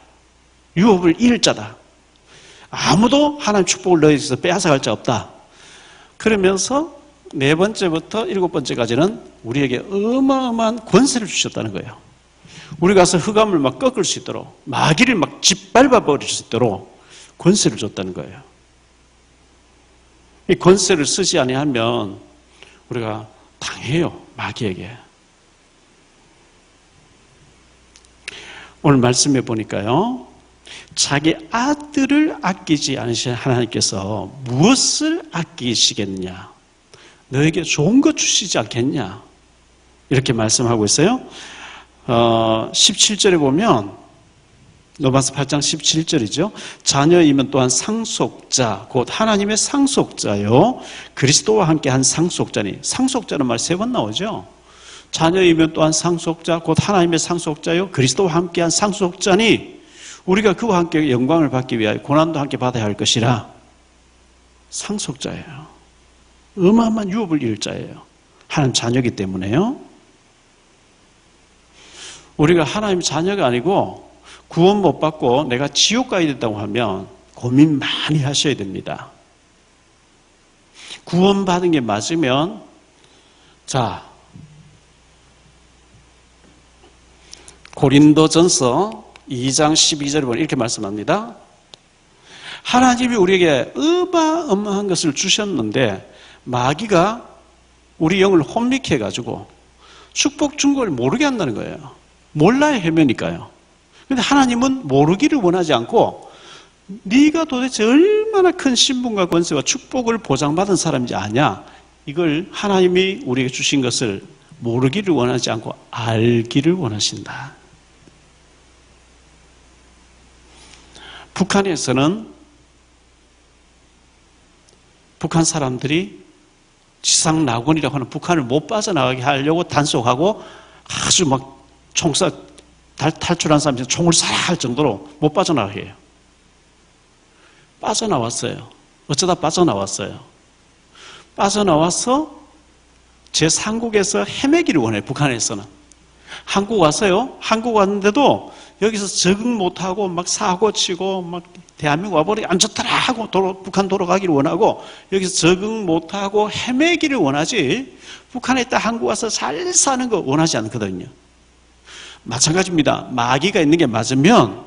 유업을 잃을 자다. 아무도 하나님 축복을 너희에게서 빼앗아갈 자 없다. 그러면서 네 번째부터 일곱 번째까지는 우리에게 어마어마한 권세를 주셨다는 거예요. 우리 가서 흑암을 막 꺾을 수 있도록 마귀를 막 짓밟아 버릴 수 있도록 권세를 줬다는 거예요. 이 권세를 쓰지 아니하면 우리가 당해요. 마귀에게. 오늘 말씀해 보니까요. 자기 아들을 아끼지 않으신 하나님께서 무엇을 아끼시겠냐? 너에게 좋은 것 주시지 않겠냐? 이렇게 말씀하고 있어요. 17절에 보면 로마서 8장 17절이죠. 자녀이면 또한 상속자, 곧 하나님의 상속자요. 그리스도와 함께한 상속자니. 상속자는 말 세 번 나오죠. 자녀이면 또한 상속자, 곧 하나님의 상속자요. 그리스도와 함께한 상속자니. 우리가 그와 함께 영광을 받기 위하여 고난도 함께 받아야 할 것이라. 상속자예요. 어마어마한 유업을 잃을 자예요. 하나님 자녀이기 때문에요. 우리가 하나님 자녀가 아니고 구원 못 받고 내가 지옥 가야 된다고 하면 고민 많이 하셔야 됩니다. 구원 받은 게 맞으면 자 고린도전서 2장 12절에 보면 이렇게 말씀합니다. 하나님이 우리에게 어마어마한 것을 주셨는데 마귀가 우리 영을 혼미케 해가지고 축복 준 걸 모르게 한다는 거예요. 몰라야 헤매니까요. 그런데 하나님은 모르기를 원하지 않고 네가 도대체 얼마나 큰 신분과 권세와 축복을 보장받은 사람인지 아냐? 이걸 하나님이 우리에게 주신 것을 모르기를 원하지 않고 알기를 원하신다. 북한에서는 북한 사람들이 지상 낙원이라고 하는 북한을 못 빠져나가게 하려고 단속하고 아주 막 탈출한 사람이 총을 쏴야 할 정도로 못 빠져나가게 해요. 빠져나왔어요. 어쩌다 빠져나왔어요. 빠져나와서 제3국에서 헤매기를 원해요. 북한에서는. 한국 와서요. 한국 왔는데도 여기서 적응 못하고 막 사고치고 막 대한민국 와버리기 안 좋더라 하고 북한 돌아가기를 원하고 여기서 적응 못하고 헤매기를 원하지 북한에 있다 한국 와서 잘 사는 거 원하지 않거든요. 마찬가지입니다. 마귀가 있는 게 맞으면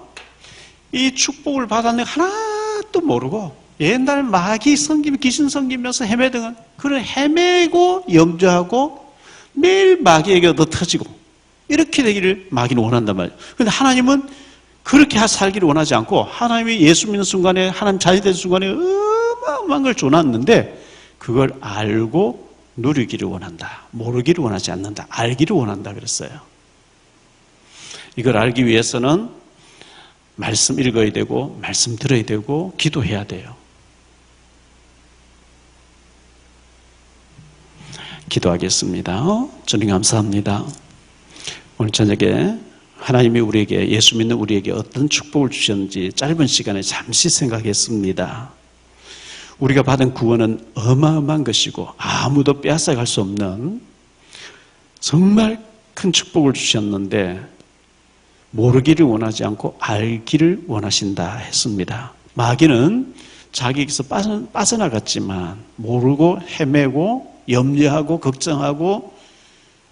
이 축복을 받았는 하나도 모르고 옛날 마귀 섬기며 귀신 섬기면서 헤매던 그런 헤매고 염려하고 매일 마귀에게 얻어 터지고 이렇게 되기를 마귀는 원한단 말이에요. 그런데 하나님은 그렇게 살기를 원하지 않고 하나님이 예수 믿는 순간에 하나님 자녀 된 순간에 어마어마한 걸 줘놨는데 그걸 알고 누리기를 원한다. 모르기를 원하지 않는다. 알기를 원한다 그랬어요. 이걸 알기 위해서는 말씀 읽어야 되고 말씀 들어야 되고 기도해야 돼요. 기도하겠습니다. 주님 감사합니다. 오늘 저녁에 하나님이 우리에게, 예수 믿는 우리에게 어떤 축복을 주셨는지 짧은 시간에 잠시 생각했습니다. 우리가 받은 구원은 어마어마한 것이고 아무도 빼앗아갈 수 없는 정말 큰 축복을 주셨는데 모르기를 원하지 않고 알기를 원하신다 했습니다. 마귀는 자기에게서 빠져나갔지만 모르고 헤매고 염려하고 걱정하고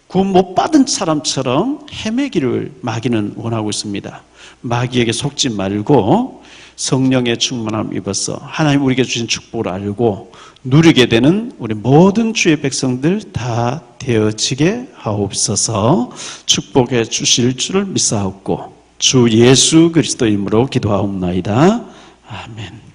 구원 못 받은 사람처럼 헤매기를 마귀는 원하고 있습니다. 마귀에게 속지 말고 성령의 충만함을 입어서 하나님 우리에게 주신 축복을 알고 누리게 되는 우리 모든 주의 백성들 다 되어지게 하옵소서. 축복해 주실 줄을 믿사옵고 주 예수 그리스도 이름으로 기도하옵나이다. 아멘.